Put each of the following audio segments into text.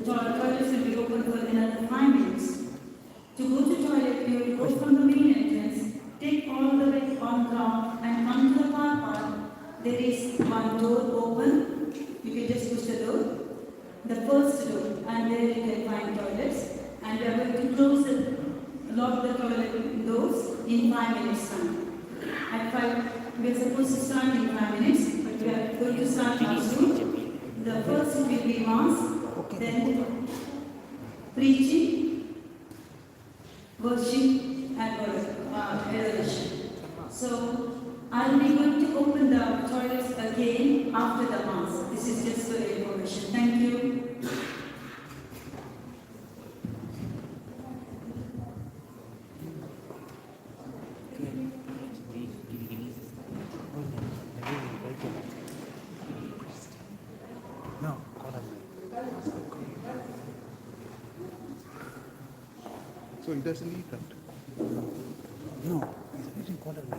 toilets will be open for another 5 minutes. To go to toilet, you will go from the main entrance, take all the way on ground and come to the car park. There is one door open. You can just push the door. The first door, and there you can find toilets. And we are going to lock the toilet doors in 5 minutes time. At 5, we are supposed to start in 5 minutes, but we are going to start now soon. The first will be mass, then preaching, worship, and adoration. So I will be going to open the toilets again after the mass. This is just for your information. Thank you. So it doesn't eat that. No, it's eating quarter way.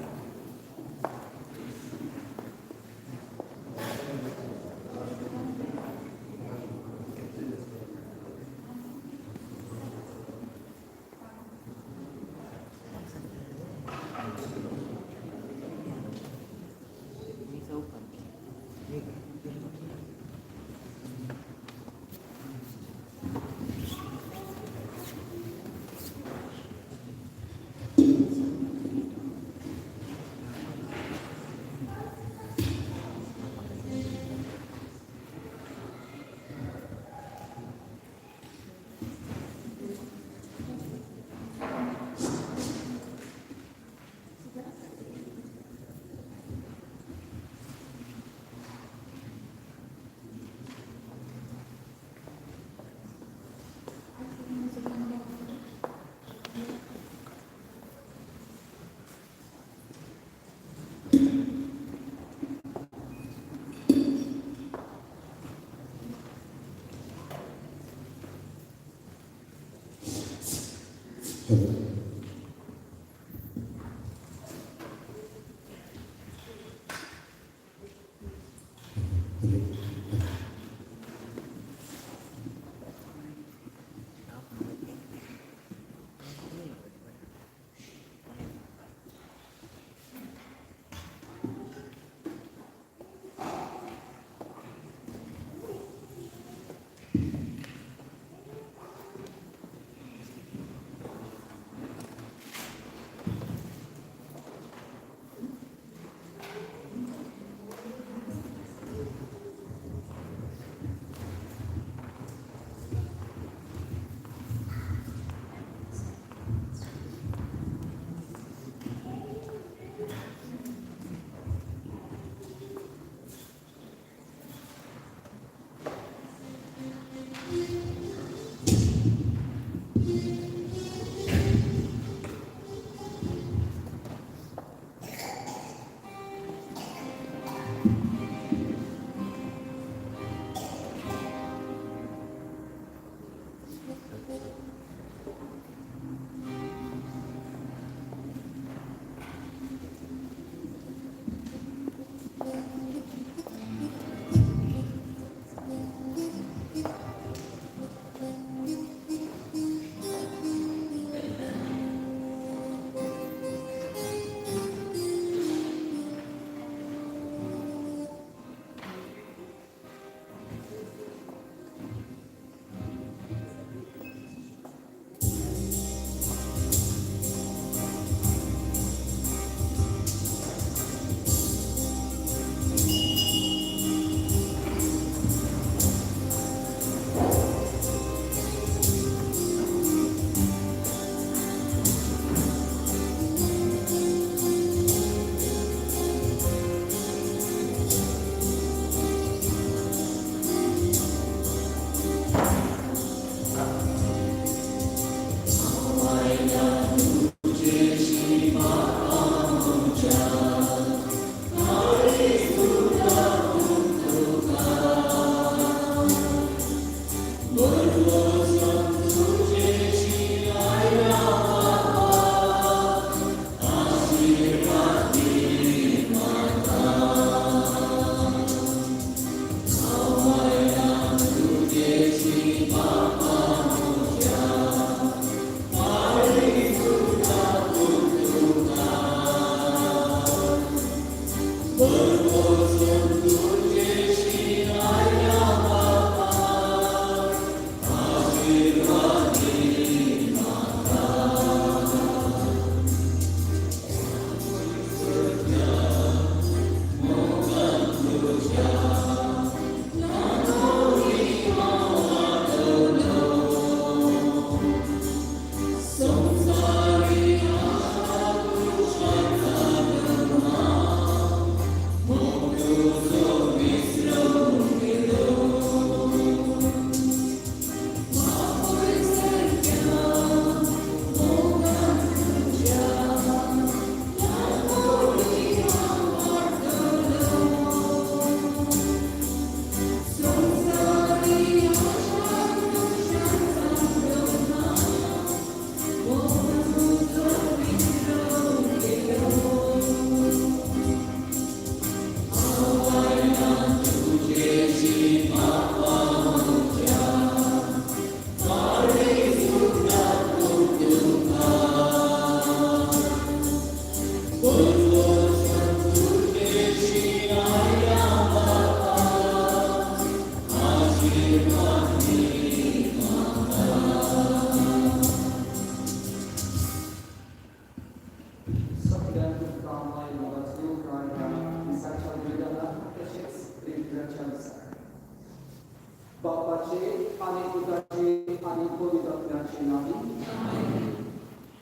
बापाचे आणि पुत्राचे आणि पवित्रात्म्याचे नावे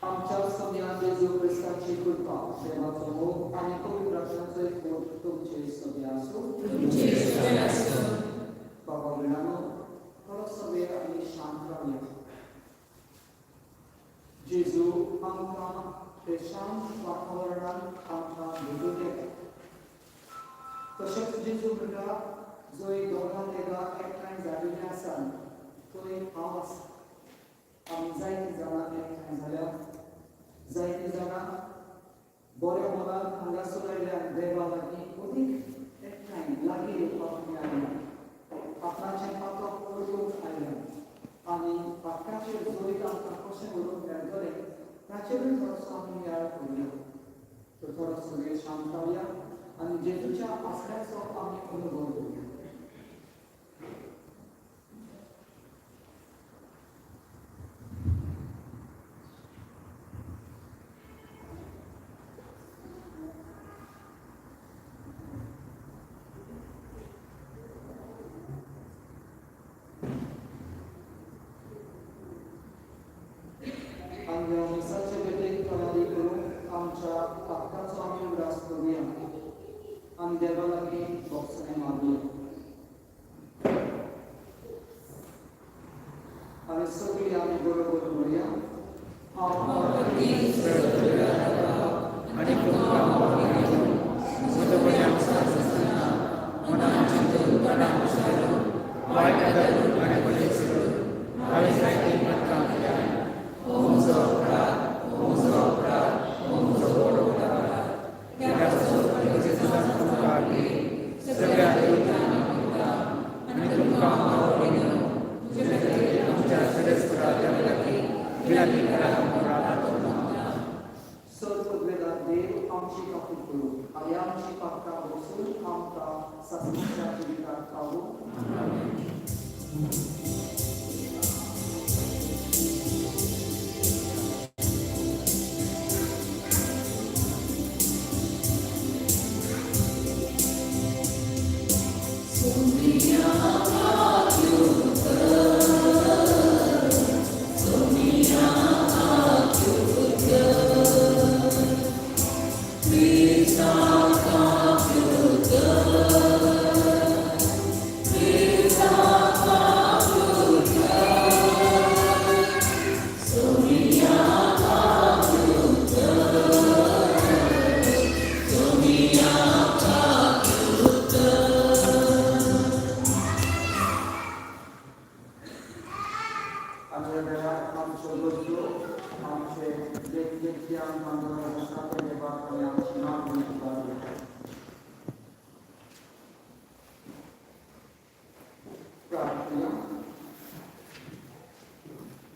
आमच्या सगळ्या जेजू ख्रिस्ताची कृपा देवाचा मोह आणि पवित्र आत्म्याचे प्रेम तुमचे सगळे असो बाबा विनानो खरंच सगळे आणि शांत राहूया जेजू आमकां ते शांत वातावरणात आमकां भेटून दिता तशेंच जेजू म्हणटा जंय दोगां तिगां एकठांय जाल्लीं आसात थंय हांव आसा आमी जायतीं जाणां एकठांय जाल्यात जायतीं जाणां बऱ्या मनान हांगासर आयल्यात देवा लागीं अदीक एकठांय लागीं येवपाक मेळ्ळां आपणाचें पातक पळोवंक आयल्यात आनी पातकाचेर जंय आमकां कशें उलोवंक मेळटलें ताचेरूय थोडोसो आमी याद करुया तर थोडो सगळे शांत रावया आनी जेजूच्या आसऱ्याचो आमी अनुभव घेवया मिसाचे भेटेक तयारी करून आमच्या पातकाचो आमी उडास करुया आनी देवा लागीं भोगसणे मागुया आनी सगळीं आमी बरोबर म्हणया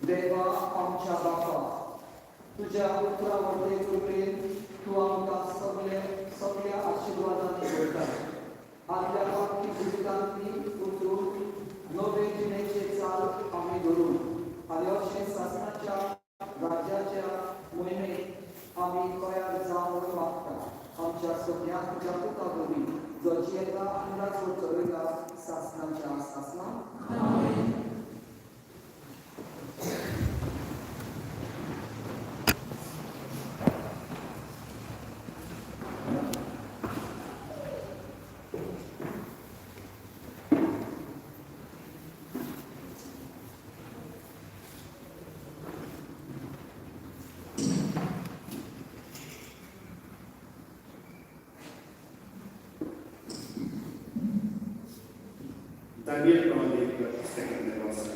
देवा आमच्या बापा तुझ्या पुत्रा वरते कृपेन तू आमकां सगळ्या आशिर्वादांनी भरता आदल्या पावटी जिवितांतली उतरून नवे जिणेचे चाल आमी धरून आनी अशें शासनाच्या राज्याच्या मोहिमेक आमी तयार जावन वागता आमच्या सगळ्या तुज्या पुता वरवीं जो जियेता अंदाज चलयता शासनाच्या शासनाक Daniel Prodek, second Rosa.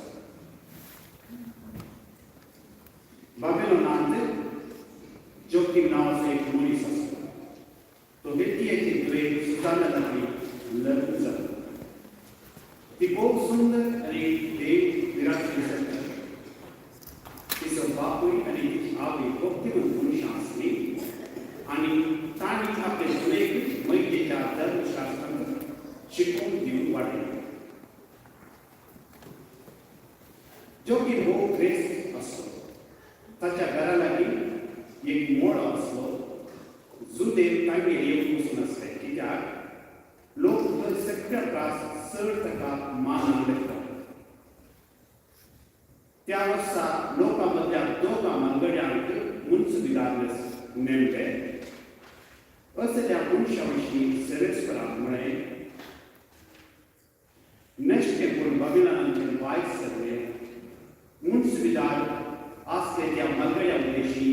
Babilonante, Joachim nawa एक मुनी सस्ता. तो व्यक्ति एक द्वे सुताना लगी लर्जा. ती बहुत सुंदर आणि देव विराट दिसत. तिचं बापुरी आणि आवी भक्तिमय गुणशास्त्री आणि ताणी आपले सुरेख मैत्रीच्या धर्मशास्त्रांत शिकवून देऊन वाढले. जो की भोग ग्रेस असतो ताच्या घरा लागीं एक मोड असलो जुदेव तांगेर येवन बसून आसले कित्याक लोक तर सगळ्या त्रास चड ताका मानान लेखतात त्या वर्सा लोकां मदल्या दोगां मनगड्यांक मुन्सिपालिटीस मेळटे असल्या मनशा विशीं सेरेस्पराक म्हळें नेक्स्ट पूण बाबिलोनाचे वायस सगळे मुन्सिपालिटी आसले त्या मनगड्या उद्देशी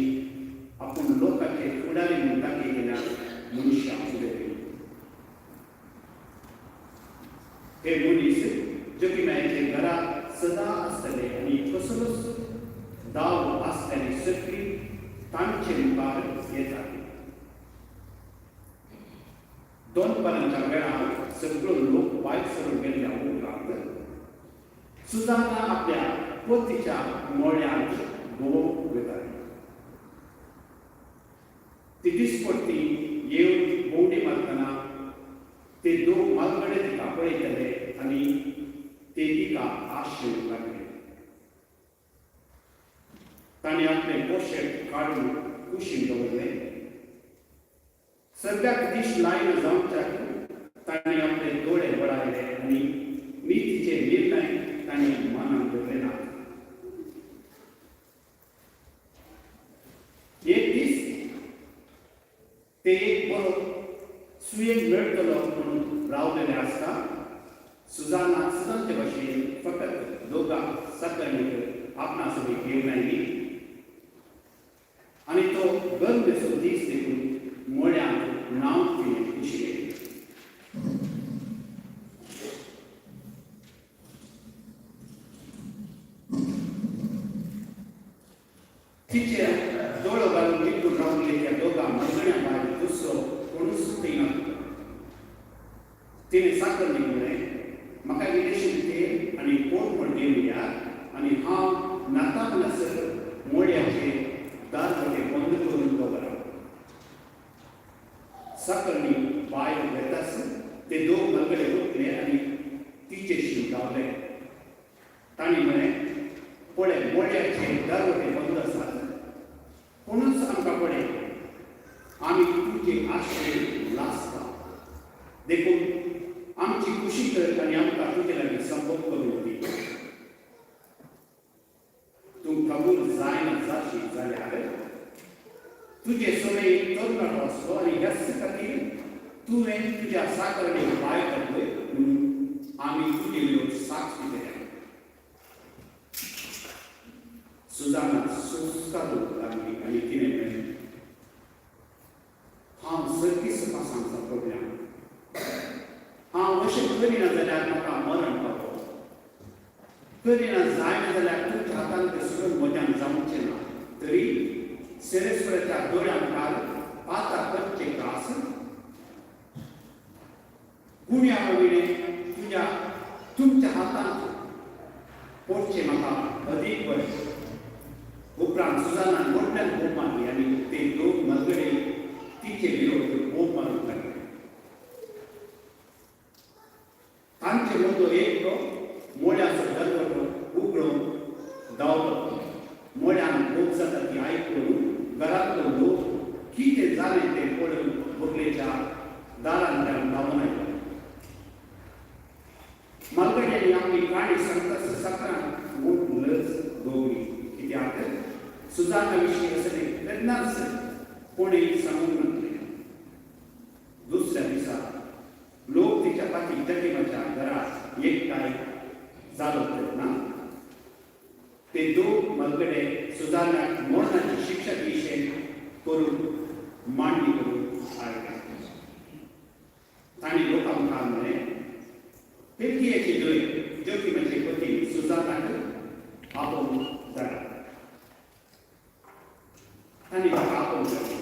आपूण लोकांचे फुडारी म्हूण दाखयलेल्या मनशां उलयली हे मनीस जखीमाचे घरात सदां आसतले आनी कसलोच दाव आसतली सगळी तांचे मुखार येतात दोनपरांच्या वेळार सगळो लोक वायट सरून गेल्ल्या उपरांत सुजाना आपल्या पोतीच्या मोळ्यात भोवंक वताली ती दिसपट्टी येवन भोंवडी मारतना ते दोग मालगडे तिका पळयतले आनी ते तिका आश्चर्य लागले ताणें आपले पोशेट काडून कुशीन दवरले सगळ्याक दिश लायन जावच्याक ताणें आपले दोळे वळायले आनी नीतीचे निर्णय ताणें मनांत धरले ना एक दीस ते एक बरो सुयेक मेळटलो म्हणून रावलेले आसता सुजाना सदांचे भाशेन फकत दोगां सकयलीक आपणा सगळी घेवन आयली आनी तो गरमेचो दीस देखून मोळ्यांक नांव दिलें कुशीक तिचे दोळो घालून निघून रावले त्या दोगां मनगड्यां भायर दुसरो कोणूच येना तिणें साकरणी म्हळें म्हाका इल्लेशें तेल आनी पोट म्हण घेवन या आनी हांव नाताक नसर मोळ्याचे दार वटेन बंद करून दवरा साकरणी भायर येताच ते दोग मनगडे उठले आनी तिचे शीम लावले तांणी म्हळें पळय मोळ्याचे दार वटेन बंद आसात कोणूच आमकां पळय आमी तुजे आश्रय लासता देखून आमची खुशी कर आनी आमकां तुजे लागीं संभोग करून दी तूं कबूल जायना जाशी जाल्यार तुजे सवयी तरणाटो आसलो आनी ह्याच खातीर तुवें तुज्या साकरणेक भायर काडले म्हणून आमी तुजे विरोध साक्ष दिल्या सुजाना सुस्कारू लागली आनी तिणें म्हळें हांव सर्तीस पासांचो प्रोग्राम हांव अशें करिना जाल्यार म्हाका मरण पावो करिना जायना जाल्यार तुमच्या हातान तें सगळें म्हज्यान जावचें ना तरी सेरेस्पराच्या दोळ्या मुखार पाता करचे त्रास गुण्या वगैरे तुमच्या हातान पडचे म्हाका अदीक बरें उपरांत सुजानान मोठ्यान बोब मारली आनी ते दोग मनगडे तिचे विरोध बोब मारूंक लागले तांचे मदलो एकटो मोळ्याचो दरवटो उगडून धांवलो मोळ्यान बोब जाता ती आयकून घरांतलो लोक कितें जालें तें पळोवन बगलेच्या दारांतल्यान धांवून आयले मालगड्यांनी आपली काणी सांगता सकाळां मोठ लज दवरली कित्याक सुजाना विशीं असलें वेदनाच कोणेंय सांगूंक नासलें दुसऱ्या दिसा लोक तिच्या फाटीं जखीमाच्या घरांत एकठांय जालो तेन्ना ते दोग मनगडे सुजानाक मरणाची शिक्षा दिशेन करून मांडणी करून हाडले तांणी लोकां मुखार म्हळें पेटयेची न्हय जखीमाचे पती सुजानाक आपोवंक जाय तांणी ताका आपोवंक जाय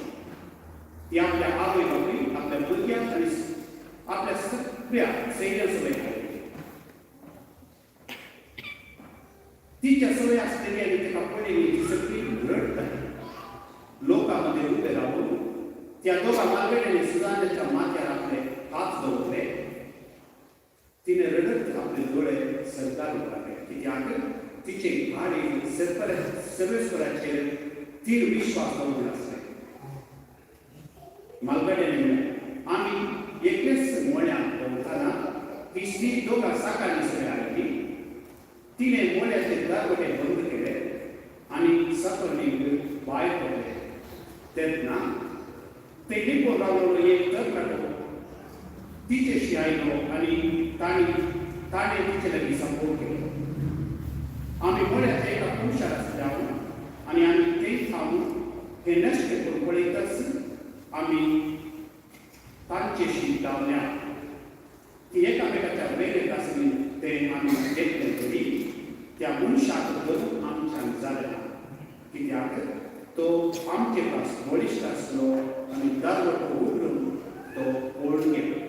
ती आपल्या आवय बापूय आपल्या भुरग्यांक आनी आपल्या सगळ्या सैन्या सवय हाडली तिच्या सवय आसलेली आनी ताका पळयली ती सगळी रडटाली लोकां मदें उबे रावून त्या दोगां मालगड्यांनी सुजानाच्या माथ्यार आपले हात दवरले तिणें रडत आपले दोळे सरकार लागले कित्याक तिचे भाडे सर्वेश्वराचेर तीर विश्वास दवरून आसले. मालगड्याने आम्ही एकलेच मोळ्यात पोवताना तिसरी दोघा साकाळी सगळे आली. तिने मोळ्याचे दरवटे बंद केले आणि सकळी भायर पडले. तेन्ना ते लिपोन रावलो एक तरणाटो तिचेशी आयलो आणि ताणे तिचे लागीं सपोर्ट केलो. आम्ही मोळ्याच्या एका पुरुषाक जावन आणि आम्ही ते थांबून हे नश्ट करून पळयतच आम्ही तांचेशी धांवल्या. ती एकामेकाच्या वेगळेत आसली ते आम्ही घेतले तरी त्या मनशाक धरून आमच्यान जालें ना. कित्याक तो आमचे पास बळिश्ट आसलो आनी दरवटो उगडून तो पळून गेलो.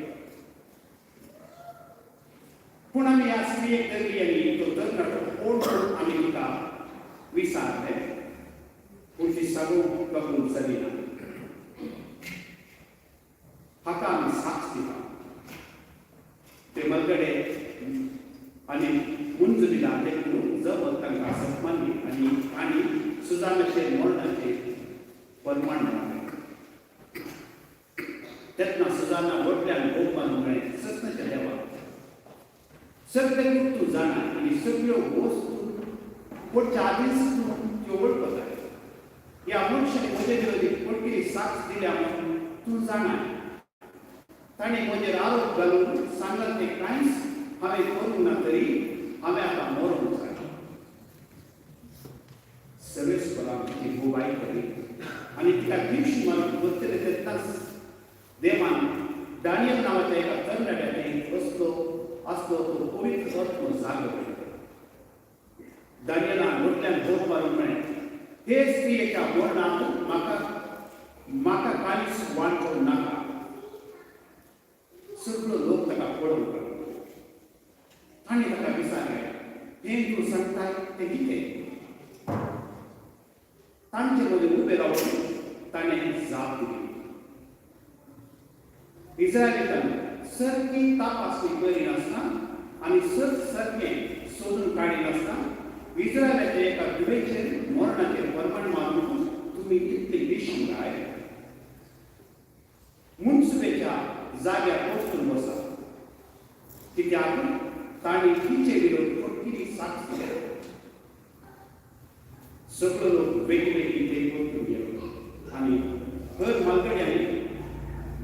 पूण आमी ह्या स्त्रियेक धरली आनी तो तरणाटो पळोवन आमी तिका विचारले. पूण ती सांगूंक कबूल जाली ना. हाका आमी साक्ष दिता. ते मलगडे आनी मुंज दिला देखून जब तांकां सन्मान दिली आनी सुजानाचे मरणाचे परमाण मेळ्ळें. तेन्ना सुजाना व्हडल्यान भोवमान म्हळें, सत्नाच्या देवा, सगळे तूं जाणा आनी सगळ्यो वस्तू पडच्या आदींच तूं त्यो वळखता. ह्या मनशान म्हजे विरोधी पडकिरी साक्ष दिल्या म्हणून तूं जाणा. ताणें म्हजेर आरोप घालून सांगत ते कांयच हांवें करूंक ना तरी हांवें आतां मरूंक जाय. सर्वेस्परान तिची बुबाई केली आनी तिका दिवशी मारून बसतले तेन्नाच देवान दानियल नांवाच्या एका तरणाट्याचेर असलो तो पवित्र आत्मो जागो केलो. दानियेलान व्हडल्यान जोर मारून म्हळें, हे स्त्रियेच्या मरणाक म्हाका कांयच वाण करूं नाका. सगळो लोक ताका पळोवंक लागलो. ताणें ताका विचारलें, हें तूं सांगताय तें कितें? तांचे मदीं उबें रावन ताणें जाप दिली. इस्रायेलान सारकी तपासणी करिनासतना आनी सारकें सोदून काडिनासतना इस्रायेलाच्या एका दुवेचेर मरणाचेर परमाण मारून तुमी कितले दिसूंक जाय? मुनसुबेच्या जाग्यार वचून बसा. कित्याक ताणें तिचे विरोध पडकिरी साक्ष दिल्या. सगळो लोक वेगवेगळी ते वचून गेलो आनी हर मालगड्यांनी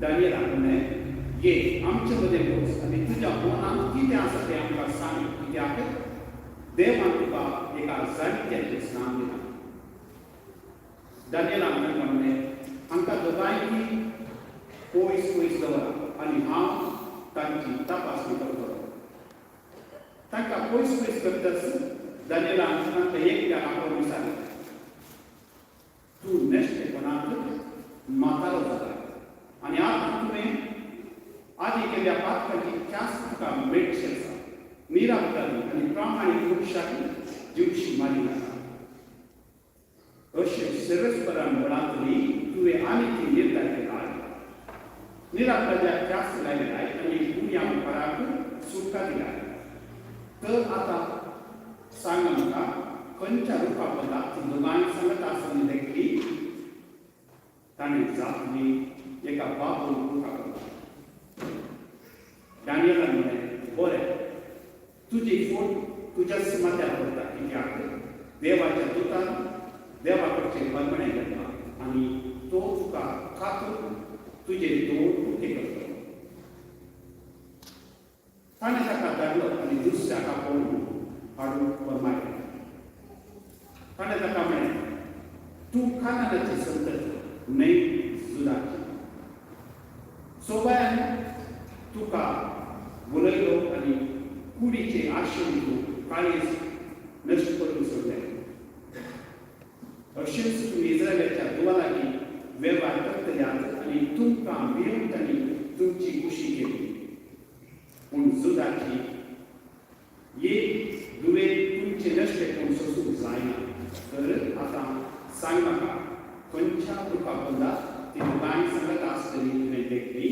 दानियेलाक म्हणलें, ये आमचे मदें बस आनी तुज्या मनांत कितें आसा तें आमकां सांग. कित्याक देवान तुका एका जाणट्याचें स्नान दिलां. दानियेलान तांकां म्हणलें, हांकां दोगांयनी पयस दवरा आनी हांव तांची तपासणी करतलो. तांकां पयस करतच दानियेलान तांकां एकट्याक आपलो विचारलें, तूं नेश्टेपणांत म्हातारो जाला आनी आतां तुवें आदी केल्ल्या पातकांची ख्यास्त तुका मेळची आसा. निरापदारी आनी प्रामाणीक मनशाक जिवशी मारी नाका. अशें सर्वेस्परान म्हळां तरी तुवें आनी ती निर्धार केला. निरापदाच्या ख्यास्त लायल्याय आनी दुनिया मुखाराक सुटका दिल्या. तर आतां सांग म्हाका खंयच्या रुपा बद्दल ती दोगांय सांगत आसतना देखली ताणें जापली एका बाबून रुपा बद्दल. दानियेलान म्हणलें, बरें, तुजी फोट तुज्याच माथ्यार पडटा. कित्याक देवाच्या दुतान देवा कडचें परमणें घेतलां आनी तो तुका खातून तुजे दोन उक्ते करतलो. ताणें ताका धाडलो आनी दुसऱ्याक आपोवन हाडून फर्मायलें. ताणें ताका म्हणलें, तूं खानानाची संतती न्हय जुदाची. सोबायान तुका उलयलो आनी कुडीचे आशेन तूं काळीज नश्ट करून सोडलें. अशेंच तुमी इस्रायेलाच्या दुवा लागीं वेव्हार करतल्यात आनी तुमकां भिवन तांणी तुमची कुशी केली. पूण जुदाची एक दुवे तुमचे नश्ट करून सोसूंक जायना. तर आतां सांग म्हाका खंयच्या रुपा बद्दल ती दोगांय सांगत आसतली तुवें देखली?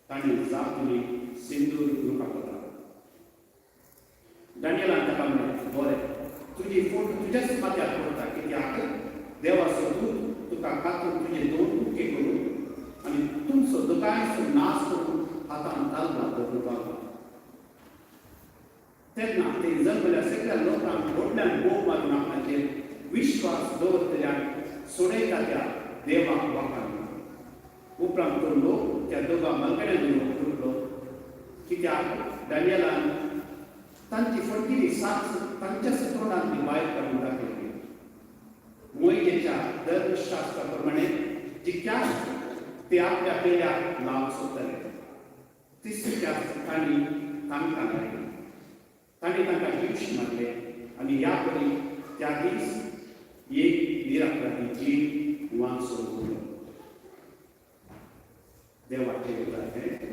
ताणें जाप दिली, सिंदूर रुपा बद्दल. दानियेलान ताका म्हणलें, तुझ्याच खात्यात पडटा कित्याक देवाचो दूत तुका कातून तुझे दोन कुडके करून आनी तुमचो दुकायचो नाश करून हातान तालमा दवरपाक तेन्ना ते जल्मल्या सगळ्या लोकांक व्हडल्यान बोग मारून आपणाचेर विश्वास दवरतल्याक सोडयता त्या देवाक वाखाण उपरांत तो लोक त्या दोगा मलकड्यांनी उरलो कित्याक दानियेलान तांची फटकिरी सात तांच्याच तोंडांतली भायर काडून दाखयली मोइशेच्या धर्मशास्त्रा प्रमाणे जितक्याच ते आपल्या पिढ्याक लावंक सोदताले तितक्याच तांणी तांकां लायली तांणी तांकां हिंश मारले आनी ह्या परी त्या दीस एक निराकराची जीव वांगसो उरलो देवाचे उदाहरण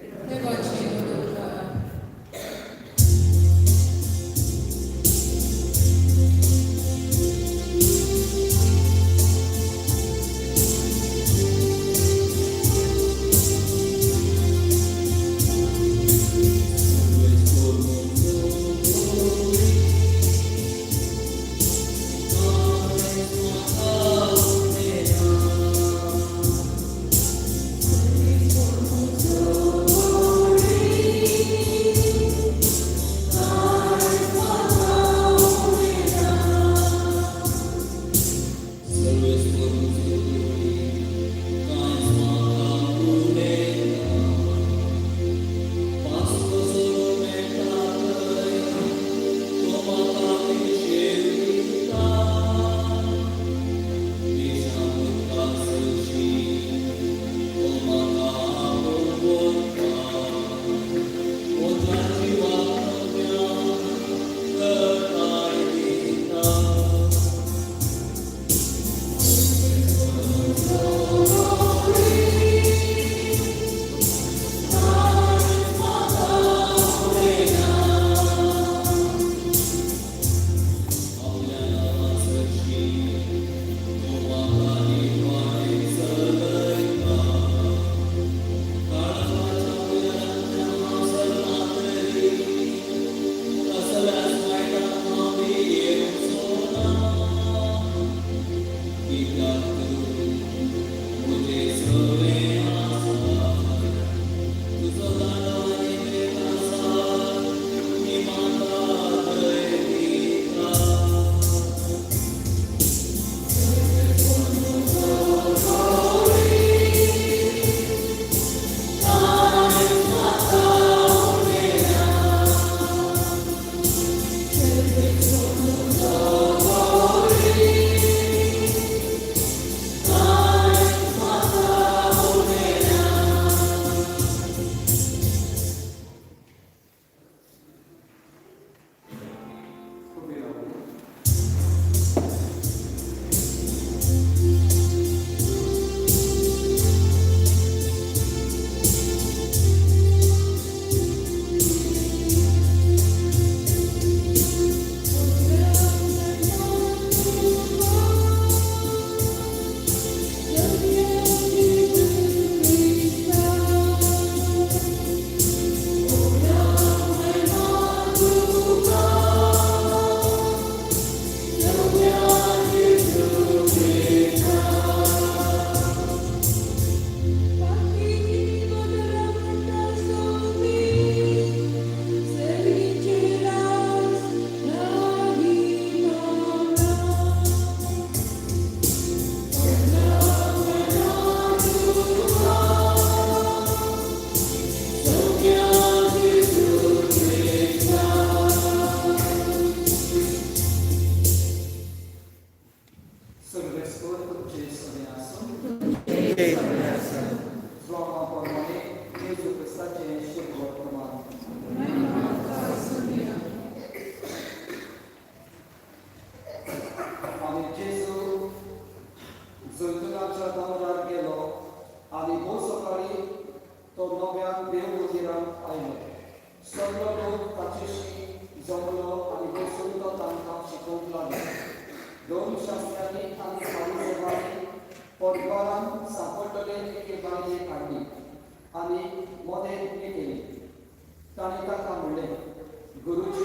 गुरुजी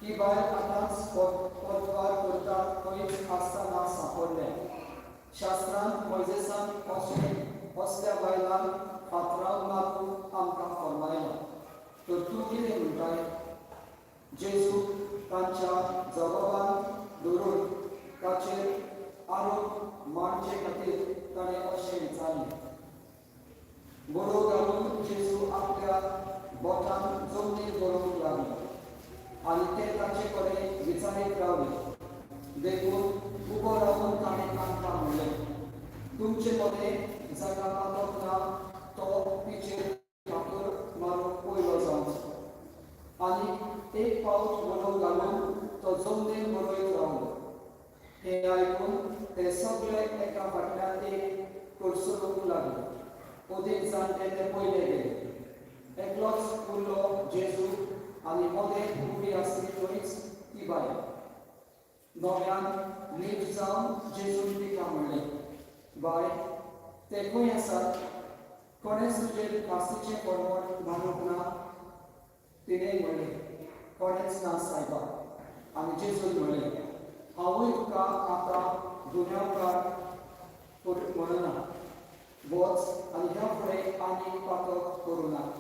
ही बायल आतांच पोतवार करता खंय बायलेक आसतना सापडले. शास्त्रांत मोइजेसान असल्या बायलांक फातराव मारूंक आमकां फरमायला. तर तूं कितें म्हणटाय? जेजू तांच्या जबाबान धरून ताचेर आरोप मारचे खातीर ताणें अशें विचारलें. बरो घालून जेजू आपल्या बोटान जमनीर बरोवंक लागलो आनी ते ताचे कडेन विचारीत रावले. देखून उबो रावन ताणें तांकां म्हणलें, तुमचे मदें जाका मातोक ना तो पिचेर फातर मारूंक पयलो जावचो. आनी एक पावट बरो घालून तो जमनीर बरयत रावलो. हें आयकून ते सगळे एका फाटल्यान एक करसुरूंक लागले. ओदेक जाणटे ते पयले गेले. एकलोच उरलो जेजू आनी मदें उबी आसली थंयच ती बायल. नव्यान नीट जावन जेजून तिका म्हणलें, बाय, ते खंय आसात? कोणेच तुजेर कास्तीचें परवड घालूंक ना? तिणें म्हणलें, कोणेच ना सायबा. आनी जेजून म्हणलें, हांवूय तुका आतां गुन्यांवकार म्हणना. वच आनी ह्या फुडें आनी पातळ करूं ना.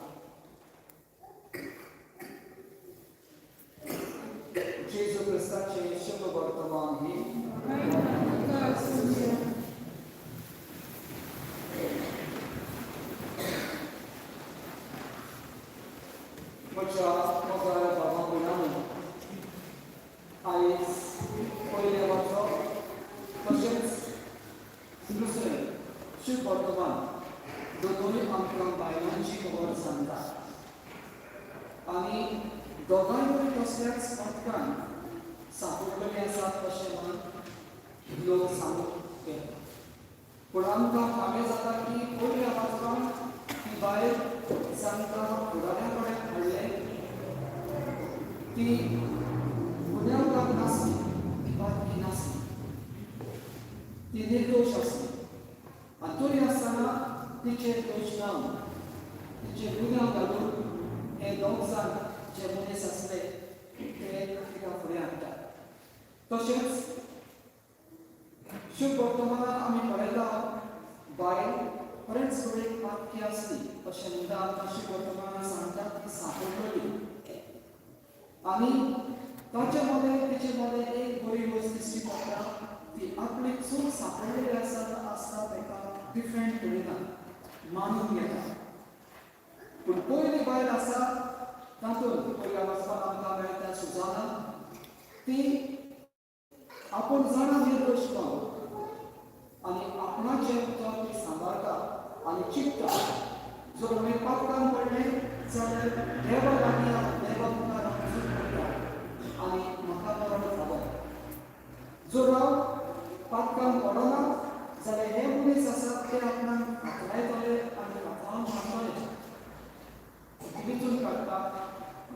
जेजू क्रिस्ताचें शुभ वर्तमान ही म्हज्या मोगाळ भावा भयणांनो, आयज पयले वर्सो तशेंच दुसरें शुभ वर्तमान दोनूय आमकां बायलांची खबर सांगता. आनी दोगांय कसल्याच पथकान सांपडलेले आसात अशें म्हणून लोक सांगूंक येता. पूण आमकां फावे जाता की पयल्या वाचपान ती बायल जांकां फुडाऱ्या कडेन हाडलें ती गुन्यांवकार नासली, ती बातमी नासली, ती निर्दोश आसली. आनी तरी आसतना तिचेर दोश ना, तिचे गुन्यांव घालून हे दोग जाण जे मनीस आसले ते तिका फुडें हाडटात. तशेंच शुभ वर्तमानांत आमी पळयता बायल खरेंच फुडें पातकी आसली अशें म्हणटा. आमकां शुभ वर्तमानांत सांगतात ती सांपडलेली आनी ताचे मदें तिचे मदें एक बरी गोश्ट दिश्टी पडटा. ती आपली चूक सांपडलेली आसता ताका डिफरेंट करिना, मानून घेता. पूण पयली बायल आसा तातूंत पयल्या वचपाक आमकां मेळटा सुजाना. ती आपूण जाणा निर्दोश आनी आपणाचें उतर ती सांबाळटा आनी चिंतता. जर आमी पातकान पडलें जाल्यार देवा लागीं देवा मुखार हांव झूज करता आनी म्हाका मरण जालो. जर हांव पातकान पडना जाल्यार हे मनीस आसात ते आपणाक हातरायतले आनी हाताळून मारतले. तितून काडटा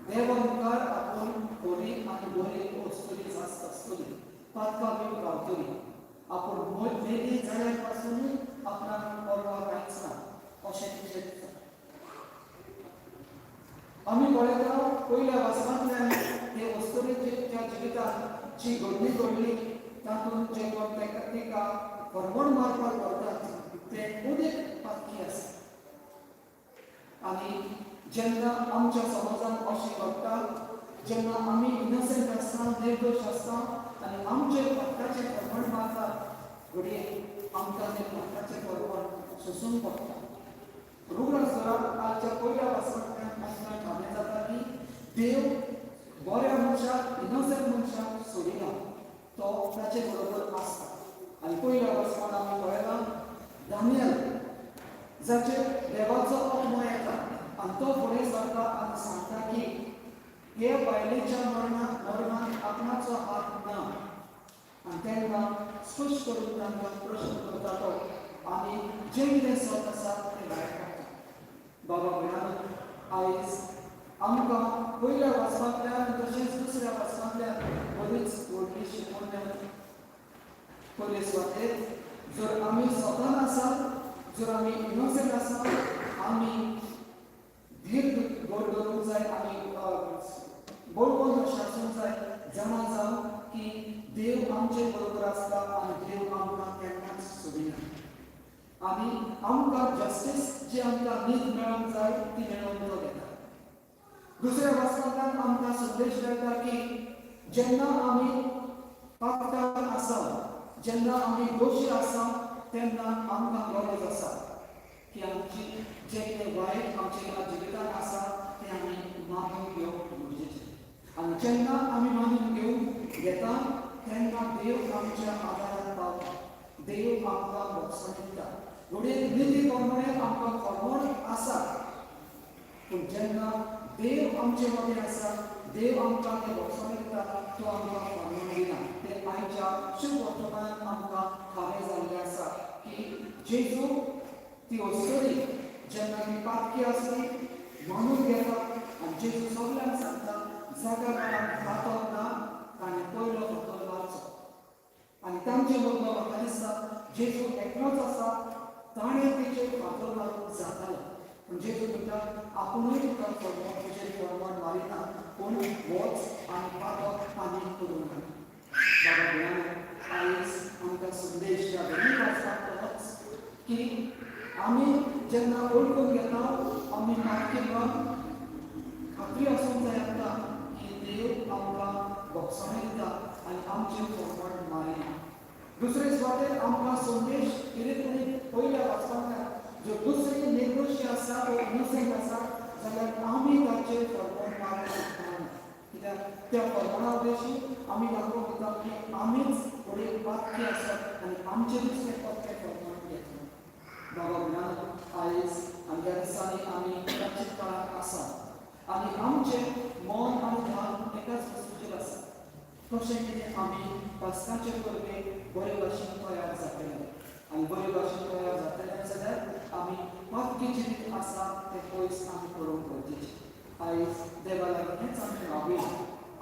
देवा मुखार आपूण बरी आनी बरी वस्तुली जास्त आसतली, पातकां बी रावतली. आपूण मेली जाल्यार पासूनय आपणाक परवा कांयच ना अशें तिचें दिसता. आमी पळयता पयल्या वाचनांतल्यान हे वस्तुरीच्या जिवितांत जी घडणी घडली तातूंत जे कोण तिका फरमण मारपाक व्हरतात ते उदीक पातकी आसा. आनी जेन्ना आमच्या समाजांत अशें घडटा, जेन्ना आमी इनोसंट आसता, निर्दोश आसता आनी आमचे पत्ताचें फरमण मारतात, घडये आमकां तें पत्ताचें फरमण सोंसूंक पडटा. रुगडास धरात आजच्या पयल्या वाचनांतल्यान आमकां ठाणे जाता की देव बऱ्या मनशाक, इनोसंट मनशाक सोडिना, तो ताचे बरोबर आसता. आनी पयल्या वाचनांत आमी पळयलां दानियल जाचेर देवाचो आत्मो येता आनी तो फुडें सरता आनी सांगता की हे बायलेच्या मरणान आपणाचो हात ना. आनी तेन्ना स्पश्ट करून तांकां प्रश्न करता तो आनी जें कितें सत आसा तें भायर काडटा. बाबा भयणानो, आयज आमकां पयल्या वाचनांतल्यान तशेंच दुसऱ्या वाचनांतल्यान बरीच व्हडली शिकवण मेळटा. पयले सुवातेर जर आमी स्वतान आसात, जर आमी इनोसंट आसात, आमी धीर दवरूंक जाय आनी बोलवून अशें आसूंक जाय, जाणा जावन की देव आमचे बरोबर आसता आनी देव आमकां केन्नाच सोडिना. आनी आमकां जस्टीस जी आमकां नीत मेळोंक जाय ती मेळोवन तो घेता. दुसऱ्या वाचनांतल्यान आमकां संदेश मेळटा की जेन्ना आमी पापकार आसा, जेन्ना आमी दोशी आसा, तेन्ना आमकां गरज आसा की आमची जे कितें वायट आमच्या जिवितांत आसा तें आमी मागून घेवप गरजेचें. आनी जेन्ना आमी मागून घेवन घेता तेन्ना देव आमच्या आदाराक पावता, देव आमकां बक्षण दिता. घडये निती प्रमाणे आमकां फर्मोण आसा, पूण जेन्ना देव आमचे मदें आसा, देव आमकां तें बक्षण दिता, तो आमकां फर्मोण दिना. ते आयच्या शुभ वर्तमानांत आमकां हावें जाल्लें आसा की जेजू ती वस्तरी जेन्ना ती पातकी आसली मानून घेता आनी जेजू सगळ्यांक सांगता जागा काळाक फातर ना ताणें पयलो फातर मारचो. आनी तांचे बदलो म्हाका दिसता जेजू एकलोच आसा, ताणें तेचेर फातर मारूंक जातालो. पूण जेजू म्हणटा आपुणूय तुका फर्मोण तुजेर फर्मोण मारिना, पूण वच आनी फातर आनी करून घाल. बाबा भयणानो, आयज आमकां संदेश ह्या दोनूय वाचपाक की आमी जेन्ना ओळखून घेता आमी पातकेपणान खात्री आसूंक जाय आमकां की देव आमकां बक्षण दिता आनी आमचें फर्मोण मारिना. दुसरे सुवातेर आमकां संदेश कितें तरी पयल्या वाचपांतल्यान जो दुसरी निर्दोशी आसा तो इनोसंट आसा जाल्यार आमी ताचेर फर्मोण मारूंक शकना. कित्याक त्या फर्मोणा उद्देशी आमी दाखोवन दिता की आमीच थोडे पातके आसात आनी आमचे दुसरे पक्के फर्मोण घेतले. बाबा भयणानो, आयज आमच्या दिसांनी आमी कदाचीत काळाक आसा आनी आमचें मन आनी ध्यान एकाच वस्तूचेर आसा. कशें कितें आमी पास्काचे परबेक बरे भाशेन तयार जातले आनी बरे भाशेन तयार जातले जाल्यार आमी पातकी जिवीत आसा तें पयस आमी करूंक गरजेचें. आयज देवा लागीं हेंच आमी मागुया,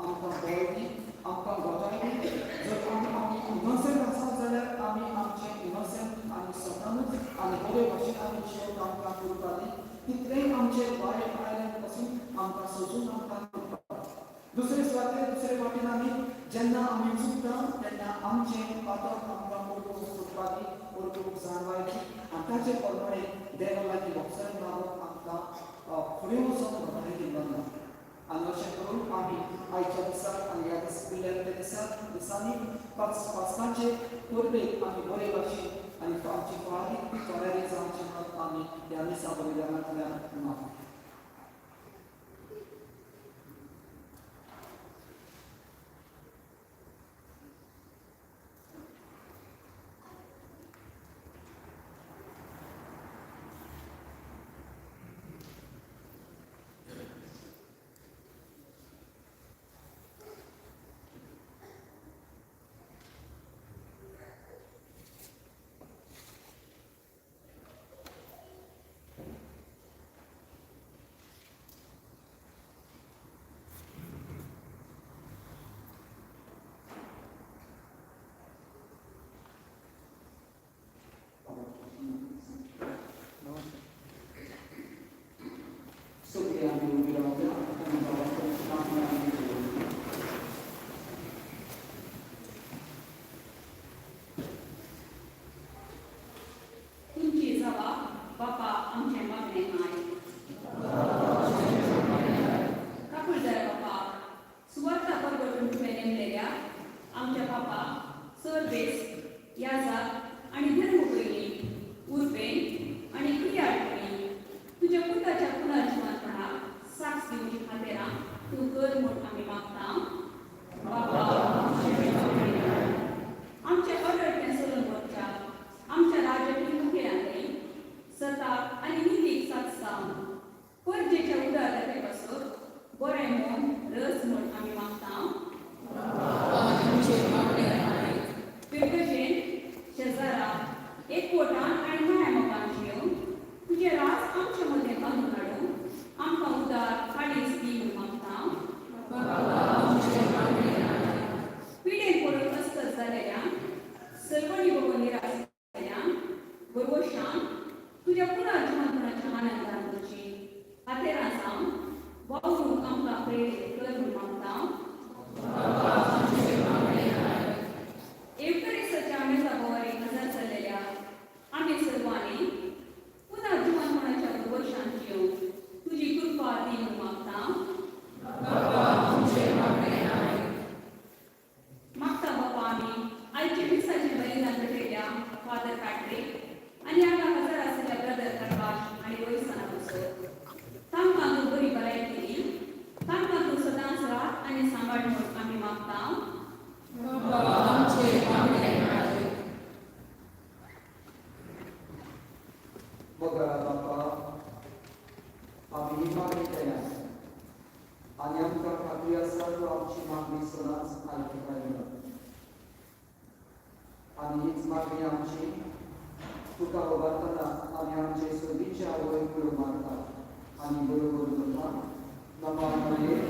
आमकां बळ दी, आमकां गोठाय दी. जर आमी इनोसंट आसात जाल्यार आमी आमचें इनोसंट आनी स्वतानूच आनी बरे भाशेन आमी जियोंक आमकां करपाली. तितलेंय आमचेर वायट आयल्यान पासून आमकां सोजून आमकां करपाक. दुसरे सुवातेर दुसरे वाटेन आमी जेन्ना आमी चुकता तेन्ना आमचें पातक आमकां ओळखूंक करपाली, ओळखूंक जाणवायची आनी ताचे प्रमाणे देवा लागीं बक्षण मागूंक आमकां फुडें वचून घडये दिलो ना. आनी अशें करून आमी आयच्या दिसाक आनी ह्या दिसांनी पास्काचे परबेक आमी बरे भाशेन आनी आमची फळादी तयारी जावची म्हणून आमी ह्या दिसा बलिदानांतल्यान मागता. तुमची जवा बापा आमचे मागणे माय कापूर जाय बापा सुवार्ता परगटून तुवें नेमलेल्या आमच्या बापा सरबेस याजाक आनी धर्मपयली उर्बेन आनी क्रियाळपणी तुज्या पुताच्या पुनर्जीवनपणाक साक्ष दिवची खातीर तूं कर म्हूण आमी मागता. बापा आमचे अडळटें सोडून वचच्याक आमच्या राजकीय मुखेल्यांनी सताक आनी नितीक साथसावन परजेच्या उदारते पासून बरें म्हूण रस म्हूण आमी मागता. पिरगजेन शेजाराक एकवटान आनी नव्या मोगान जियोवन तुजें राज आमचे मदें बांदून हाडून आमकां उदार काळीज दी म्हूण मागता. मागता वगळा बापा आम्ही ही मागणी केल्यास आणि आमकां खात्री आसा तूं आमची मागणी सदांच आयकूंक आयलो आणि हीच मागणी आमची तुका वगळतना आमी आमचे सोबीचे आवय करून मागतात आणि बरोबर करता नमामये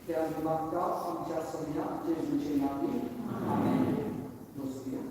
ते आमी मागता आमच्या सोन्या जेजूचे नावी आमेन. नमस्ते.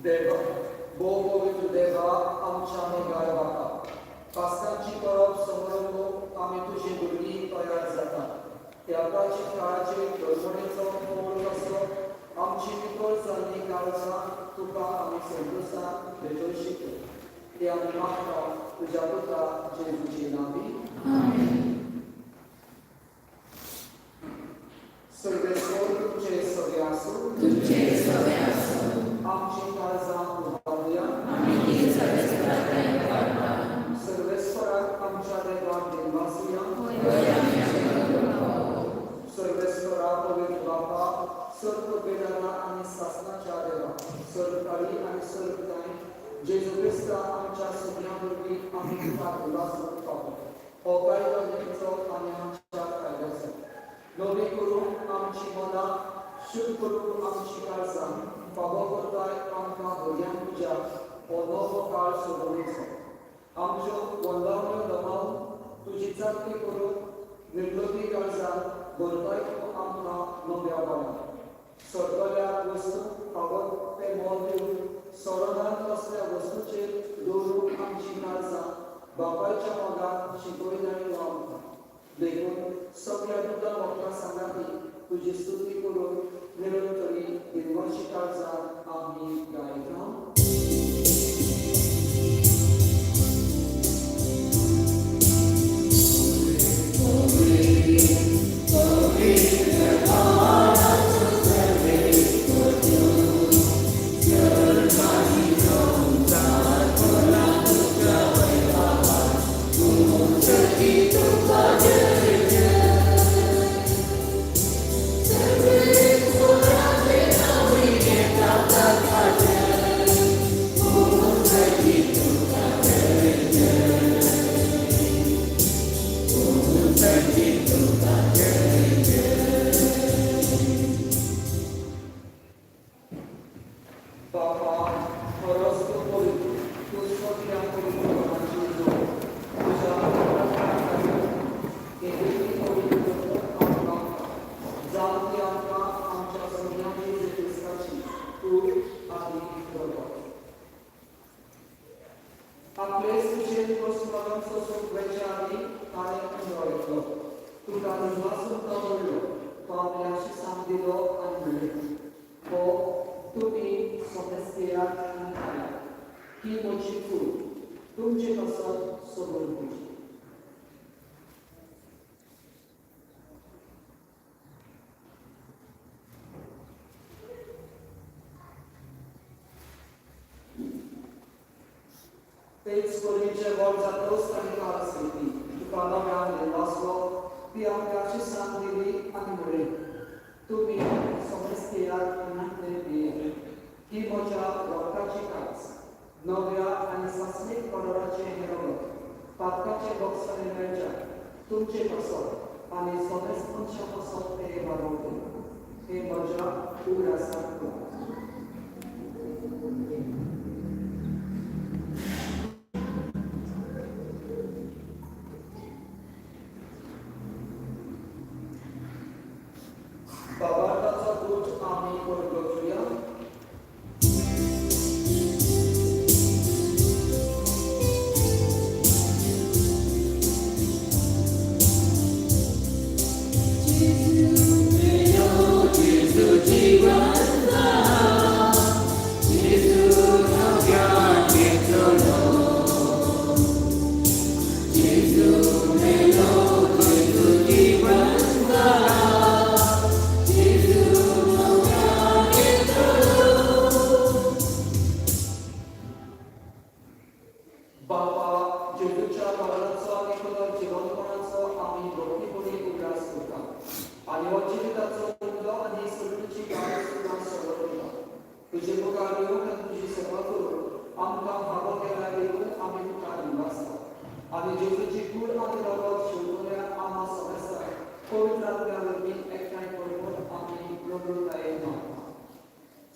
देवा भोव पवित्र देवा आमच्या मेघाळ बापा पास्कांची परब समोर आमी तुझे भुरगीं तयार जातात त्यागाची काळाची गडबडीचो मोड कसो आमची विकळ जाल्ली काळजां तुका आमी संतोशान भेटोवशी ते आमी मागता तुज्या पुता जेजूची नावी सर्वेश्वर तुमचे सगळे आसूं आमची काळजां उबारूया सर्वेश्वराक आमच्या देवाक देवासूया सर्वेश्वरा पवित्र बापा सर्व वेदना आणि शासनाच्या देवा सर्वकाळी आणि सर्वकाळी जेजू ख्रिस्ता आमच्या सगळ्या भुरगीं आमी तुका उलास करता हो कायदो नेमचो आनी आमच्या कायद्याचो नवी करून आमची मनां शुद्ध करून आमची काळजां बाबा करताय आमकां भुरग्यांक तुज्या हो नवो काळ सोडोवचो आमच्यो वंदावण्यो दबावन तुजी चाकरी करून निर्लोभी काळजां भरताय तूं आमकां नव्या देवाला सोडलेल्या वस्तू पावत ते मोल दिवन सोडनात असल्या वस्तूचेर दवरून आमची काळजां बापायच्या मोगान शिकयली आनी वावरता देखून सगळ्या दुदा वखदां सांगाती तुजी स्तुती करून निरंतरी निर्वंशी काळजां आमी गायता आपले सुशेल प्रोत्साहन सोसून वेचारी ताणे अंडोळलो तू ताणे वासून कवळलो तो आपल्याशी सांगिलो आणि म्हणले हो तुम्ही समस्येत आला ही मोठी चूक तुमचे कसं सोडून दिली तेच कोणीचे वॉल जातोच आणि काळ स्थिती तुका नव्यान वाचलो ती आमकाची सांग दिली आणि म्हणले तुम्ही समस्येत नांदले ही म्हज्या वखदाची काच नव्या आणि सस्मित कलराचे हेरवत पातकाचे बॉक्साने मेळच्या तुमचे कसत आणि समस्यांच्या कसत ते वाडवते हे म्हज्या उगडासाक बाबाचा दूध आम्ही कोरगोचूया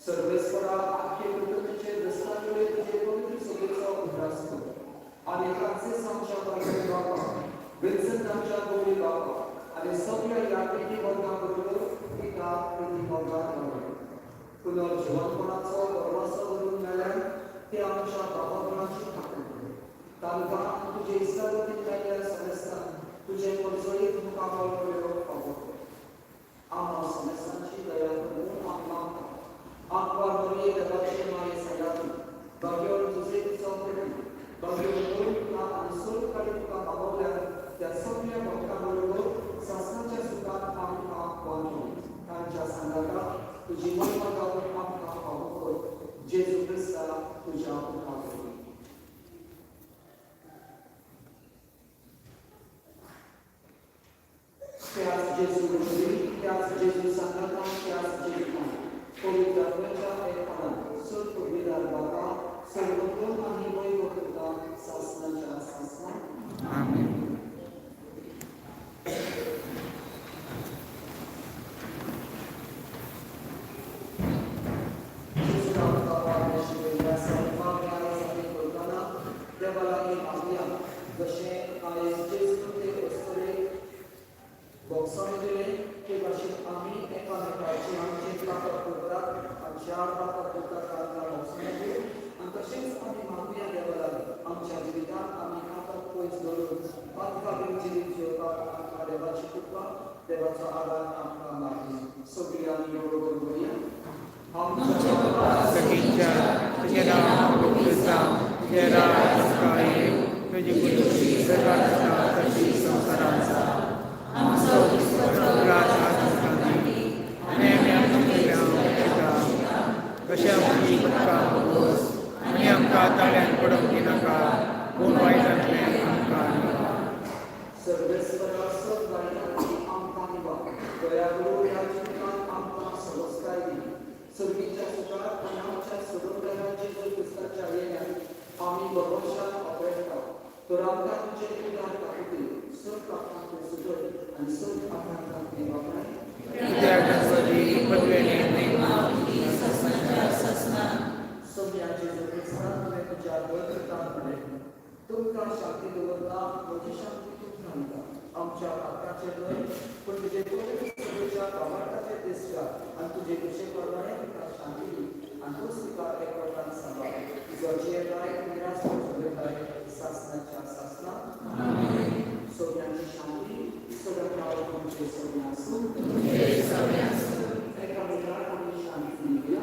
सर्वेस्परा आख्खे पृथ्वीचे दस्तावेज तुझे पवित्र सभेचा उद्धार कर आणि फ्रान्सिस आमच्या परमेश्वर बाबा विन्सेंट आमच्या गौरी बाबा आणि सगळ्या यात्रिकी वर्गाबरोबर पिता प्रीती वर्गात पुनर्जीवनपणाचो वरवासो करून मेल्यान ते आमच्या बाबापणाची खात्री तांकां तुजे इस्तागतीन लायल्या समस्तान तुजे परजळीत मुखाबळ करून पावो आम्हा समस्यांची दया करून आमकां Akbar Maria Devashi Maya Sayati, Bagior Jose Sokri, Bagior Nurka and Sulkarika Abola, the Sophia Bakamulo, Sasacha Sukat Amka Kwanu, Kanja Sandaga, Ujimaka Amka Pavoko, Jesu Christa, Ujapu Kavri. Kias Jesu Rumi, Kias Jesu Sandaga, Kias Jesu Puritannya ekanan, surtu bidar baka, serbutul animoy bukta, sasna sasna. Amin. Sudah kawan Yesus sama kaya sati kulkana, debalagi Maria, beshe ayat Yesus te ostore, boksane dile, ke beshe ami ekanan kaca. चार बाबत तुका काळ वचून आणि तसेच आम्ही मागूया देवाला आमच्या जिवितांत आम्ही हातात पयस धरून पातका जिवीत जिवपाक आमकां देवाची कृपा देवाचो आदार आमकां लागी सगळीं आमी बरोबर करूया आमच्या सगळींच्या तुझें नांव पवित्र जावं तुझें राज आमकां येवं तुजी कुडुसी सर्वात आसा तशी संवसारांत आसा आमचो दिसपट्टो आज आमकां दी आनी आमी आमच्या कशें आमची बदकां बोस आनी आमकां ताळ्यान पडोवंक दिनाका पूण वायटांतल्यान आमकां निवार सर्वेस्वरा सद्वायतांची आमकां निवार दया करून ह्या जिवितांत आमकां सवस्ताय दी सर्गीच्या सुखांत आनी आमच्या सदोगराच्या जेजू क्रिस्ताच्या येण्यान आमी भरवशान अपयता तर आमकां तुजें उदार खातीर सत पापांक सुजय आनी सत पापांक निवाराय कित्याक गणपती पदवेने सगळ्या जेजू क्रिस्तान तुवें तुज्या बळकटान पडयलें तुमकां शांती दवरता म्हजी शांती तुमकां दिता आमच्या आत्म्याचें न्हय पूण तुजे पवित्र सभेच्या कामाटाचेर दिसता आनी तुजे कुशे प्रमाणे तुका शांती दी आनी तूंच तुका एकवटान सांबाळ तुजो जेवणाय निराश चलयताय सासणाच्या सासणांत सगळ्यांची शांती सगळ्या तुमचे सगळ्यां आसूं एकामेकाक आमी शांती दिवया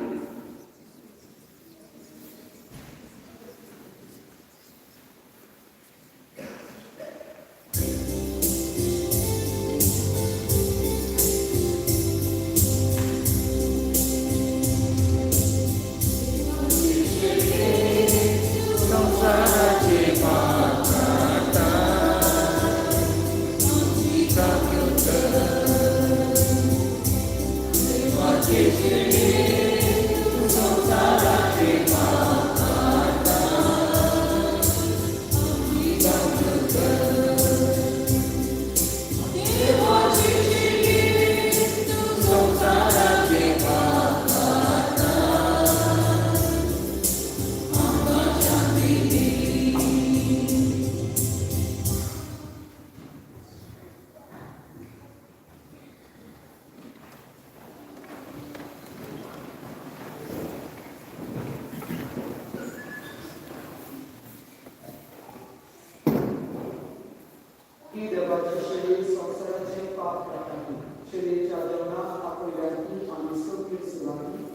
की देवाचे शरीर संसाराचे पाप काढतात शरीराच्या जेवणात आपल्याची आणि सगळी सुवाळी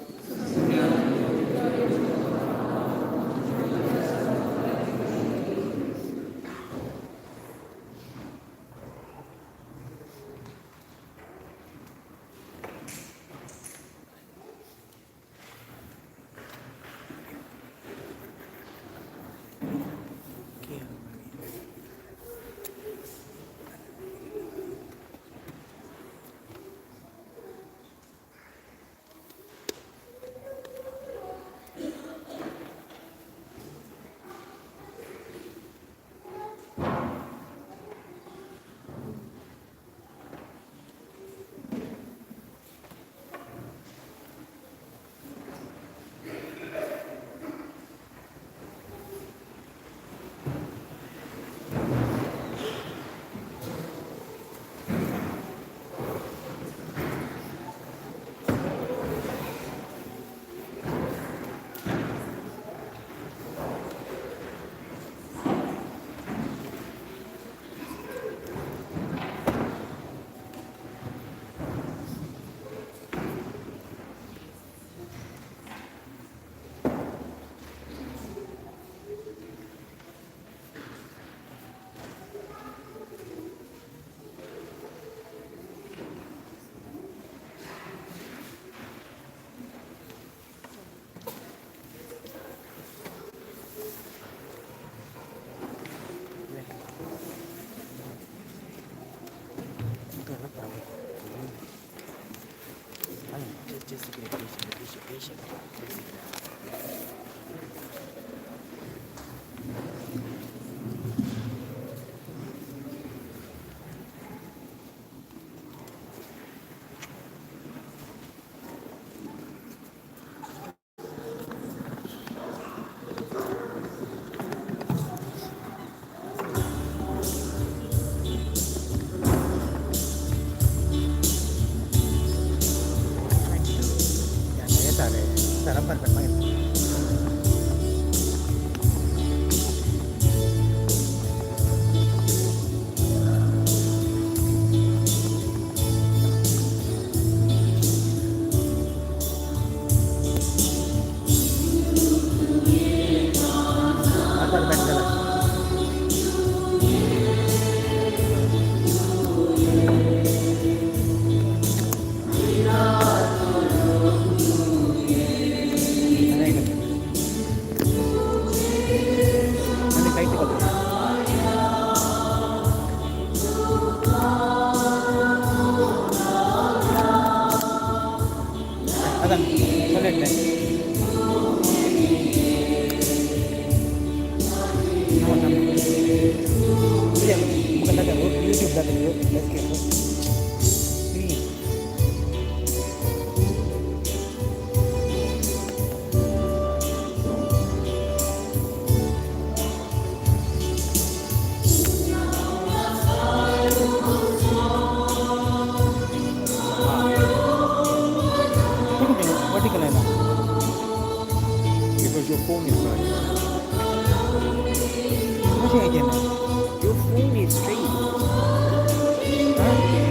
Yes, Sarapan kan main. Apa depan jalan? Mana ini? Nanti kait itu apa? Ada, boleh deh. Nama-nama. Iya, bukan data bro, YouTube data bro. Let's get bro. Ini. Kau tengok vertical line lah. Because your phone is right. Masih aja nah. Your phone is straight. Hah?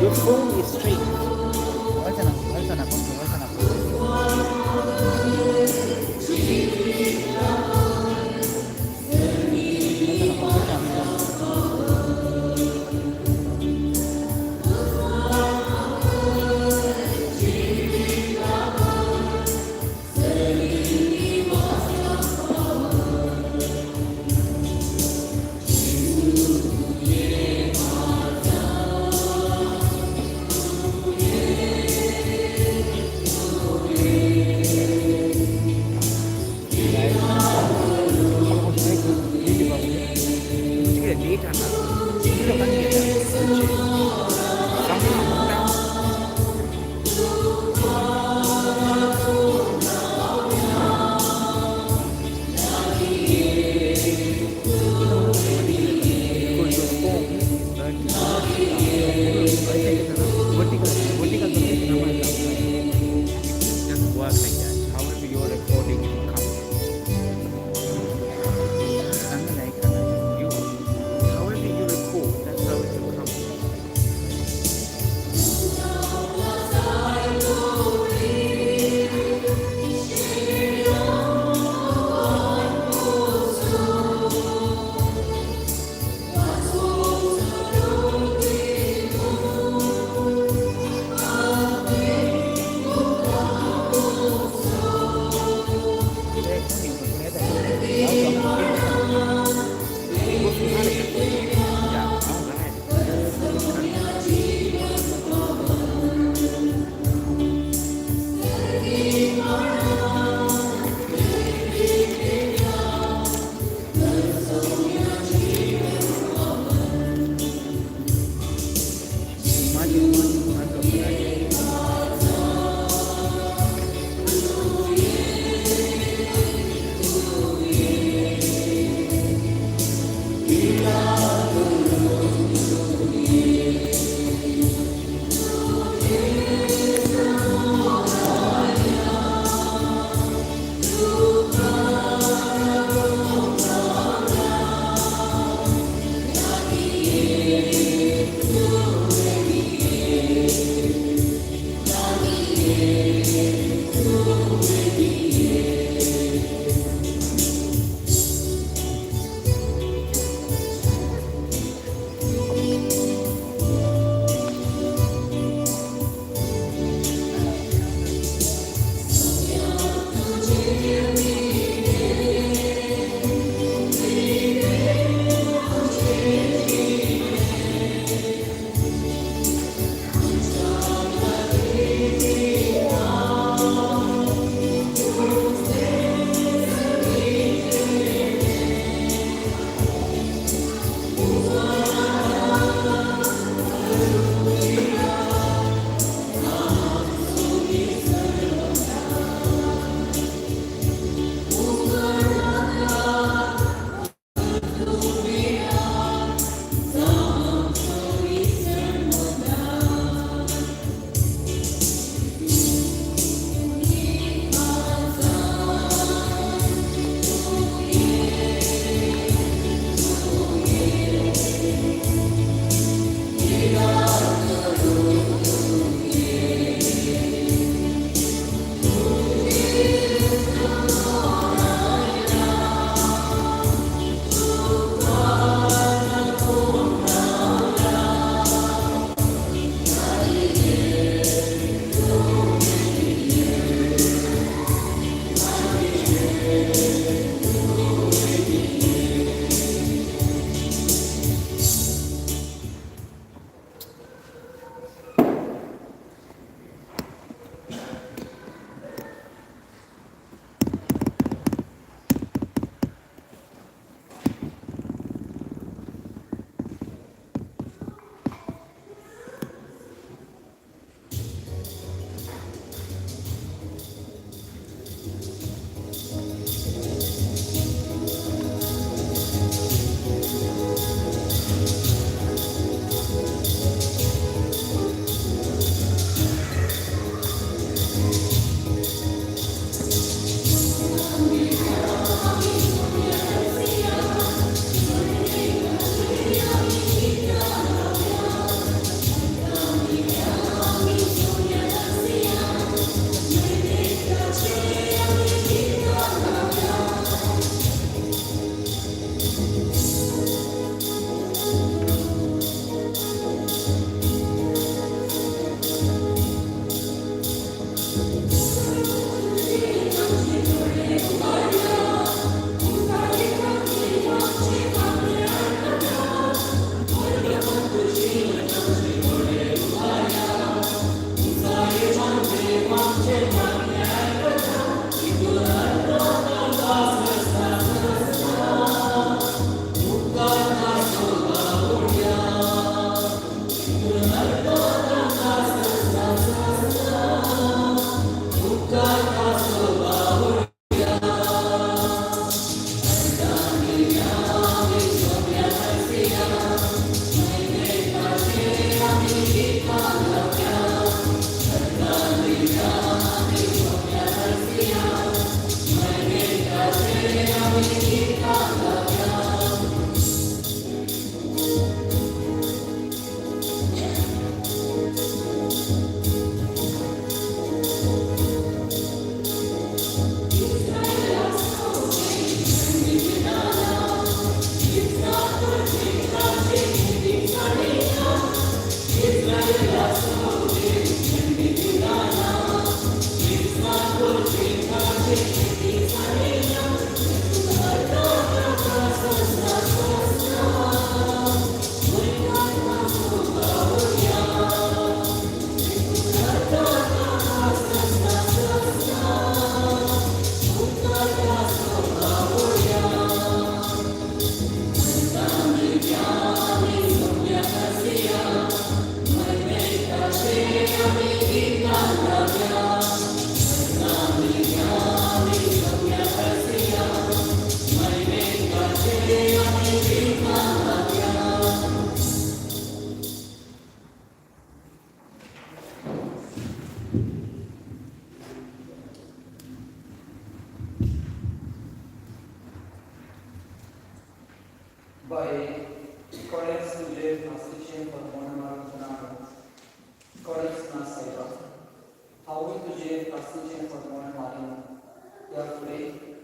यापुढे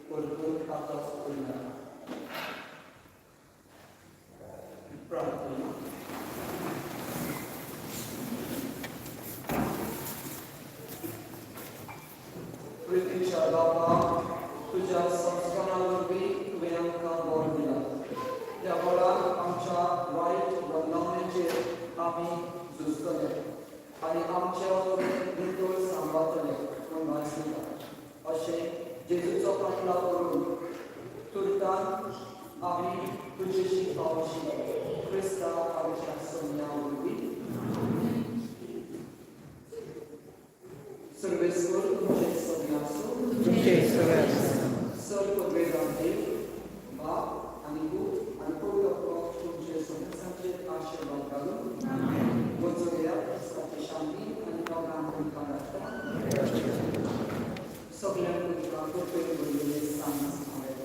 भरपूर पातळ होणार. प्रार्थना. पृथ्वीच्या बाबा, तुझ्या संस्कारावरती तुवें आमकां bore दिला. त्या बोराक आमच्या वायट बंधनांचेर आमी झुजतले आनी आमच्या नितळ सांबाळटले म्हूण भास दिता. अशें जेजूचो पाटला करून तुर्तान आमी तुजेशी पावची क्रिस्ता आमच्या सोन्या वरवीं. सर्वेस्वर तुमचे सगळे आसूं. तुमचे सगळे सर्व वेदांते बाप आनी पूत आनी पवित्र तुमचे सगळ्यांचेर आशिर्वाद घालून वचूया क्रिस्ताची शांती आनी दोगांक तुमकां धाडटा. सगळ्यांक तुमकां करपेक भरलेले सांज हांवें.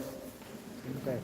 काय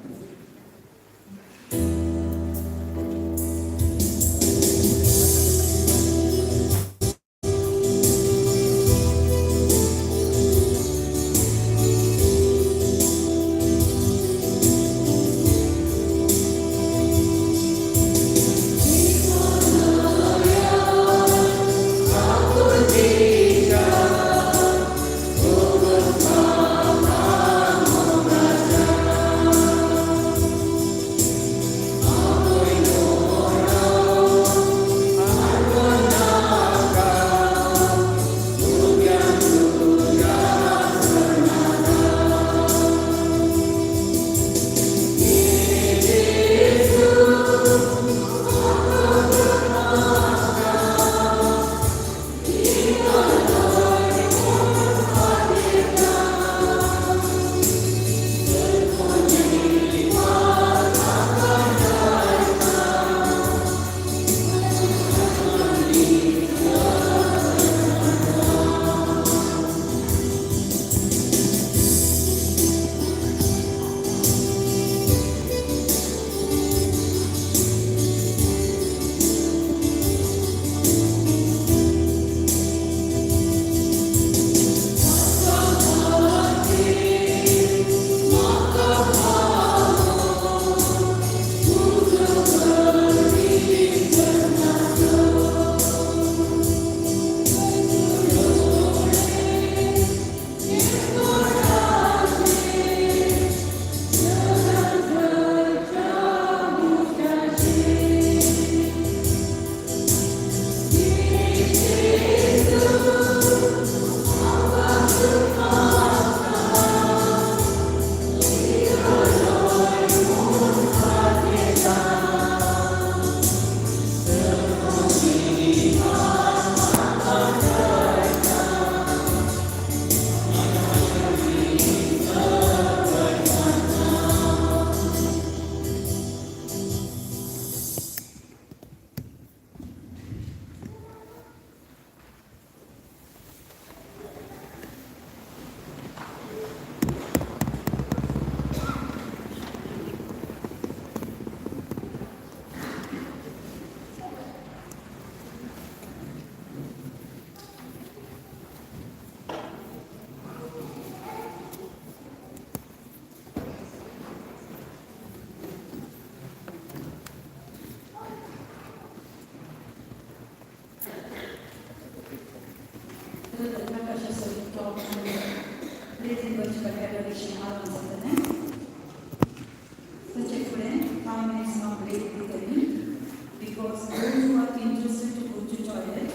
Because those who are interested to go to toilet,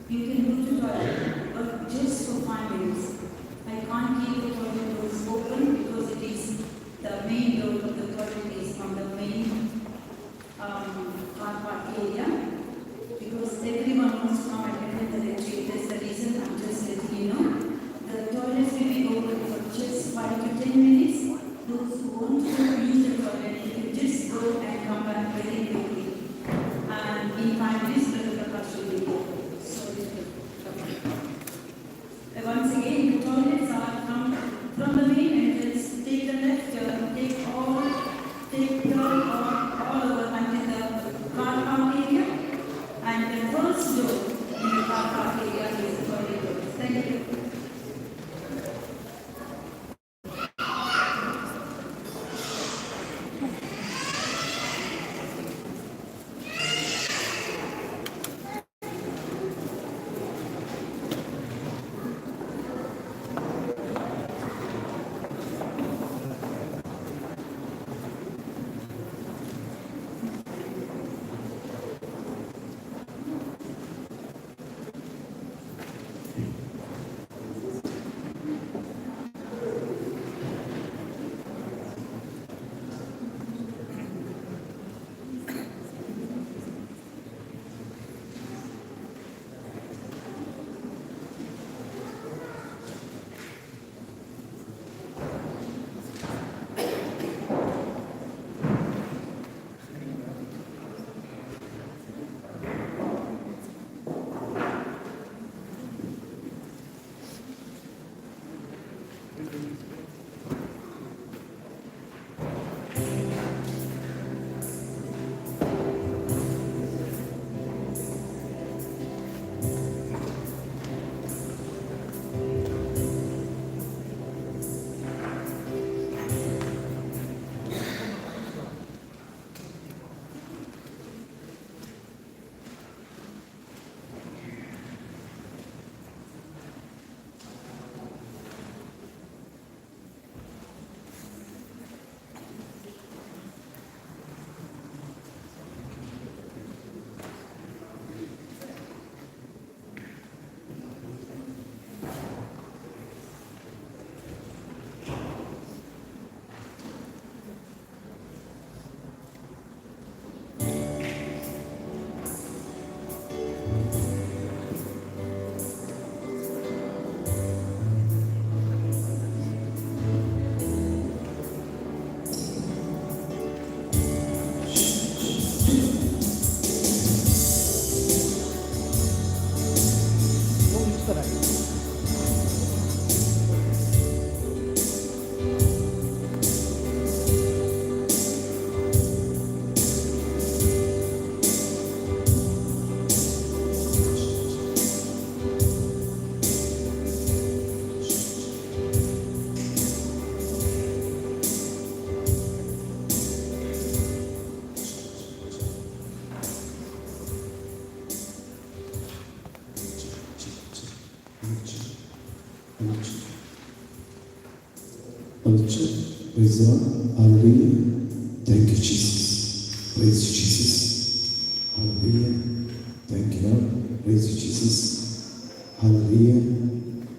you can go to toilet, but just for 5 minutes. I can't keep the toilet doors open because it is the main door of the toilet is from the main car park area. Because everyone wants to come and attend the retreat. That's the reason I'm just letting you know. The toilets will be open for just 5 to 10 minutes. Those who want to use the toilet, you can just go and come back very quickly. And in 5 minutes, the Prakash will be there. So, once again, the toilets are from the main entrance. Take the left turn, take turn all over until the car park area. And the first door in the car park area is the toilet door. Thank you. Praise the Lord. Hallelujah. Thank you, Jesus. Praise you, Jesus. Hallelujah. Thank you, Lord. Praise you, Jesus. Hallelujah.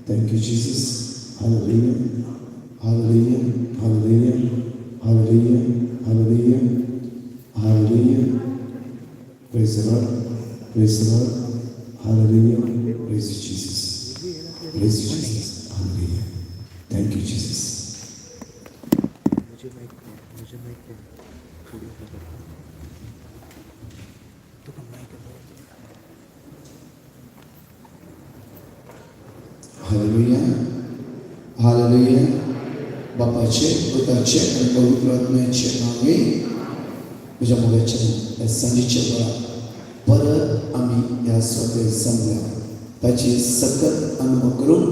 Thank you, Jesus. Hallelujah. Hallelujah. Hallelujah. Hallelujah. Hallelujah. Hallelujah. Praise the Lord. Praise the Lord. Hallelujah. Praise you, Jesus. Praise you, Jesus. Hallelujah. Thank you, Jesus. मुझे mic दे थोड़ी तो कम mic Hallelujah. Hallelujah. बापाचे पुत्राचे आणि पवित्र आत्म्याचे नावे तुझ्या मुलाच्या संजीच्या बळा परत आम्ही या स्वातंत्र्य जमल्या ताची सकत अनुभव करून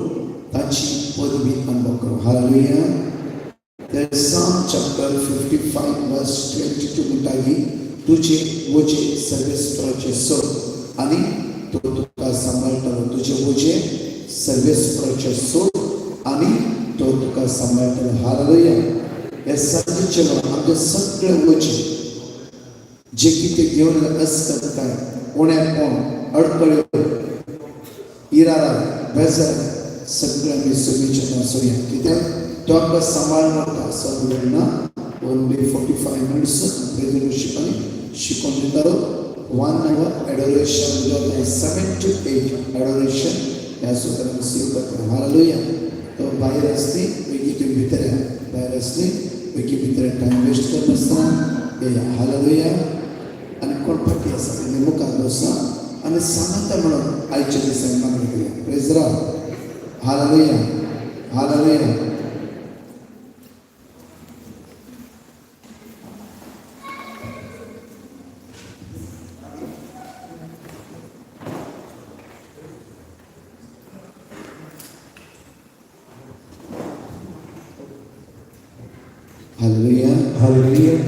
ताची पदवी अनुभव करू. Hallelujah. There's Psalm chapter 55 verse 22 म्हणटाली तुझे वजे सर्वेस्पराचे सोड आणि तो तुका सांभाळटलो. तुझे वजे सर्वेस्पराचे सोड आणि तो तुका सांभाळटलो. हालेलुया. हे संजीचे आमचे सगळे वजे जे कितें घेवन असतात काय उणेपण अडकळ्यो इरारा बेजार सगळे आमी सोबीचे नासोया कित्याक तो आपला सांभाळ मोठा सगळ्यांना ओनली 45 मिनिट्स फेलोशिप आणि शिकवून दितालो. 1 hour एडोरेशन 7 to 8 एडोरेशन ह्या सुद्दां रिसीव करता. हालेलुया. तो भायर असली वेगळी भितर भायर असली वेगळी भितर टायम वेस्ट करनासतना येया. हालेलुया. आनी कोण फाटी आसा तेणी मुखार बसा आनी सांगता म्हणून आयच्या दिसांनी मागणी करूया. Praise the Lord. Hallelujah. Hallelujah. Hallelujah. Hallelujah.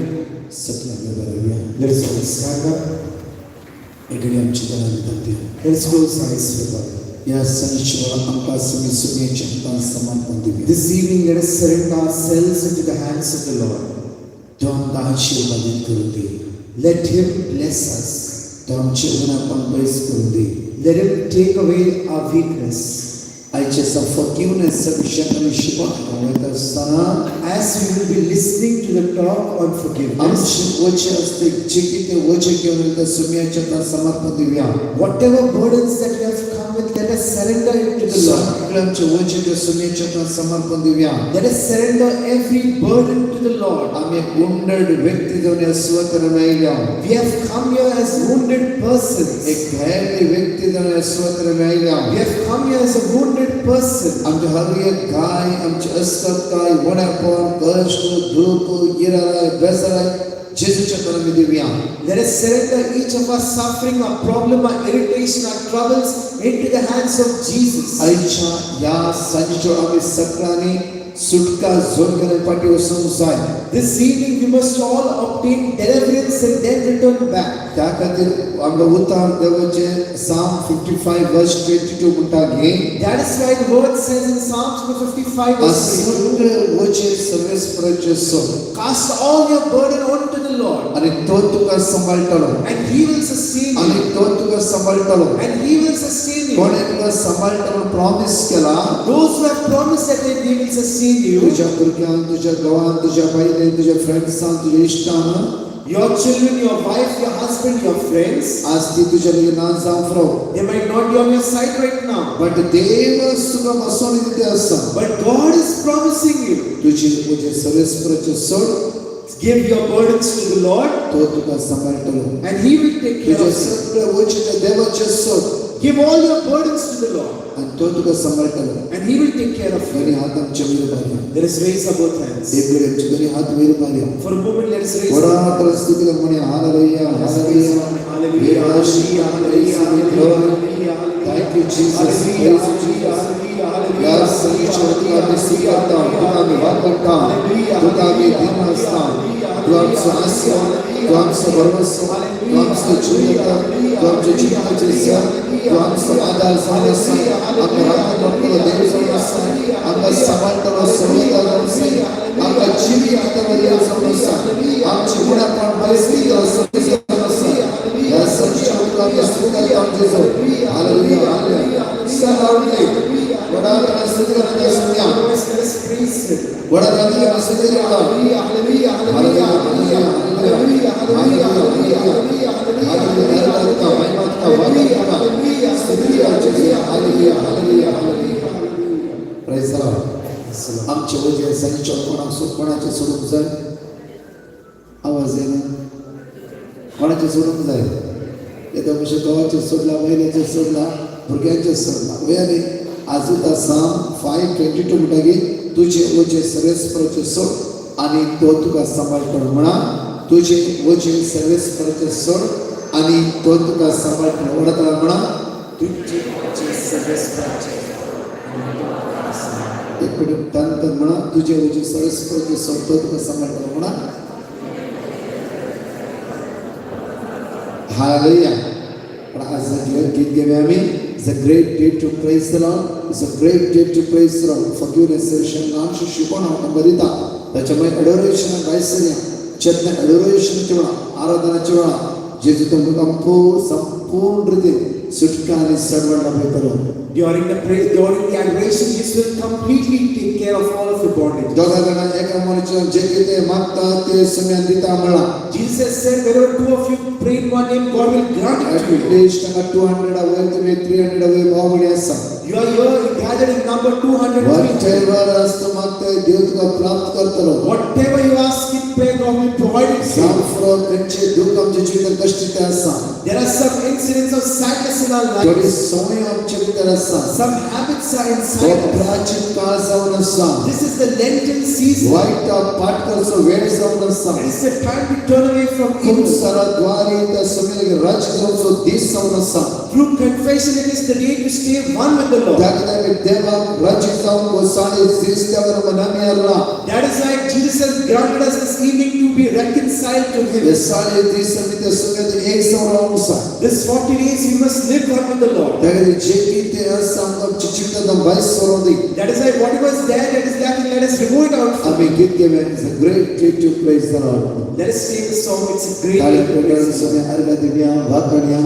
Sakla Hallelujah. Let us all stand up. एकड़ी आमची दलाली दाते. Let's close our eyes for God. या संचिवाला आमका समी सुनेच्या हातान समर्पण दिवे. This evening, let us surrender ourselves into the hands of the Lord. तो आमका आशीर्वादित करू दे. Let Him bless us. तो आमचे गुणापण बैस करू दे. Let Him take away our weakness. आयचे forgiveness विषयाने शिकवता वयता असताना As we will be listening to the talk on forgiveness, आमचे वचे असते जे किती वचे घेऊन त्या सुमेच्या हातान समर्पण Divya. whatever burdens that we have come with, let let us surrender it to the Lord. सगळ्यांचे वचन सुनेच्या समर्पण देऊया. Let us surrender every burden to the Lord. आम्ही wounded व्यक्ती जाऊन स्वतः मेल्या. We have come here as wounded persons. एक घायली व्यक्ती जाऊन स्वतः मेल्या. We have come here as a wounded person. आमचे हर एक गाय आमचे असतात काय वडापण कष्ट दुःख इराय बेसराय जेजूच्या चरणी देऊया. Let us surrender each of our suffering, our problem, our irritation, our troubles into the hands of Jesus. आईच्या या संजीच्या आम्ही सगळ्यांनी सुटका जोडणे पाठीवर समजाय. This evening we must all obtain deliverance and then return back. त्या खातीर आमकां उतार देवाचे Psalm 55 verse 22 म्हणटागे. That is why the word says in Psalms 55 verse 22, सगळे वचे सर्वेस्पराचे सोड cast all your burden onto the Lord आणि तो तुका सांभाळटलो and he will sustain आणि you. तो तुका सांभाळटलो. And he will sustain you. कोणी तुका सांभाळटलो प्रॉमिस केला. Those who have promised that they will sustain you, तुझ्या भुरग्यांक तुझ्या गांवांत तुझ्या बायलेन तुझ्या फ्रेंड्सांक तुझ्या इश्टान your children, your wife, your husband, your friends, आज ती तुझ्या ना जावं फ्रो they might not be on your side right now, but देव तुका बसोन दिते आसा. but God is promising you. तुझी तुझे सर्वेस्पराचे सोड Give your burdens to the Lord तो तुका सांभाळटलो. and he will take care तुझे of you. सगळे वचे देवाचे सोड Give all your burdens to the Lord आणि तो तुका सांभाळटलो. and he will take care of you. दोन्ही हात आमच्या वयर बांदया. Let us raise our both hands. एक मिनिट दोन्ही हात वयर बांदया. For a moment, let us raise vada our hands. तर स्तुती म्हणे hallelujah hallelujah Hallelujah, hallelujah, hallelujah, hallelujah, hallelujah. Thank you, Jesus. Hallelujah, Praise you, hallelujah, Jesus. hallelujah, hallelujah. या संगीत तुका आम्ही स्वीकारता तुका आम्ही वापरता तुका आम्ही दिन असता तू आमचं आस्य तू आमचं भरवसा तू आमचं जीवता तू आमच्या जीवनाचे सर तू आमचं आधार समस्या आमच्या रामभक्तला देव समस्या आमच्या समांतर समयता समस्या आमच्या जीवितावर समस्या आमची गुणापण परिस्थिती समस्या या संगीत तुका आम्ही स्वीकारता आमचे जो हालेलुया हालेलुया सलावले वडा स्तुती करता सुनिया Let us praise him. Vada स्तुती करता Hallelujah, hallelujah, hallelujah, hallelujah, hallelujah, hallelujah, hallelujah, Praise the Lord. आमचे वजे संचल कोणाचे सोडूंक जाय आवाज येना कोणाचे सोडूंक जाय येता मातशें गांवाचे सोडला महिलेचे सोडला भुरग्यांचे सोडला वेळाने आजूत Psalm 5:22 म्हणटागी तुझे वजे सर्वेस्पराचे सोड आणि तो तुका सांभाळटलो म्हणा तुझे वजे सर्वेस्पराचे सोड आणि तो तुका सांभाळटलो वडतला म्हणा तुझे वजे सर्वेस्पराचे एक मिनिट तंत म्हणा तुझे वजे सर्वेस्पराचे सोड तो तुका सांभाळटलो म्हणा Hallelujah. As a great it's a great day to praise the Lord. It's a great day to praise the Lord. Forgiveness and नामशे शिकवण अंबरिता त्याच्यामुळे adoration गायसन्या चेतन adoration चिवणा आराधना चिवणा जेजू तुमको संपूर्ण रीते सुटका आणि सर्वण लाभ करो. During the praise, during the adoration, Jesus will completely take care of all of your bondage. दोघा जण एका मनुष्य जे किती मागतात ते समान दिता मला. Jesus said, wherever two of you pray in one name, God will grant it to you. At least 200 away to 300 away Bhavdi असा. You are here gathered in number 200. Whatever असतं मागताय देव तुला प्राप्त करतो. Whatever you ask in prayer, God will provide it to you. साफरो कंचे दुःख आमच्या जीवितात कष्ट असा. There are some incidents of sadness in our थोडी lives. सवय आमच्या भितर असा. Some habits are तो inside us. प्राचीन काळ जाऊन असा. This is the Lenten season. वाईट पाठकरचो वेळ जाऊन असा. It is the time to turn away from खूप evil. सारा द्वारे त्या समयाला राज जाऊचो दिस जाऊन असा. Through confession, it is the day to stay one with the Lord. त्याकडे मी देवा राज जाऊन गोसाळे दिस त्यावर मनामी आला. That is why Jesus has granted us this evening to be reconciled to Him. हे सारे दिस मी त्या समयात एक जाऊन असा. This 40 days we must live one with the Lord. त्याकडे जे की ते असा आमच्या जीवितात बाईस सोडून दे. That is why whatever is there that is lacking, let us remove it out. आम्ही गीत घेऊया. It's a great day to praise the Lord. Let us sing the song. It's a great ताली day to praise प्रकार Him. समय अर्घ दिव्या वाकण्या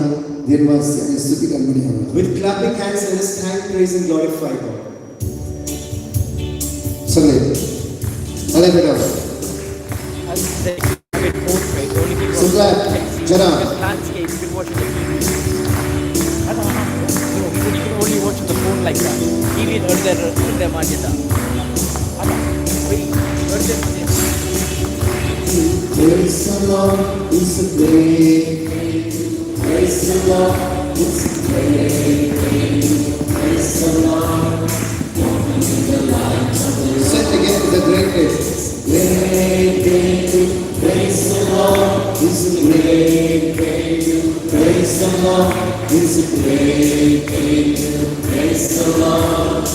दिनवासी आणि स्तुती करण्या. With clapping hands, let us thank, praise, and glorify God. सगळे अरे बेटा सुनला जरा landscape, you can watch it. I don't know. You can only watch Praise the Lord, it's a great day. Praise the Lord, it's a great day. Praise the Lord, walking in the light of the Lord. Say it again, it's a great day. Great day to praise the Lord, it's a great day to praise the Lord, it's a great day to praise the Lord,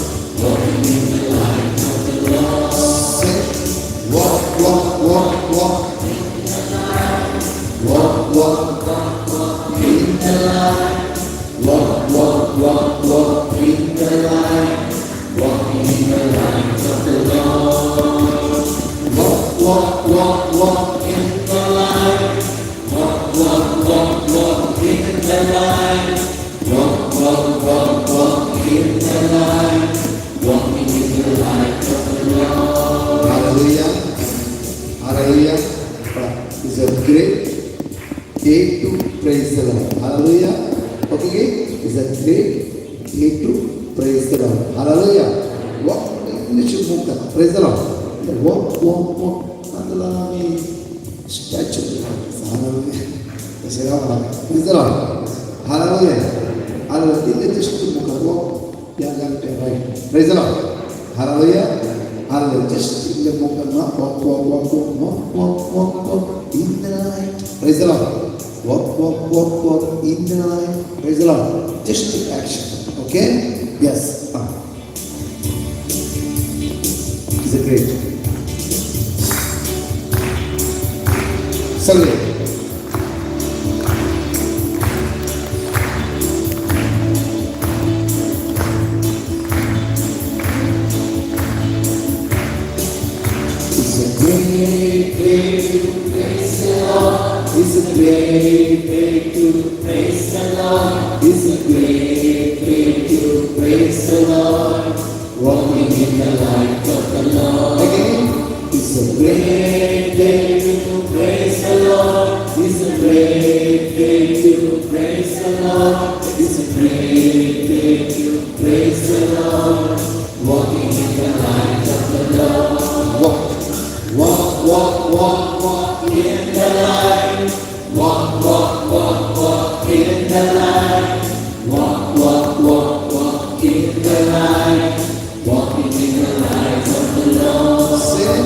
walking in the light of the Lord. Say, walk, walk, walk, walk. Walk, walk, walk, walk in the light. Walk, walk, walk, walk in the light. Walking in the light of the Lord. Walk, walk, walk, walk in the light. Walk, walk, walk, walk in the light. Walk, walk, walk, walk in the light. Walking in the light of the Lord. Hallelujah. Hallelujah. It's a great day to praise the Lord. Hallelujah. Okay, it's a great day to praise the Lord. Hallelujah. Walk, praise the Lord. Walk, walk, walk. Hallelujah. Statue. Hallelujah. Praise the Lord. Hallelujah. Hallelujah. Just walk. Yeah, right. Praise the Lord. Hallelujah. Hallelujah. Just in the walk, walk, walk, walk, walk, walk, walk, walk in the light. Praise the Lord. Walk, walk, walk, walk in the light. Praise the Lord. Just take action. Okay? Yes. Is it great? Sunday. It's a great day to praise the Lord. It's a great day to praise the Lord. It's a great day to praise the Lord. Walking in the light of the Lord. Again. It's a great day to praise the Lord. It's a great day to praise the Lord. It's a great day to praise the Lord. Walking in the light of the Lord. Walk, walk, walk, walk, walk in the light. Walk, walk, walk, walk in the light. Walk, walk, walk, walk in the light. Walking in the light of the Lord. Say,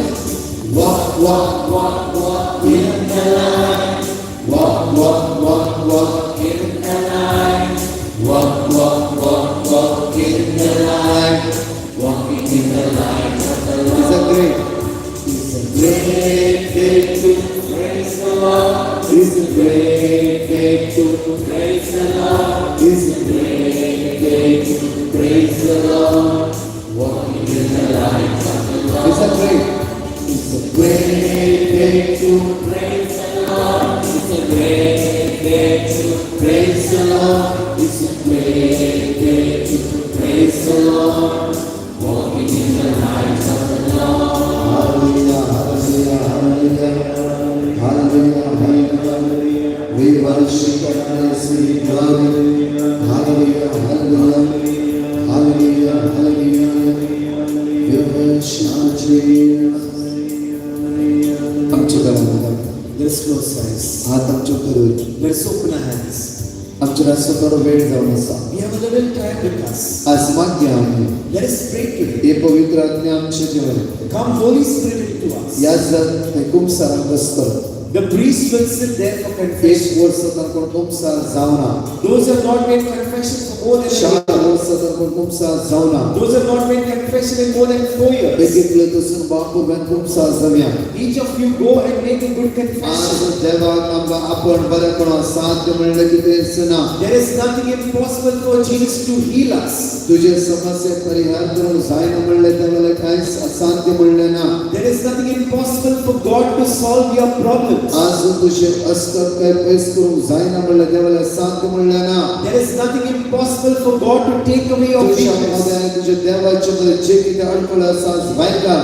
walk, walk, walk, walk in the light. Walk, walk, walk, walk in the light. Walk, walk, walk, walk in the light. Walking in the light of the Lord. It's a great day to praise the Lord. It's a great day to praise the Lord. It's a great day to praise the Lord. Walking in the light of the Lord. It's a great day to praise the Lord. It's a great day to praise the Lord. It's a great day to praise the Lord. Walking in the light of the Lord. Hallelujah, hallelujah, hallelujah, hallelujah, hallelujah. We worship and praise you, glory. Hallelujah, hallelujah, hallelujah, hallelujah. We worship you. आमचे घरामध्ये Let's close eyes. हात आमचे करून Let's open our hands. आमच्या स्वतःवर वेळ जाऊन असा We have a little time with us. आज मागणे आम्ही Let us pray today. हे पवित्र आज्ञा आमचे जीवन Come, Holy Spirit, into us. या जर कुमसारा बसतं The priest will sit there for एक confession. वर्ष तर कुमसार जाऊना Those who have not made confession for more than a 4 year. वर्ष तर कुमसार जाऊना Those who have not made confession in more than 4 years. बेगितले तुझं बापू बन कुमसार Jamia Each of you go and make a good आज confession. देवाक आमकां आपण बरें कोणा साध्य म्हणलं की तेच ना There is nothing impossible for Jesus to heal us. तुझे समस्या परिहार करून जायना म्हणले त्यावेळेला कांयच असाध्य म्हणले ना There is nothing impossible for God to solve your problems. आज तुझे अस्तर काय पैस करून जायना म्हणले त्यावेळेला साध्य म्हणले ना There is nothing impossible for God to take away your तुझ्या weakness. मध्ये तुझे देवाचे मध्ये जे किती अडकलं असा वायका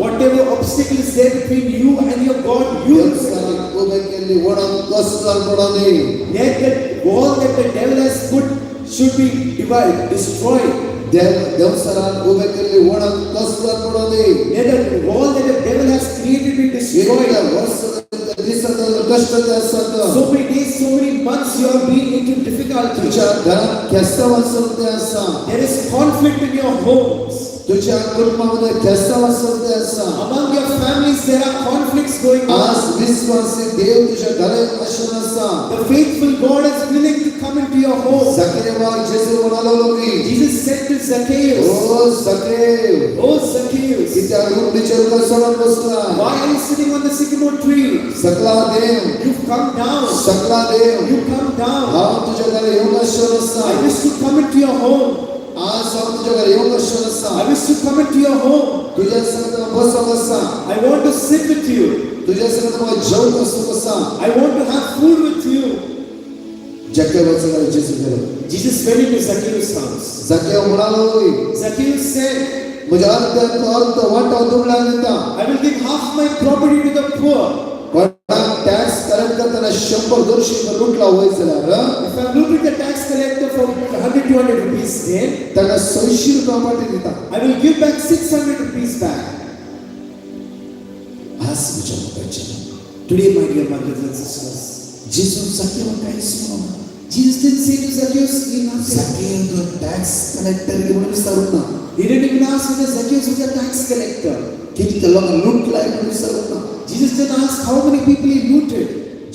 Whatever obstacle is there between you and your God, you व्यवसायात उभे केली वडा कसला पडणे let that wall that the devil has put should be divided, destroyed. देवसरान उभे केल्ली वणक कसला Padoli Let the wall that the devil has created be destroyed. येल्या वर्षांत दिसत कष्ट असत So many days, so many months you have been into difficulty. तुझ्या घरात केसाव असते असा There is conflict in your homes. तुझ्या कुटुंबामध्ये केसाव असते असा Among your families there are conflicts going आज on. विश्वासी देव तुझ्या घरात असून असा The faithful God is willing to come into your home. जकरिया जेसू म्हणालो लोकी Jesus said to Zacchaeus, O जकेव "Oh Zacchaeus, त्या रूपीच्या रुपासवर बसला why are you sitting on the sycamore tree? सकला देव You've come down. सकला देव You come down. हा तुझ्या घरात येऊन असून असा I wish to come into your home. आज हा तुझ्या घरात येऊन असून असा I wish to come into your home. तुझ्या संग बसव असा I want to sit with you. तुझ्या संग जेवण असू असा I want to have food with you." जकेवाचं घर जेसू गेलो Jesus went into Zacchaeus' house. जकेव म्हणालो Zacchaeus said, म्हज्या अर्थ वांटो दुबळा नेता "I will give half my property to the poor. कोणाक टॅक्स कलेक्ट करताना 100-200 लुटला वयस जाल्यार If I look at the tax collector for 100-200 rupees then, ताका 600 रुपया पाटी दिता I will give back 600 rupees back." आज तुझ्या मुखाच्या Today, my dear brothers and sisters, जेसू जकेव काहीच म्हणून Jesus didn't say to Zacchaeus, "You nothing." जकेव तो टॅक्स कलेक्टर ಗೆ विचारना He didn't even ask whether Zacchaeus was a tax collector. किती लोक लुटलाय म्हणून विचारना Jesus didn't ask how many people he looted.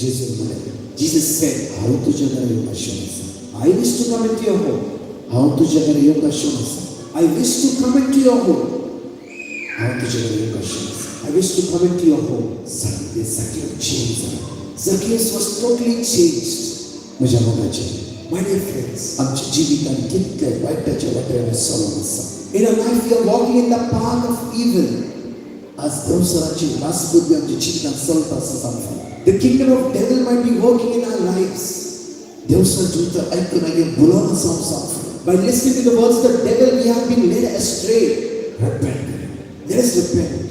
जेसू म्हणाले Jesus said, हांव तुझ्या घरा येवंक आशिल्लो "I wish to come into your home. हांव तुझ्या घरा येवंक आशिल्लो I wish to come into your home. हांव तुझ्या घरा येवंक आशिल्लो I wish to come into your home." सांगते जकेव चेंज जाला Zacchaeus was totally changed. म्हज्या मुखाचे My dear friends, आमच्या जिवितांत कितले वायटाचे वाटेर चलून आसा in our life we are walking in the path of evil. आज देवसराची रासबुद्धी आमच्या जिवितांत चलता आसा सांगता The kingdom of devil might be working in our lives. देवसराची उतर ऐकून मागीर बुलोवन आसा हांव सांगता By listening to the words of the devil, we have been led astray. repent Let us repent.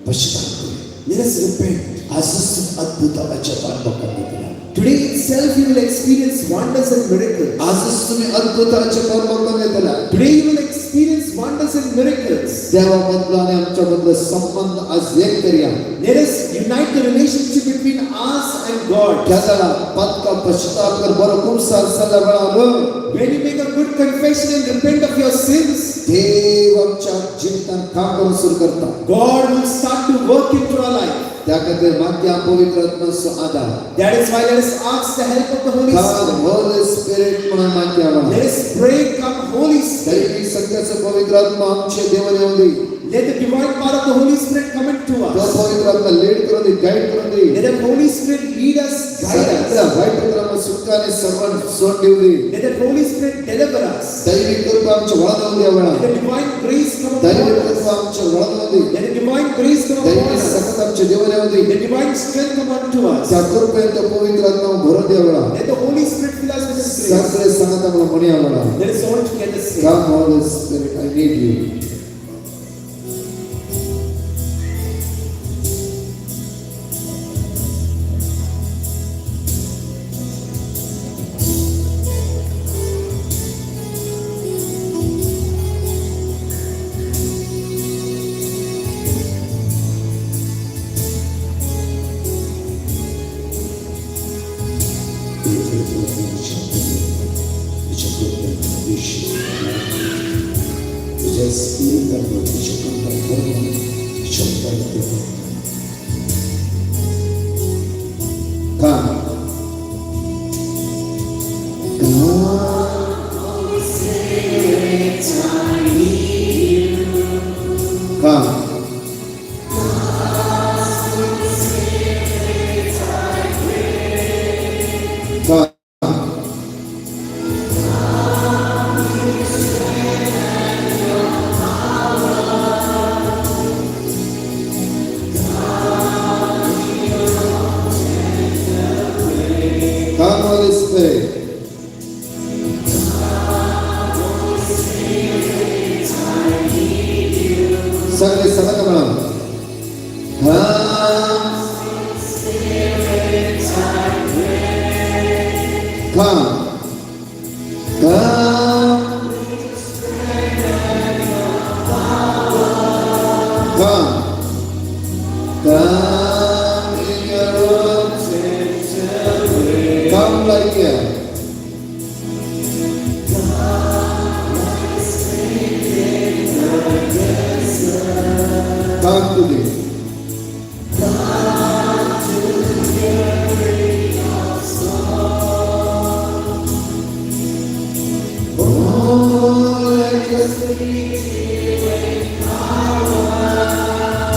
पश्चाताप कर Let us repent. आजच अद्भुताचे अनुभव करता Today itself you will experience wonders and miracles. आजच तुम्ही अद्भुताचे अनुभव करता Today you will experience wonders and miracles. देवाबद्दल आणि आमच्याबद्दल संबंध आज एक करूया Let us unite the relationship between us and God. त्याला पत्का पश्चाताप कर बरो खूप सारसाला वेळार When you make a good confession and repent of your sins, देव आमच्या जीवितांत काम करून सुरू करता God will start to work into our life. त्या खातीर मागया पवित्र आत्म्याचो आधार That is why let us ask the help of the Holy God, Spirit. Holy Spirit म्हणून मागया Let us pray, come Holy Spirit. दैवी सत्याचं पवित्र आत्मा आमचे देवान येऊन दी Let the divine power of the Holy Spirit come into तो us. पवित्र आत्मा लीड करून दी गाईड करून दी Let the Holy Spirit lead us, guide सत्य us. वाईट क्रम सुखाने सर्वान सोड देऊ दी Let the Holy Spirit deliver us. दैवी कृपा आमच्या वळण द्या वेळा Let the divine grace come दैवी upon us. कृपा आमच्या वळण दी Let the divine grace come upon दैवी us. सकत आमच्या देवान येऊन दी Let divine strength come unto us. त्या कृपेन त्या पवित्र आत्मा भरून द्या वेळा Let the Holy Spirit fill us with His grace. सगळे सांगत आम्हाला म्हणूया वेळा Let us all together say, Come Holy Spirit, I need you. Come. Come. Come. Come, Holy Spirit. सगळे सगळं म्हणा Come. Come. Come. Come in your own way. Come like here. Come to me.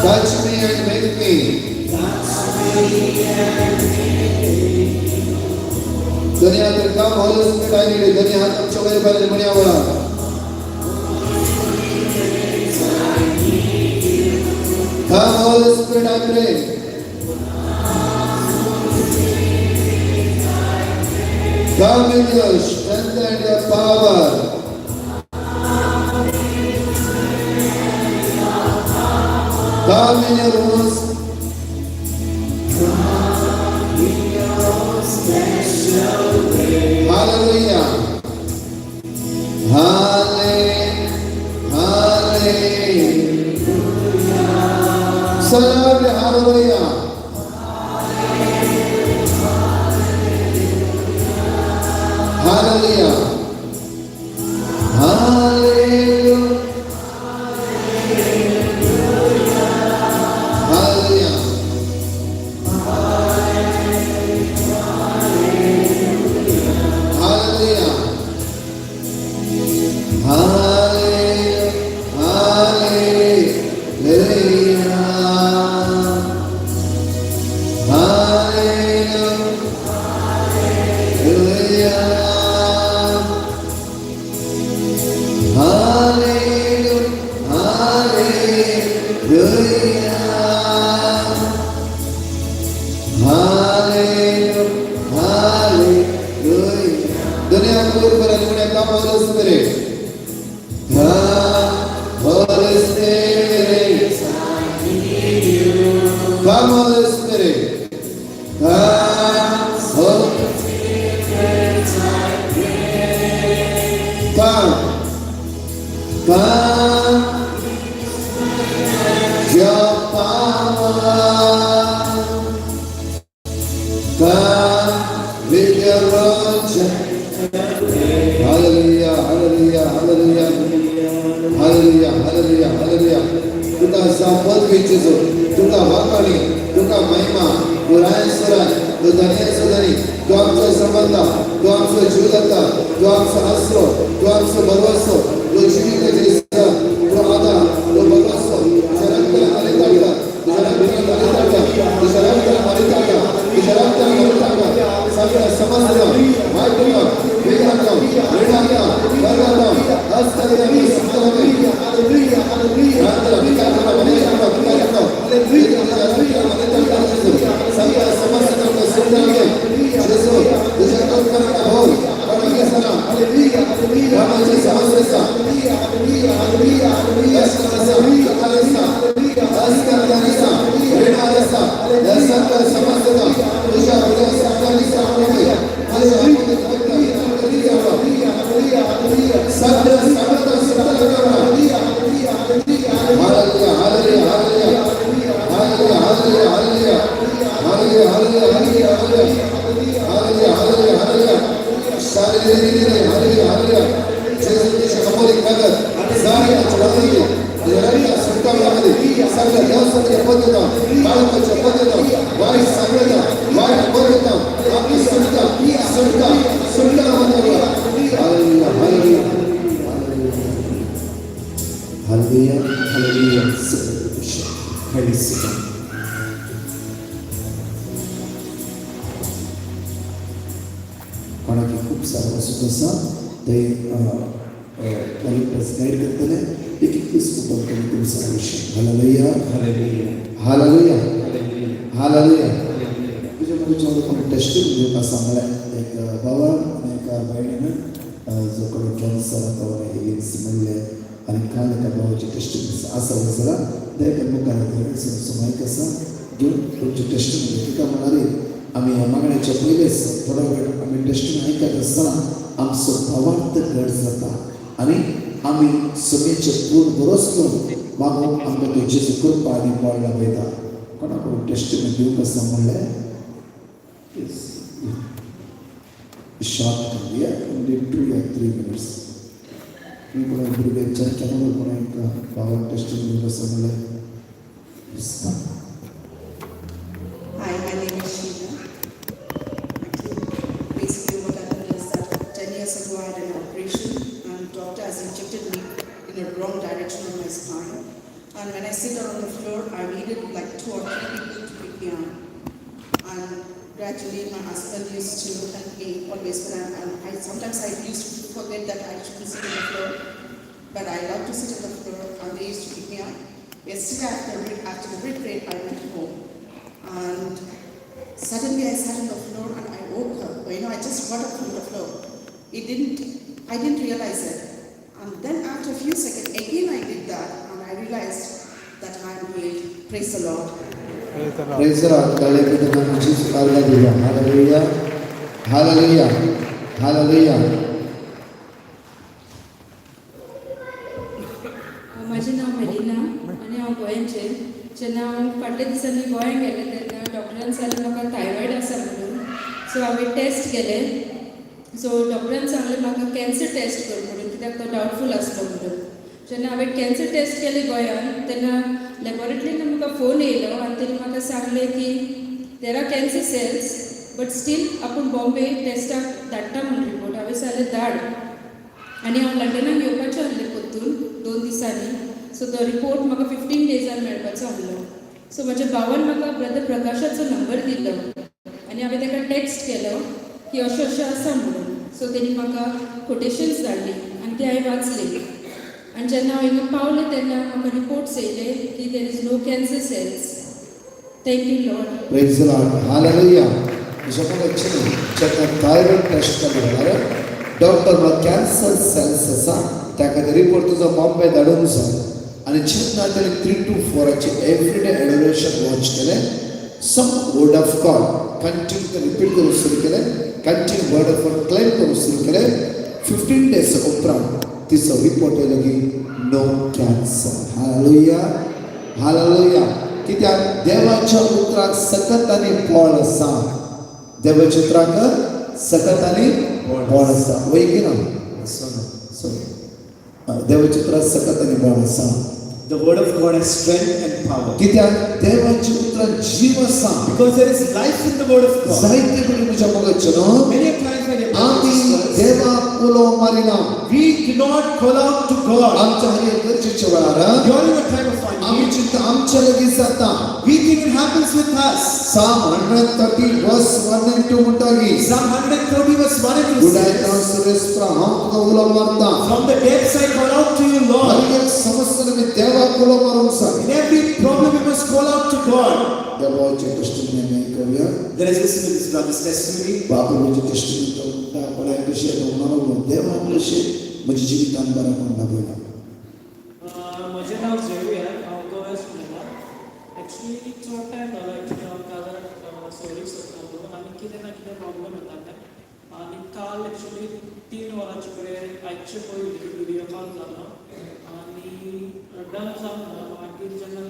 Touch me and make me. दुनिया के काम होले उसमें डाली गई दुनिया हाथ हम चौबे पर दुनिया वाला Come Holy Spirit, I pray. Come in your strength and your power. Come in your own special way. Hallelujah. Hallelujah. Salam hallelujah. Hallelujah. Hallelujah. Hallelujah. Hallelujah. दुनिया को ऊपर दुनिया का Holy Spirit. Holy Spirit. Come Holy Spirit. Come. Come. Your power. Come with your righteousness. Hallelujah, hallelujah, hallelujah, hallelujah, hallelujah, hallelujah. तुका संपद विचेजो, तुका वाकाणी, तुका महिमा, पुराय सुराय, तू धन्य सुधनी, तू आमचा संबंध, तू आमचा जीवदाता, तू आमचा आसरो, तू आमचा भरवसो, तू जीवित जिसा, तू आधा, तू भरवसो, शरंतर मरिताका, तू शरंतर मरिताका, तू शरंतर मरिताका, तू शरंतर मरिताका, सगळं समस्त मायटुका वेदांता वेदांता वर्गांता हस्तगती संतगती hallelujah hallelujah hallelujah hallelujah hallelujah सगळं समस्त संतगती जेसो तुझ्या करता हो परमेश्वर सलाम हालेलुया हालेलुया रामाचे समस्त hallelujah hallelujah hallelujah hallelujah hallelujah hallelujah वेदांता दर्शन समस्त तुझ्या हृदय Hallelujah, hallelujah. Hallelujah. कोणाची खूप सारं असत असा ते कॉलेज गाईड करताना एक पुस्तक तुमचं आयुष्य हालेलुया हालेलुया हालेलुया हालेलुया तुझ्यामध्ये जेव्हा कोणी टेस्टिंग घेऊन असा मला एक भावा आणि एका बहिणीनं जो कोणी कॅन्सर आता म्हणले आणि काल एका भावाची टेस्टिंग असं जरा त्या मुखाने समय कसा घेऊन तुमची टेस्टिंग घेतली का म्हणाले आम्ही मागण्याच्या पहिलेच थोडा वेळ आम्ही टेस्टिंग ऐकत असताना आमचं भावार्थ घड जाता आणि आमी सगळेचे पूर्ण बरोच घेवन मागून आमकां तुजेची कृपा आनी बळ लाभयता. कोणाक टेस्टमेंट दिवंक आसा म्हणलें शॉर्ट करूया, only 2 or 3 minutes. मी कोणाक भुरग्यांच्या केन्ना कोणाक भावाक टेस्टमेंट दिवंक आसा म्हणलें Hi, my name is Sheila. Actually, basically what happened is that 10 years ago I had an operation and doctor has injected me in a wrong direction on my spine. And when I sit down on the floor, I needed like 2 or 3 people to pick me up. And gradually my husband used to help me always when I sometimes I used to forget that I shouldn't sit on the floor. But I love to sit on the floor and they used to pick me up. Yesterday after the retreat, I went home. And suddenly I sat on the floor and I woke up. I just got up from the floor. I didn't realize it. And then after a few seconds, again I did that and I realized that I am healed. Praise the Lord. Praise the Lord. Hallelujah. Hallelujah. Hallelujah. Hallelujah. माझें नांव melaena आनी हांव गोंयचें. जेन्ना हांव फाटल्या दिसांनी गोंयांत गेलें तेन्ना डॉक्टरान सांगलें म्हाका थायरॉयड आसा म्हणून. सो हांवें टेस्ट केले. सो डॉक्टरान सांगलें म्हाका कॅन्सर टेस्ट कर म्हणून, कित्याक तो डावटफूल आसलो म्हणून. जेन्ना हांवें कॅन्सर टेस्ट केले गोंयांत तेन्ना लॅबॉरेटरींतल्यान म्हाका फोन येयलो आनी तेणी म्हाका सांगलें की there are cancer cells but still आपूण बॉम्बे टेस्टाक धाडटा म्हणून रिपोर्ट. हांवें सांगलें धाड. आनी हांव लंडनाक येवपाचें आहलें परतून 2 दिसांनी. सो तो रिपोर्ट म्हाका 15 डेजान मेळपाचो आहलो. सो म्हाज्या भावान म्हाका ब्रदर प्रकाशाचो नंबर दिलो आनी हांवें ताका टेक्स्ट केलो की अशें अशें आसा म्हणून. सो तेणी म्हाका कोटेशन्स धाडली आनी ते हांवें वाचले. आनी जेन्ना हांव हिंगा पावलें तेन्ना म्हाका रिपोर्ट्स येयले की there is no cancer cells. Thank you lord. Praise the Lord. Hallelujah. Jomanga chini chakka thyroid test केल्यार डॉक्टर म्हाका कॅन्सर सेल्स आसा ताका रिपोर्ट तुजो बॉम्बे धाडूंक जाय. आनी चिंतना ताणें 3 to 4 एवरीडे एडोरेशन वॉच केलें. Some word of God continue repeat करून सुरू केलें. Continue word of God claim करून सुरू केलें. 15 डेज उपरांत तिचो रिपोर्ट येयलो की नो कॅन्सर. हालेलुया. हालेलुया. कित्याक देवाच्या उतराक सखत आनी बळ आसा. देवाच्या उतराक सखत आनी बळ आसा. वय की ना देवाच्या उतराक सखत आनी बळ आसा. The word of God has strength and power. कित्याक देवाच्या उतराक जीव आसा. Because there is life in the word of God. जायते कडेन म्हज्या मगचे न्हू Many a times when you आमी देवाक उलो Marina. we do not call out to God आमच्या हे गरजेच्या वेळार during a time of आमी need. चिंता आमच्या लगीच जाता. We think it happens with us. Psalm 130 verse 1 and 2 म्हणटा की Psalm 130 verse 1 and 2 गुडायता says, सुरेस्त्र हांव तुका उलो मारता. from the depths I call out to you, Lord. हर एक समस्येन आमी देवाक उलो मारूंक जाय. In every problem we must call out to God. देवाचे टेस्टिमनी करूया. Let us listen to this brother's testimony. बाबूचे टेस्टिमनी करूया. पण कशें म्हणून देवाक कशें म्हज्या जिवितान बरें कोण दाखयला. म्हजें नांव झेवियर. हांव गोव्याच उलयतां. एक्चुली चड टायम जालो एक्चुली हांव काजार सोरी सोदतालो आनी कितें ना कितें प्रॉब्लम येताले. आनी काल एक्चुली 3 वरांचे कडेन आयचे पयलीं व्हिडियो कॉल जालो आनी डन जावन मागीर जेन्ना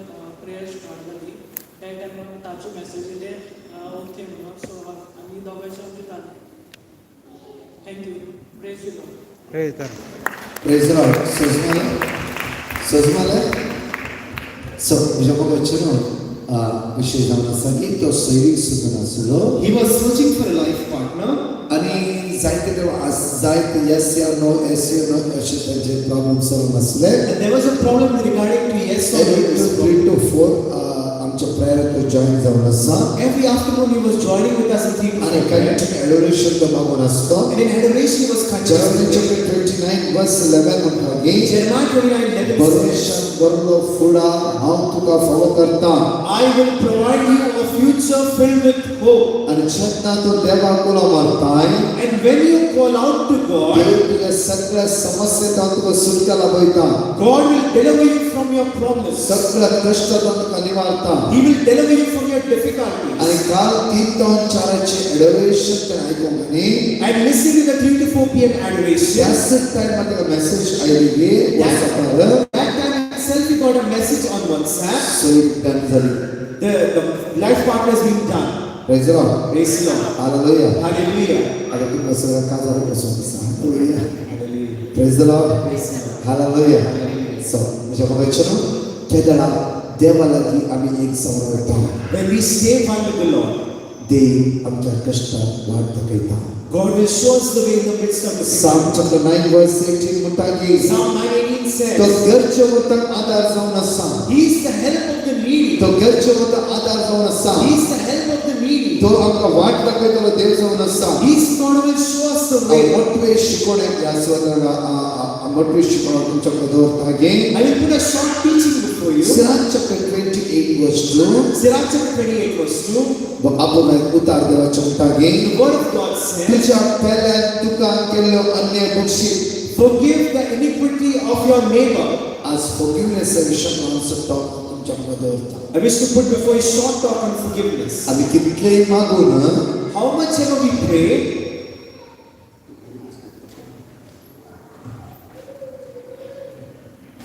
प्रेयर स्टार्ट जाली त्या टायमार ताची मॅसेज येयले ओके म्हणून. सो आमी दोगांयचे आमचे जाले. Thank you. Praise you lord. Praise the Lord. Praise the Lord. सजमाले सो म्हज्या मगचे न्हू विशय जावन आसा की तो सैरीक सुद्दां नासलो. He was searching for a life partner. आनी जायते येस या नो अशें तांचे प्रॉब्लम्स जावन आसले. And there was a problem regarding to yes or no. to this 3 problem. to 4 आमच्या प्रेयराक जॉइन जावन आसा. Every afternoon he was joining with us in 3 to आनी 4. कंटिन्यू एडोरेशन तो मागून आसतो. And in adoration he was Jeremiah continuing. chapter 29 verse 11 म्हणटा की Jeremiah 29:11 says, परमेश्वर बरलो फुडा हांव तुका फवो करता I will provide you a future filled with hope. आणि चेतना तो देवा कोला मारताय And when you call out to God, देव तुझ्या सगळ्या समस्येत तुका सुटका लाभयता God will deliver you from your problems. सगळ्या कष्टातून तुका निवारता He will deliver you from your difficulties. आणि काल 3 ते 4 चे एडवेशन ते ऐकून म्हणे And listen to the 3 to 4 p.m. adoration. त्याच टाइम मध्ये message oily WhatsApp That time itself we got a message on WhatsApp. सोयी डन झाली The life partner has been done. Praise the Lord Praise the Lord. Hallelujah Hallelujah. आता तुम्ही सगळं का झालं कसं hallelujah Hallelujah. Praise the Lord Praise the Lord. Hallelujah सो म्हणजे बघायचं ना केदळा देवाला की आम्ही एक समोर When we stay one with the Lord, देव आमच्या कष्टात वाट दाखवता God will show us the way in the midst of the Psalm chapter 9 verse 18 म्हणता की Psalm 9:18 तो says, गरजे वतन आधार जाऊन असा He is the help of the needy. तो गरजे वतन आधार जाऊन असा He is the help of the needy. तो आमका वाट दाखवतो देव जाऊन असा He is God will show us the way. मोठवे शिकवणे या स्वतःला मोठवे शिकवणे तुमच्याकडे दौरता घे I will put a short teaching before you. Psalm chapter 28 verse 2 Sirach chapter 28 verse 2. व आपण एक उतार देवाचा म्हणता घे The word of God says, तुझ्या पहिल्या तुका केलो अन्य Bakshi Forgive the iniquity of your neighbor. आज forgiveness या विषयावर आमचं टॉक तुमच्याकडे दौरता I wish to put before you short talk on forgiveness. आम्ही कितले मागून How much ever we pray,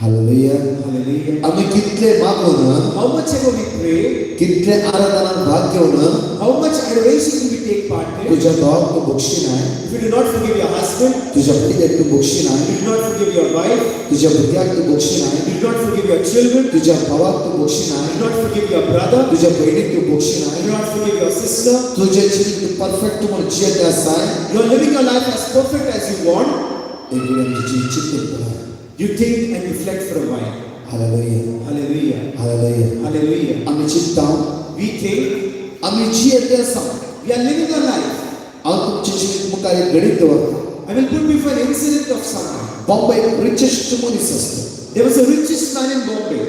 hallelujah hallelujah. आम्ही कितले मागून How much ever we pray, कितले आराधनात भाग घेऊन how much adoration do we take part in? तुझ्या भावाक तू बक्षी नाही If you do not forgive your husband, तुझ्या भुरग्याक तू बक्षी you नाही do not forgive your wife, तुझ्या भुरग्याक तू बक्षी नाही you do not forgive your children, तुझ्या भावाक तू बक्षी you नाही do not forgive your brother, तुझ्या बहिणीक तू बक्षी you नाही do not forgive your sister, तुझे जीवन परफेक्ट म्हणून जियत असाय you are living your life as perfect as you want, एक वेळ तुझी चिंतित करा you think and reflect for a while. Hallelujah Hallelujah. Hallelujah Hallelujah. आम्ही चिंता We think आम्ही जियत असा we are living our life. हांव तुमचे जीवन मुखार एक घडीत दवरता I will put before an incident of someone. Bombay richest मनीस असतो There was a richest man in Bombay.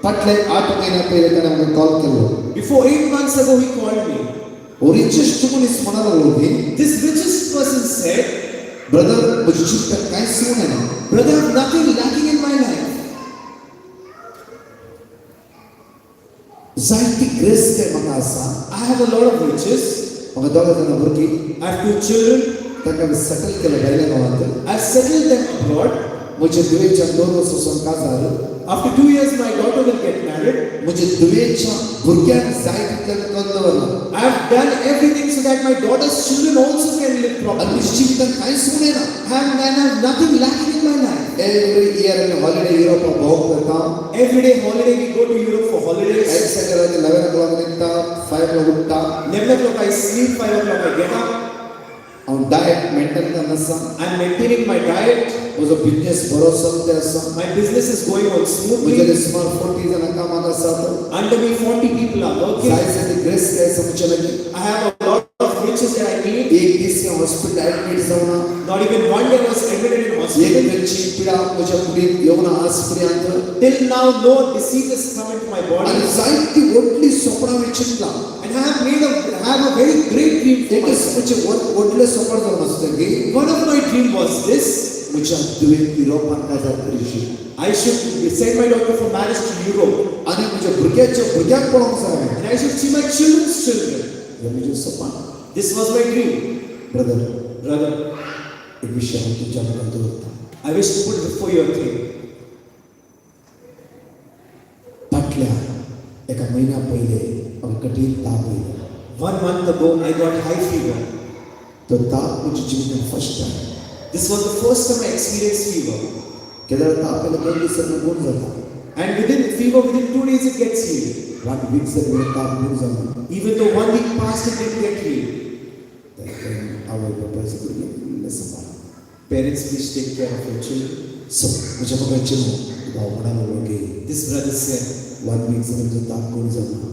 फाटले 8 महिन्या पहिले त्याने म्हाका call Kelo Before 8 months ago, he called me. Richest मनीस म्हणा लागलो की This richest person said, brother म्हजी चिंता कांयच ना Brother, I have nothing lacking in my life. जायती ग्रेस ते म्हाका आसा I have a lot of riches. म्हाका दोगा जाणां भुरगीं I have 2 children. ताका सेटल केलं भायल्या गांवांत I have settled them abroad. म्हजे दुवेच्या 2 वर्सां काजार After 2 years, my daughter will get married. म्हजे दुवेच्या भुरग्यांक जाय तितल्यान करून दवरला I have done everything so that my daughter's children also can live आनी properly. म्हजी चिंता कांयच ना I have nothing lacking in my life. Every year आमी हॉलिडे युरोपा भोंवूंक वता Every day holiday, we go to Europe for holidays. एक सकाळी 11 o'clock न्हिदता 5 o'clock उठता 11 o'clock I sleep, 5 o'clock I get up. हांव डायट मेंटेन करनासा I'm maintaining my diet. म्हजो business बरो चलता आसा My business is going on म्हजे smoothly. सुमार 40 जाणां कामाक आसात Under me, 40 people are working. जायसाठी ग्रेस काय समजचे लागीं I have a lot of riches that I need. एक दीस हांव हॉस्पिटल एडमिट जावना Not even one day I was admitted in एक hospital. वेळची पिडा म्हज्या कुडींत येवना आज पर्यंत Till now, no disease has come into my body. आनी जायती व्हडली स्वप्नां हांवें चिंतलां And I have a very great dream for एक myself. म्हणजे व्हडलें स्वप्न जावन आसता की One of my dream was this. म्हज्या दुवेक युरोपान काजार करची I should send my daughter for marriage to Europe. आनी म्हज्या भुरग्याच्या भुरग्याक पळोवंक जाय And I should see my children's children. हें म्हजें स्वप्न This was my dream. Brother Brother, एक विशय हांव तुमच्या मुखार दवरतां I wish to put before you a thing. फाटल्या एका म्हयन्या पयले म्हाका कठीण ताप येयलो 1 month ago, I got high fever. तो ताप म्हज्या जिवितांत first time This was the first time I experienced fever. Kedar ताप येयलो 2 दिसांनी बूण जाता And within 2 days, it gets healed. 1 week जाली ताप बूण जालो Even though 1 week passed, it didn't get healed. आवय बापायचे भुरगे इल्ले सांबाळ Parents, please take care of your children. सो म्हज्या बाबायचे भाव म्हणा लागलो की This brother said, 1 वीक जाली तुजो ताप बूण जालो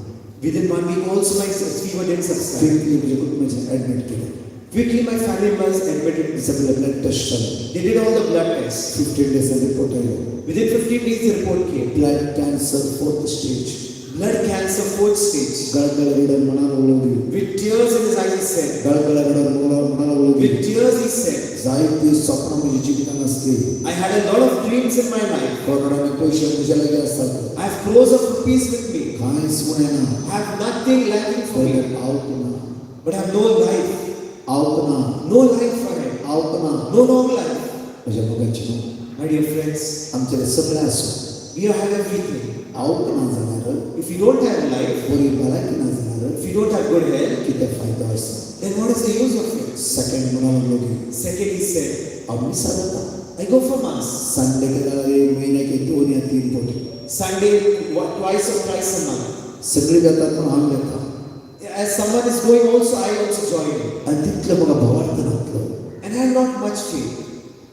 within 1 week also my fever didn't subside. Quickly म्हज्या कुटुंबाचें एडमीट केलें Quickly my family members admitted me. सगळे ब्लड टेस्ट जाले They did all the blood tests. 15 डेजान report आयलो Within 15 days the report came. Blood cancer 4th stage Blood cancer, fourth stage. गळगळगड मनाला ओळखली With tears in his eyes, he said. गळगळगड मनाला ओळखली With tears, he said. जायती स्वप्न म्हणजे जीवितान असते I had a lot of dreams in my life. कोणाने पैसे तुझ्या लगे असतात I have crores of rupees with me. काहीच मुळेना I have nothing lacking for me. आवकना But I have no life. आवकना No life for him. आवकना No long life. माझ्या बघायचे My dear friends, आमच्याकडे सगळं असो we have everything. आवकना जाणार If you don't have life, बरी भलायकी ना जाणार if you don't have good health, किती फायदा असतो then what is the use of it? Second म्हणाला लोक Second, he said, आम्ही साधता I go for mass. Sunday के दाड़े महीने के 2 या 3 पोटे Sunday, twice or thrice a month. सगळी जातात पण आम्ही जातात As someone is going also, I also join him. आणि तिथलं मग भावार्थ नव्हतं And I have not much faith.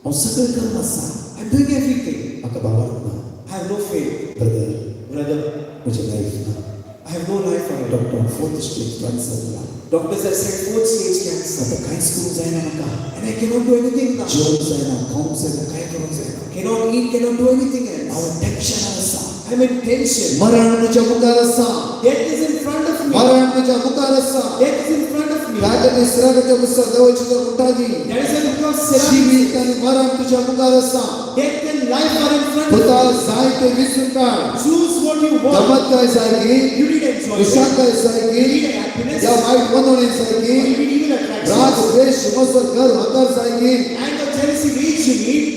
अहो सगळं करत असा I'm doing everything. आता भावार्थ ना I have no faith. Brother Brother, म्हणजे लाईफ ना I have no life for it. Doctor 4th stage कॅन्सरला Doctors have said fourth stage cancer. आता काहीच करून जायना नका And I cannot do anything now. जेवण जायना खाऊन जायना काय करून जायना Cannot eat, cannot do anything else. अहो टेन्शन असा I'm in tension. मरण तुझ्या मुखार असा Death is in front of me. मरण तुझ्या मुखार असा Death is in front of me. राजा इस्रायलच्या पुस्तक देवाची जर मुठादी There is a book of Sirach. जीवित आणि मरण तुझ्या मुखार असा Death and life are in front of खुदा you. जाय ते विसरून काढ Choose what you want. गमत काय जायगी You need enjoyment. विशाल काय जायगी या वाईट बनवणे जायगी You need evil attractions. राग द्वेष मत्सर घर हकार जायगी Anger, jealousy, rage you need.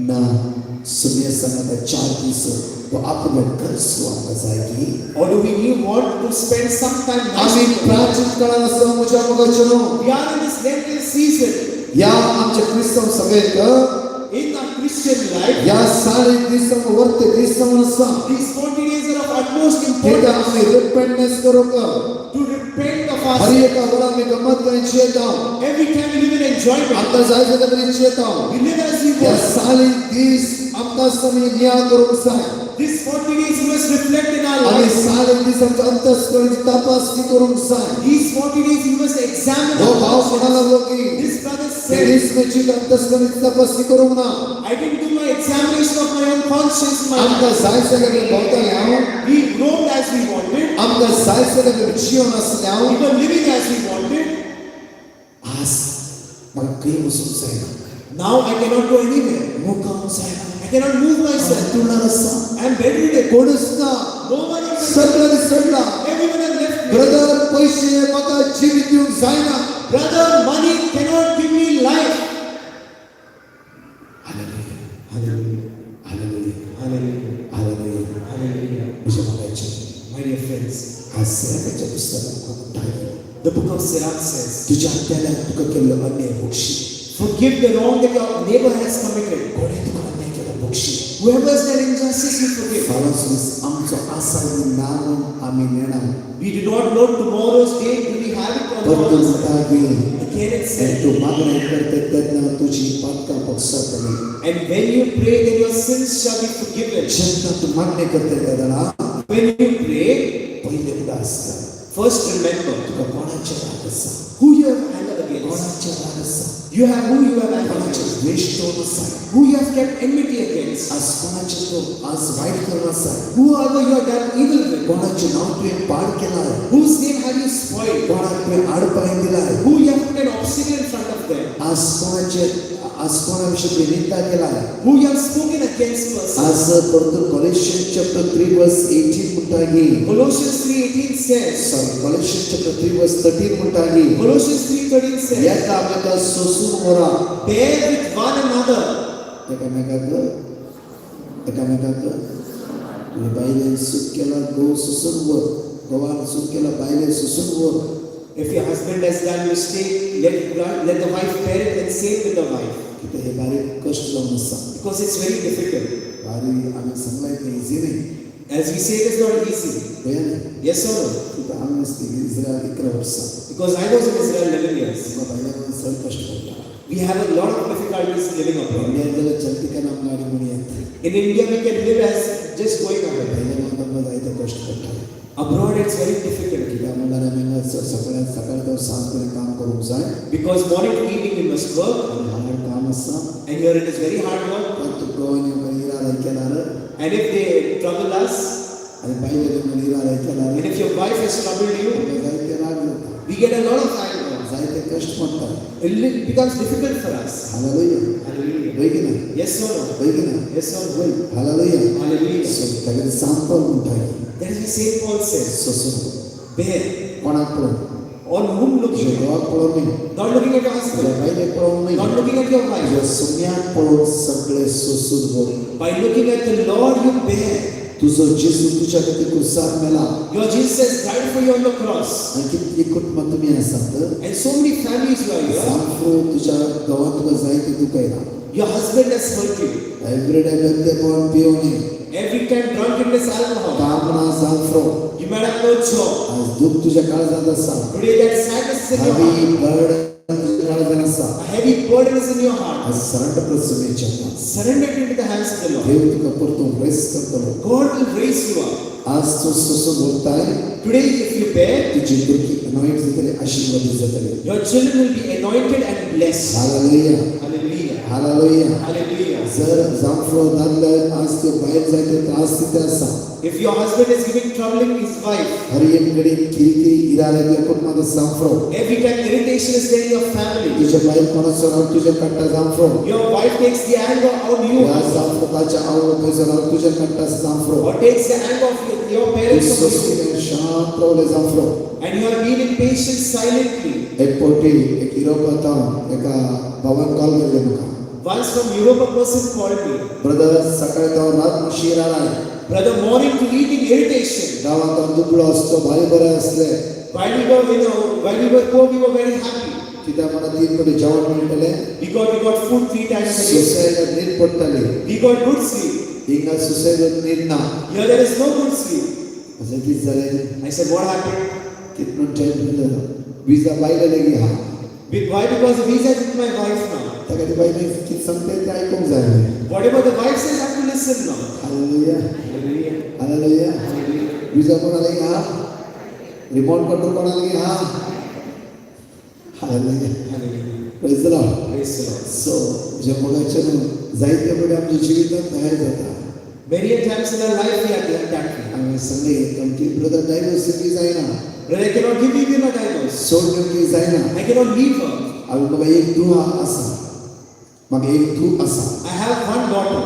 ना सुनिए सनाता 4 दिवस तो आपल्या घर स्वागत जायगी Or do we want to spend some time आम्ही nicely? प्राचीन काळाला मुझ्या मुखाचनो We are in this Lenten season. या आमच्या ख्रिस्ताव सभेत In our Christian life, या सारे दिवसां वर्ते दिवसां असा these 40 days are of utmost तेदा importance आम्ही रिपेंटनेस करू का to repent of our her sin. एका वेळा मी गमत करायची येता Every time we live in enjoyment, आता जायचं तर करायची येता we live as we या want. सारे दिवस आमका समय न्याय करून Sai These 40 days we must reflect in our आणि lives. सारे दिवसांचा अंतस्करणाची तपासणी करून Sai These 40 days we must examine जो our भाव lives. कोणाला लोकी This brother ते said, दिसण्याची अंतस्करणाची तपासणी करू ना I didn't do my examination of my own conscience in my आमका life. जायचं का भोवता याव We roamed as we wanted. आमका जायचं का जीवन असल्याव We were living as we wanted. आज मला काही बसून जायना Now I cannot go anywhere. मुकाम जायना I cannot move myself. तुला रस्ता I am bedridden. कोणच ना No one is सगळं सगळा Everyone has left me. Brother पैसे मका जीवित येऊन जायना Brother, money cannot give me life. Hallelujah hallelujah hallelujah Hallelujah. Hallelujah Hallelujah. तुझ्या बघायचे My dear friends, आज सराच्या पुस्तकात खूप टाकलं the book of Sirach says, तुझ्या त्याला तुका केलं अन्याय Bakshi forgive the wrong that your neighbor has committed. कोणी तुका अन्याय केला Bakshi Whoever has done injustice, you forgive. फालसूस आमचं आसानी नाम आम्ही नेणार We do not know tomorrow's day. Do we have it or पण तू not? मुठागी Again it आणि said, तू मागणी करते त्यांना तुझी Patkai पक्षातली and when you pray, then your sins shall be forgiven. जेव्हा तू मागणी करते त्याला When you pray, पहिले उदास कर first remember तुका कोणाच्या रागसा who you have anger against. कोणाच्या रागसा You have who you have anger कोणाच्या against. द्वेष तो नसा Who you have kept enmity against. आज कोणाचे तो आज वाईट करण्याचा Whoever you have done evil with. कोणाचे नाव तू पाड केला आहे Whose name have you spoiled. कोणा तू आडपाय दिला आहे Who you have put an obstacle in front of them. आज कोणाविषयी तू निंदा केला आहे Who you have spoken against persons. आज परंतु Colossians chapter 3 verse 18 म्हणतागी Colossians 3:18 says. Colossians chapter 3 verse 13 म्हणतागी Colossians 3:13 says. याचा आपल्याला सोसून मोरा Bear with one another. एकामेकाक बायले सुख केला गो सुसून वर गवान सुख केला बायले सुसून वर If your husband has done mistake, let the wife bear it and say with the wife. किती हे बारीक कष्ट लावून असता Because it's very difficult. बारी आम्ही सांगलाय की इझी नाही As we say, it is not easy. बयान Yes or no? तिथं आम्ही असते इस्रायल 11 वर्ष Because I was in Israel 11 years. मग बायला सर कष्ट करता We have a lot of difficulties living abroad. India गेलं चलती का नाम गाडी म्हणी येते In India, we can live as just going ahead. पहिल्या मग जायचं कष्ट करता Abroad, it's very difficult. त्या मुलाला मी सकाळी तर सांजपर्यंत काम करून जाय Because morning to evening we must work. आणि हार्ड काम असतं And here it is very hard work. पण तू गोवाने इरादा केला And if they trouble us, आणि बाईला मंदिर आलाय त्याला And if your wife has troubled you, जायते राग येतात we get a lot of anger. जायते कष्ट म्हणतात It becomes difficult for us. Hallelujah Hallelujah. होय की नाही Yes or no? होय की नाही Yes or no? Hallelujah Hallelujah. सो त्याकडे सांगतो म्हणताय That is what Saint Paul says. ससुर Bear. कोणाक पळून On whom looking? देवाक पळून नाही Not looking at your तुझ्या husband. बाईले पळून नाही Not looking at your wife. तुझ्या सुन्याक पळून सगळे ससुर बोल By looking at the Lord, you bear. तुझं जेजू तुझ्या खातीर क्रुसार मेला Your Jesus has died for you on the cross. आणि कितली कुटुंब तुम्ही आसात And so many families you are here. सांफ्रो तुझ्या गावात तुका जायते दुखयला Your husband has hurt you. Everyday बेद्दे पळून पिवणी Every time drunkenness, alcohol. काम ना सांफ्रो You might have no job. आज दुःख तुझ्या काळजात आसा Today that sadness is in your heart. हवी बर्डन तुझ्या काळजात आसा A heavy burden is in your heart. आज सरेंडर कर सुमेच्या Surrender it into the hands of the Lord. देव तुका परतून रेस करतलो God will raise you up. आज तू सुसु बोलताय Today, if you bear, तुझी दुःखी अनॉइंट जातले आशीर्वादित जातले your children will be anointed and blessed. Hallelujah Hallelujah. Hallelujah Hallelujah. जर जांफ्रो दादले आज ते बाहेर जायते त्रास तिथे आसा If your husband is giving troubling his wife, हर एक घडी किरकिरी इराले ते कुटुंबात जांफ्रो every time irritation is there in your family, तुझ्या बाहेर कोणाचो राव तुझ्या कट्टा जांफ्रो your wife takes the anger on you या जांफ्रोकाच्या आवड तुझ्या राव तुझ्या कट्टा जांफ्रो or takes the anger of your parents on you, शांत रावले जांफ्रो and you are being impatient silently. एक पोटी एक युरोपात एका भावान कॉल केले म्हाका Once from Europe, a person called me, brother सकाळी तो रात मुशीर आलाय brother, morning to evening irritation. गावात तो दुबळो असतो भारी बरे असले While we were, while we were poor, we were very happy. कित्याक मला 3 कोटी जेवण मेळटले We got food 3 times a day. सुसैड NEET पडटली We got good sleep. हिंगा सुसैड नीट ना Here there is no good sleep. असं कित जालें I said, what happened? कितून टाइम दिलं विजा बायले लेगी हा Why? Because the visa is with my wife now. ताका ती बायले कित सांगते ते आयकूंक जाय Whatever the wife says, I have to listen now. Hallelujah hallelujah विजा कोणा लेगी हा रिमोट कंट्रोल कोणा लेगी हा hallelujah praise the Lord Praise the Lord. So जे मगाचे जायते बडे आमच्या जिवितांत तयार जाता Many a times in our life we are doing that way. आमी संगे तुमची ब्रदर डायव्हर्सिटी जायना Brother, I cannot give you a divorce. सोड घेवची जायना I cannot leave her. आमी म्हाका एक धूव आसा म्हाका एक धूव आसा I have one daughter.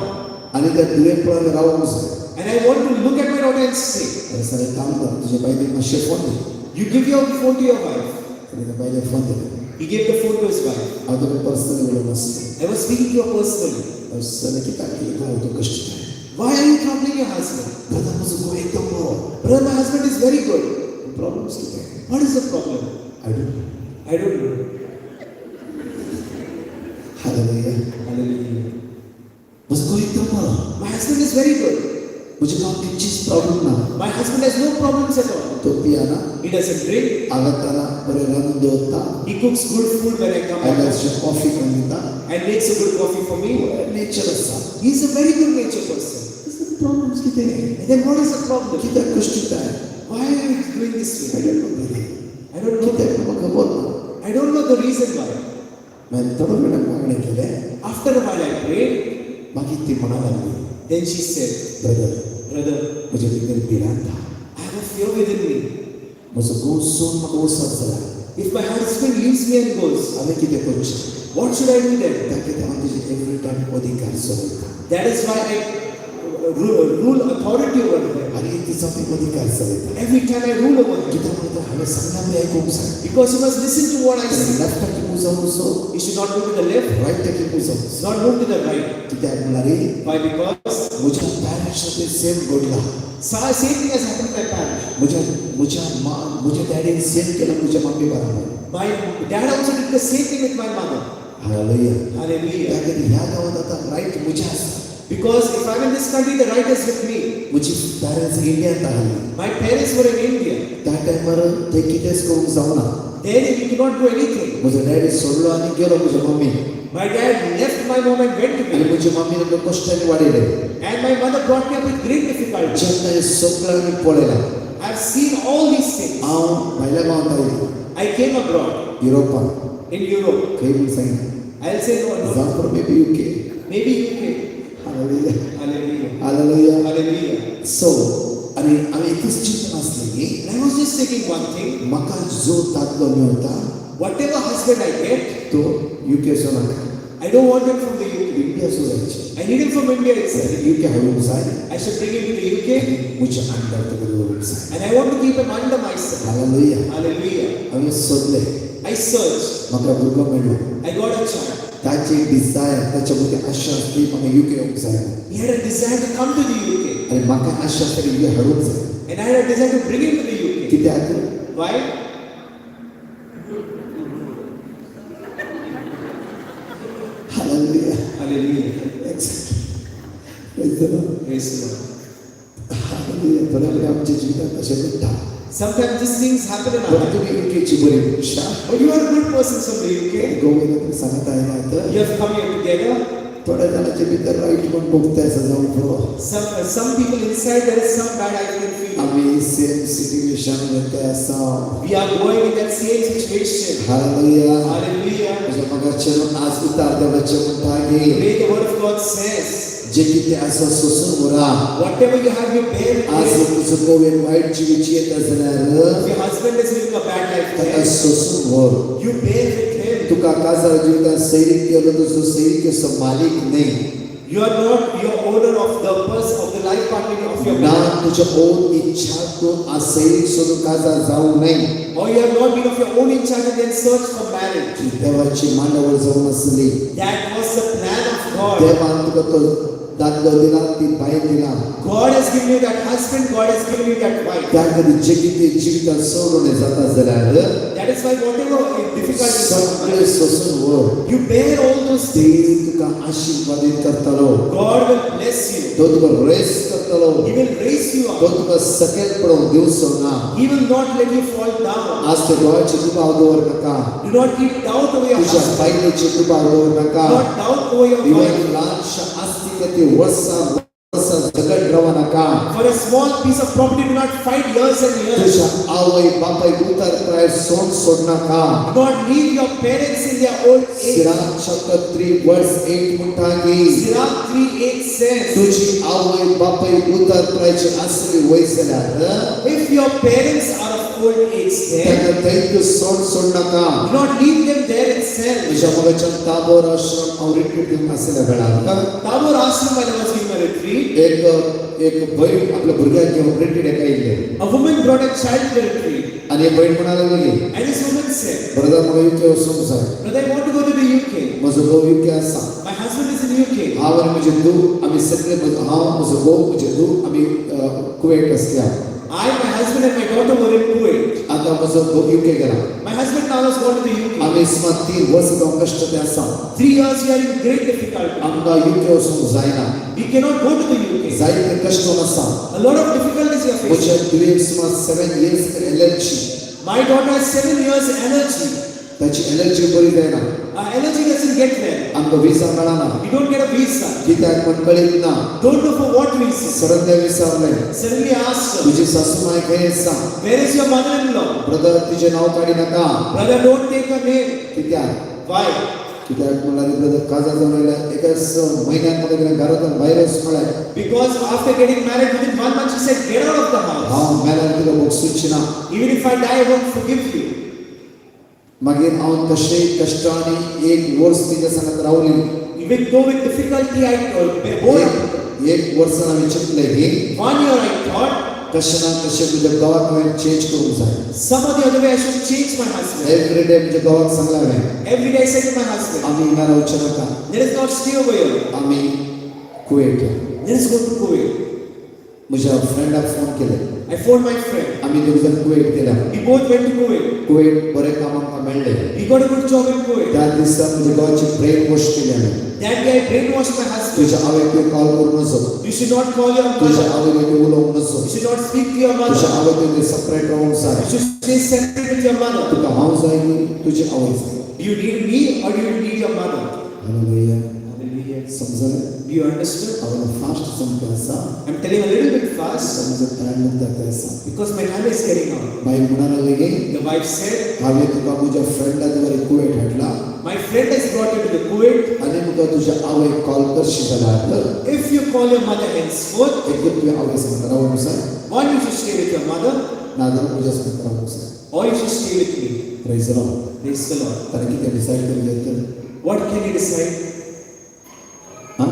आनी त्या धुवेक पळोवन रावूंक जाय And I want to look at my daughter and say, सगळें काम कर तुझ्या बायलेक मातशें phone they you give your phone to your wife. ताणें त्या बायलेक फोन दिलो He gave the phone to his wife. हांव तुका पर्सनली उलोवंक नासलें I was speaking to her personally. जाल्यार कित्याक हांव तुका कश्ट जाय Why are you troubling your husband? Brother म्हजो घोव एकदम बरो Brother, my husband is very good. Problems कितें What is the problem? I don't know. Hallelujah Hallelujah. म्हजो घोव एकदम बरो My husband is very good. म्हज्या गांवांत खंयचीच प्रॉब्लम ना My husband has no problems at all. तो पियाना He doesn't drink. आगताना बरें रांदून दवरता He cooks good food when I come back आयल्यारची कॉफी करून दिता and makes a good coffee for me. Nature आसा He's a very good nature person. Problems कितें And then what is the problem? कित्याक कश्ट जाय Why are you doing this way? I don't know really. I don't know. कित्याक म्हाका खबर ना I don't know the reason why. हांवें थोडो वेळाक मागणें केलें After a while I prayed. मागीर ती म्हणा लागली Then she said, brother Brother, म्हज्या भितर भिरांत आहा I have a fear within me. म्हजो घोव सोडून म्हाका वचत जाला If my husband leaves me and goes, हांवें कितें करचें what should I do then? ताका हांव तुजे एवरी टायम अधिकार चलयता That is why I rule authority over him. आनी तिचो हांव अधिकार चलयता Every time I rule over him. कित्याक म्हणटा हांवें सांगलां बी आयकूंक जाय Because you must listen to what I say. लेफ्टाक किंमू जावं सो You should not move to the left, रायटाक किंमू जावं not move to the right. कित्याक म्हळ्यार Why? Because म्हज्या पॅरंट्स खातीर सेम घडला same thing has happened to my parents. म्हज्या डॅडीन same केलं म्हज्या मम्मी बरोबर My dad also did the same thing with my mother. Hallelujah Hallelujah. त्या खातीर ह्या गांवांत आतां रायट म्हज्या आसा Because if I'm in this country, the right is with me. म्हजी पॅरंट्स इंडियांत आहली My parents were in India. त्या टायमार ते कितेंच करूंक जावना Then we could not do anything. म्हजो डॅडी सोडलो आनी गेलो म्हज्या mummy My dad left my mom and went to आनी me. म्हजी मम्मीन म्हाका कश्टांनी वाडयले And my mother brought me up with great difficulty. जेन्ना हे सगळें आमी पळयलां I've seen all these things. हांव भायल्या गांवांत आयलो I came abroad युरोपान in Europe. खंय म्हूण सांगितलें I'll say no. जावं maybe UK Maybe UK. Hallelujah Hallelujah. Hallelujah Hallelujah. सो आनी एकच चिंतन असलेली And I was just thinking one thing, म्हाका जो दादलो मेळटा whatever husband I get, तो युकेचो नाका, I don't want him from the UK. इंडियाचो जायचे. I need him from India itself. UK हाडूंक जाय, I should bring him to the UK म्हज्या अंडर ताका दवरूंक जाय. and I want to keep him under myself. Hallelujah. Hallelujah. हांवें सोदलें, I searched. म्हाका भुरगो मेळ्ळो. I got a child. ताची डिझायर, ताच्या मदीं आशा आसली म्हाका युके येवंक जाय. He had a desire to come to the UK. आनी म्हाका आशा आसली युके हाडूंक जाय. And I had a desire to bring him to the UK. कित्याक? Why? Hallelujah. Hallelujah. Praise the Lord. Praise the Lord. Hallelujah. थोड्या वेळा आमच्या जिवितांत अशें घडटा. Sometimes these things happen in our पण life. तुमी युकेची बरी मनशां. But you are a good person from the UK. Govind सांगत आयला You have come here together. थोड्या जणांचे भितर वाईट पण भोगताय जाऊन पुरो. Some people inside there is some bad I can feel. आम्ही सेम सिच्युएशन मध्ये आसा. We are going in that same situation. Hallelujah. Hallelujah. म्हणजे मगाचे आज उतार देवाचे म्हणटा की Today the word of God says, जे किती असं सोसून उरा. whatever you have, you bear it. आज तुझं गोविंद वाईट जिवीची येत जाल्यार If your husband is living a bad life, ताका today, सोसून व्हर. you bear with him. तुका काजार जिवितांत सैरीक केलो तुजो सैरीकेचो मालीक नाही. You are not your owner of the person of the life partner of your ना marriage. तुझ्या ओन इच्छातून आज सैरीक सोडून काजार जाऊ नये. Or you have not been of your own in charge and then search for marriage. की देवाची मांडावळ जाऊन असली. That was the plan of God. देवान तुका तो दादलो दिला, ती बायल दिला. God has given you that husband, God has given you that wife. त्या खातीर जे कितें जिवितांत सोडून जाता जाल्यार That is why whatever difficulties सगळे सोसून व्हर. you bear all those things. देव तुका आशीर्वादीत करतलो. God will bless you. तो तुका रेस करतलो. He will raise you तो up. तुका सकयल पडूंक दिवचो ना. He will not let you fall down. आज ते दोळ्याचे दुबाव दवर नाका. Do not keep doubt over your तुझ्या husband. बायलेचे दुबाव दवर Do नाका. not doubt over your even wife. ल्हानशा आस्तिक ती वर्सां जगत रावं नाका. For a small piece of property, do not fight years and years. तुझ्या आवय बापाय उतार प्राय सोड नाका. Do not leave your parents in their old age. Sirach chapter 3 verse 8 म्हणटा की Sirach 3:8 says, तुझी आवय बापाय उतार प्रायची असली वय जाल्यार if your parents are of old age, then ताका थंय सोड नाका. do not leave them there in sin. तुझ्या मगाच्या ताबोर आश्रम हांव रिट्रीट दिवन आसल्या वेळार Tabor Ashram, when I was giving a retreat, एक भयण आपल्या भुरग्याक घेवन रिट्रीट एका येयले. a woman brought a child to the retreat. आनी हे भयण म्हणाले मागीर And this woman said, brother म्हाका युके वचूंक जाय. Brother, I want to go to the UK. म्हजो घोव युके आसा. My husband is in the UK. हांव आनी म्हजे धूव आमी सगळे हांव म्हजो घोव म्हजे धूव आमी कुवेट आसल्या. I, my husband, and my daughter were in Kuwait. आतां म्हजो घोव युके गेला. My husband now has gone to the UK. आमी सुमार 3 वर्सां जावन कश्ट ते आसा. 3 years we are in great difficulty. आमकां युके वचूंक जायना. We cannot go to the UK. जायते कश्ट आसा. A lot of difficulties we are facing. म्हज्या धुवेक सुमार 7 years allergy. My daughter has 7 years allergy. ताची एलर्जी बरी जायना. Allergy doesn't get there. आमकां विजा मेळना. We don't get a visa. कित्याक म्हण कळीत ना. Don't know for what reason. Sudden ते विचारले Suddenly asked her, तुझी सासू माय खंय आसा. where is your mother-in-law? Brother तुझे नाव काडी नाका. Brother, don't take her name. कित्याक Why? कित्याक म्हळ्यार ब्रदर काजार जावन आयल्या एकाच म्हयन्याक म्हाका कितें घरांतल्यान भायर वच म्हळ्यार Because after getting married within 1 month, she said, get out of the house. हांव मेल्यार तुका भोगसूची ना. Even if I die, I won't forgive you. मागीर हांव कशेय कश्टांनी 1 वर्स तिच्या सांगात रावली. Even though with difficulty I bore up. 1 वर्सान हांवें चिंतलें की 1 year I thought, कशें ना कशें तुज्या घोवाक हांवें चेंज करूंक जाय. some of the other way I should change my husband. Every day म्हज्या घोवाक सांगलें हांवें Every day I said to my husband, आमी हिंगा रावचे नाका. let us not stay over here. आमी कुवेट या. Let us go to Kuwait. म्हज्या फ्रेंडाक फोन केले. I phoned my friend. आमी दोग जाण कुवेट गेल्या. We both went to Kuwait. Kuwait बरें काम आमकां मेळ्ळें. We got a good job in Kuwait. त्या दिसा म्हज्या घोवाची ब्रेन वॉश केली हांवें. That day I brainwashed my husband. तुझ्या आवयक तुवें कॉल करूं नजो. You should not call your तुझ्या mother. आवयक तुवें उलोवंक नजो. You should not speak to your तुझ्या mother. आवयक तुवें सेपरेट रावंक जाय. You should stay separate with your mother. तुका हांव जाय की तुजी आवय जाय. Do you need me or do you need your mother? Hallelujah. Hallelujah. समजलें? Do you understand? ಅವನು ಫಾಸ್ಟ್ ಸಂಖ್ಯೆ ಅಸ I'm telling a little bit fast समझ टाइम लगता है ऐसा because my time is getting out. भाई मुनाला लेगे The wife said, हवे तुका मुझे फ्रेंड आदि कुवेट हटला my friend has brought you to the Kuwait. आणि मुका तुझ्या आवे कॉल कर शिकायला तर If you call your mother henceforth, एक तुझ्या आवे संग नुसार one you should stay with your mother, Nadar मुझे संग नुसार or you should stay with me. Praise the Lord Praise the Lord. तर किती डिसाइड कर देते What can you decide? हां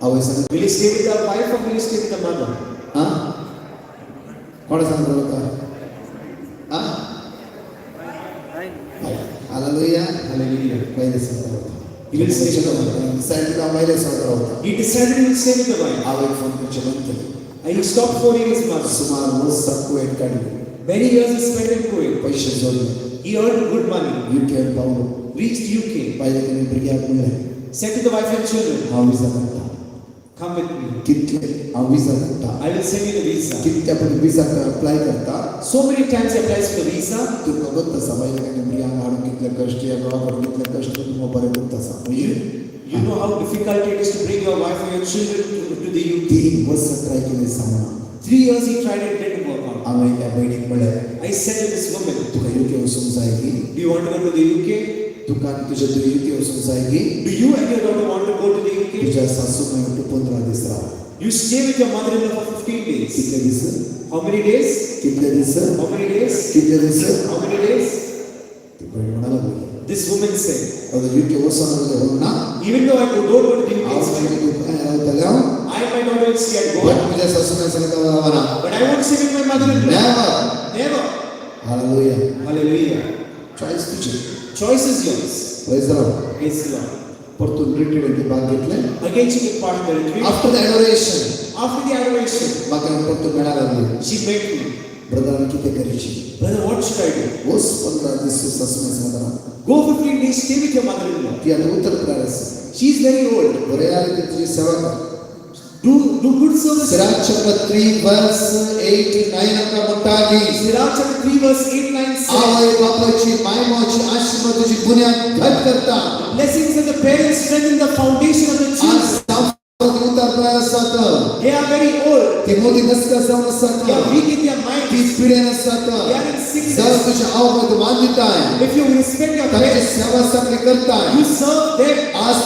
आवे संग Will you stay with the wife or will you stay with the mother? हां कोण सांगतो होता हां हालेलुया Hallelujah. पहिले सांगतो होता He will stay with the mother. Decide का पहिले सांगतो होता He decided he will stay with the wife. आवे फोन कर चलते And he stopped phoning his mother. सुमार वर्ष कुवेट काढले Many years he spent in Kuwait. पैसे जोडले He earned good money. UK पाऊन Reached UK. पहिले तुम्ही ब्रिगेड मिळाले Said to the wife and children, हा विजा करता come with me. कितले हा विजा करता I will send you the visa. कितले आपण विजा अप्लाय करता So many times he applies for the visa. तू बघत तसा पहिले काही ब्रिया हाडून कितले कष्ट या गावाकडे कितले कष्ट तुम्ही बरे तसा You know how difficult it is to bring your wife or your children to the UK. 3 वर्ष ट्राय केले सामना 3 years he tried and it didn't work out. आम्ही त्या बहिणीक मिळे I said to this woman, तुका यूके वसून जायगी do you want to go to the UK? तुका तुझ्या तू यूके वसून जायगी Do you and your daughter want to go to the UK? तुझ्या सासू म्हणून 15 दिवस राहा You stay with your mother-in-law for 15 days. कितले दिवस How many days? कितले दिवस How many days? कितले दिवस How many days? ती बहीण म्हणाला बोली This woman said, ಅದು यूके वसून होना even though I don't go to the आव UK, म्हणजे तू काय राहतल्या I and my daughter will stay at पण Goa. तुझ्या सासूने सांगितलं आम्हाला But I won't stay with my mother-in-law. Never Never. Hallelujah Hallelujah. Choice तुझी Choice is yours. Praise the Lord Praise the Lord. परतून रिट्रीट भाग घेतले Again she took part in the retreat. After the adoration After the adoration, म्हाका परतून मेळा लागली she begged me, brother किती करीची brother, what should I do? ओस 15 दिवस सासूने सांगितलं Go 15 days, stay with your mother-in-law. ती आता Uttar Pradesh She is very old. बरे आले की तुझी सेवा कर Do good service. सिराज चक्र 3 वर्स 8 9 का मोठागी Sirach chapter 3 verse 8, 9 says, आवाय बापाची मायमाची आशीर्वाद तुझी बुनियाद घट करता blessings of the parents strengthen the foundation of the आज children. सावध उत्तर प्रदेशात They are very old. ती मोठी नसका जाऊन They are असतात weak in their mind. ती पिढ्या नसतात They are in जर sickness. तुझ्या आवड मान्यता आहे If you respect your त्यांची parents, सेवा चांगली करताय you serve them. आज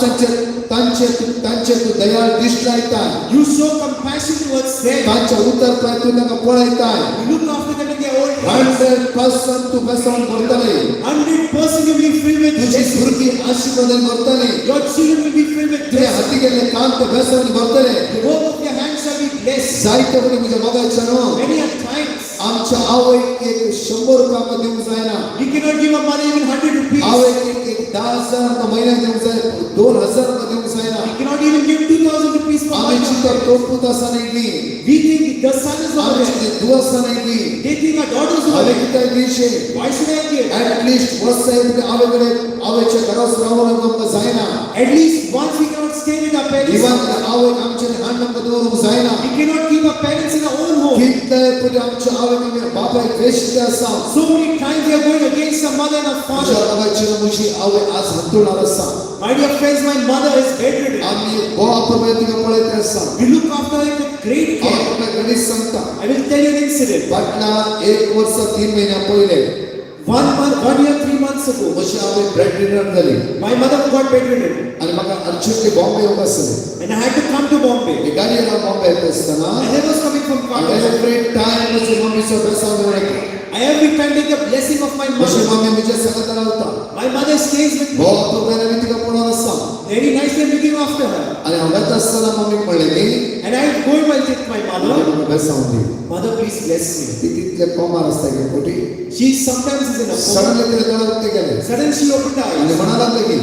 त्यांचे तू दयाळ दृष्टी येताय You show compassion towards them. त्यांच्या उत्तर प्रयत्नांना पळयताय You look after them in their old age. 100% तू बसवून करतले 100% you will be filled with तुझी blessings. भुरगी आशीर्वादन करतले Your children will be filled with तुझे blessings. हाती गेले काम ते बसवून करतले The work of your hands shall be blessed. जायते म्हणे तुझ्या मगाच्या Many a times, आमच्या आवय एक 100 रुपया देऊन जायना we cannot give a mother even 100 rupees. आवय एक 10,000 का महिना देऊन जाय 2,000 रुपया देऊन जायना We cannot even give 2,000 rupees per आम्ही month. चित्र टोपूत असा नाही We think the son is over आमची there. दुअसा नाही They think our daughter is over आम्ही there. किती दिवशी Why should I give? At least वसायत आवेकडे आवेच्या घरास रावून आमका जायना At least once we cannot stay with our parents. Even आवे आमचे हात नंबर दोन जायना We cannot keep our parents in our own home. कितले पुढे आमच्या आवे कमी बाबा द्वेषित असा So many times we are going against our mother and our माझ्या father. बाबाची मुशी आवे आज हंतुळा असा My dear friends, my mother is bedridden. आम्ही गोवा प्रवेदिक पळत असा We look after her with great care. आपण गणित सांगता I will tell you an incident. पाटला 1 वर्ष 3 महिन्या पहिले 1 year, 3 months ago, मुशी आवे ब्रेड डिनर झाली my mother got bedridden. आणि मग अर्जुनचे बॉम्बे येऊन असले And I had to come to Bombay. हे गाडीला बॉम्बे येत असताना And I was coming from Kolkata. Every time मुझे मम्मीचा पैसा मिळतो I every time take the blessing of my Munshi mother. Mummy मुझे सांगत राहता My mother stays with me. बहुत तो मैंने भी तिका पुन्हा असा Very nicely looking after her. आणि हवत असताना मम्मी म्हणले की And I go and visit my mother. मला पैसा दे Mother, please bless me. ती तिथले कोमार असता की कोठी She sometimes is in a coma. Suddenly तिला कळत गेले Suddenly she opened her आणि eyes म्हणाला की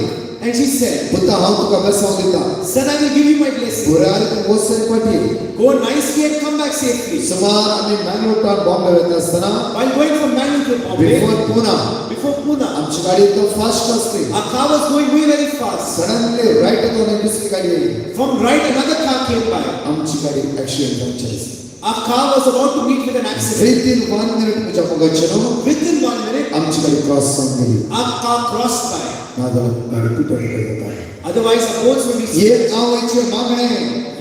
and she said, पुत्ता हांव तुका पैसा दिता Son, I will give you my blessing. पुरे आले तू मोसे पाठी Go nicely and come back safely. सुमार आम्ही मँगलोर टाउन बॉम्बे येत असताना While going from Bangalore to Bombay, before Poona before Pune, आमची गाडी एकदम फास्ट असते our car was going very, very fast. Suddenly right कडून एक दुसरी गाडी आली From right, another car came by. आमची गाडी ऍक्सिडेंट झाली Our car was about to meet with an accident. Within 1 minute तुझ्या मुगाचनो Within 1 minute, आमची मागच्या क्रॉस सांग दिली Our car crossed by. नादाला गाडी कुठे करतात Otherwise, our boats will be एक आवयचे मागणे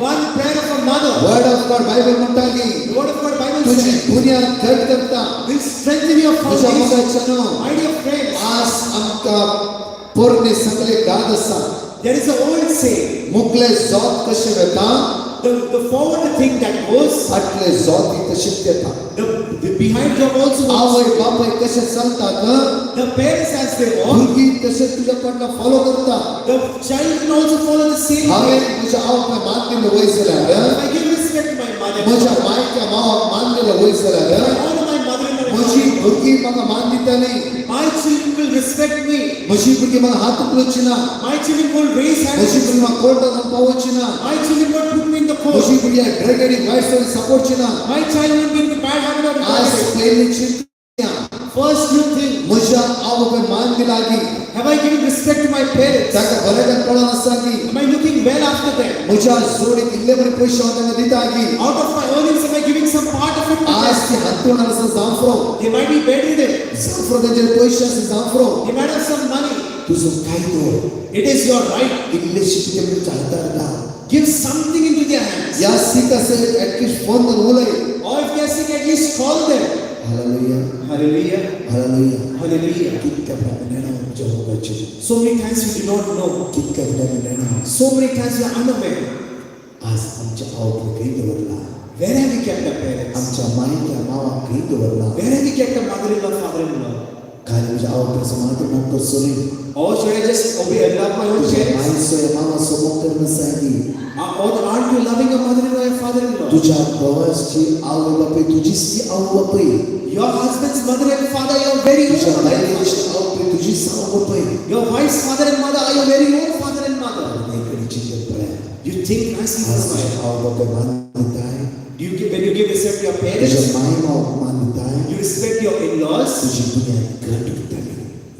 one prayer of a mother. Word of God Bible म्हणताली The word of God Bible तुझी says, बुनियाद घट करता will strengthen your तुझ्या foundation. मगाचनो My dear friends, आज आमका पोरने सगळे गाद असा there is an old saying, मुकले जोत कशे वेता the forward thing that goes, फाटले जोत तशे येता the behind job also goes. आवय बापय कशे चालतात The parents as they walk, भुरगी तशे तुझ्याकडनं फॉलो करता the child can also follow the same हांवें way. तुझ्या आवय मानलेलं वय जाल्यार If I give respect to my mother, म्हज्या मायच्या मावाक मानलेलं वय जाल्यार I honor my mother-in-law. म्हजी भुरगी म्हाका मान दिताली My children will respect me. म्हजी भुरगी म्हाका हात उखलुची ना My children will raise म्हजी hands. भुरगी म्हाका कोर्टान पावोवची ना My children will put me in the court. म्हजी भुरगी ड्रग एडिक्ट वायट स्टोरी सपोर्टची ना My child will be in the bad habit of आज drugs. पयली चिंता First you think, म्हज्या आवय मान दिलागी have I given respect to my parents? ताका बरें कळोन आसा की Am I looking well after them? म्हज्या जोडीक इल्ले बरे पयशे हांव तांकां दितागी Out of my earnings, am I giving some part of it to आज them? ती हातून आसा जांफ्रो They might be bedridden. जांफ्रो तेंचेर पयशे आसा जांफ्रो They might have some money. तुजो कायदो It is your right. इल्लेशी कितें तुमच्या हातार घाल Give something into their hands. या सीक असेल ऍटलिस्ट फोन करून उलय Or if they are sick, at least call them. Hallelujah Hallelujah. Hallelujah Hallelujah. कितक्या प्रमाणे म्हज्या मोगाचे So many times we do not know. कितक्या प्रमाणे So many times we are unaware. आज आमच्या आवय खंय दवरला Where have we kept our parents? आमच्या मायच्या मावाक खंय दवरला Where have we kept our mother-in-law, father-in-law? खाली म्हज्या आवय समात मोग करचोली Or should I just obey Allah, my own तुझ्या parents? मायचो मावाचो मोग करणं सांगी Or aren't you loving your mother-in-law and father-in-law? तुझ्या भावाची आवय बापय तुझीच ती आवय बापय Your husband's mother and father, your very तुझ्या own mother. बायलेची आवय तुझीच आवय बापय Your wife's father and mother are your very own father and mother. नायकडे चिंतन पळय You think nicely आज this तुझ्या way. आवय बापय मान दिताय When you give respect to your तुझ्या parents, माय मावाक मान दिताय you respect your in-laws, तुझी बुनियाद घट उरतली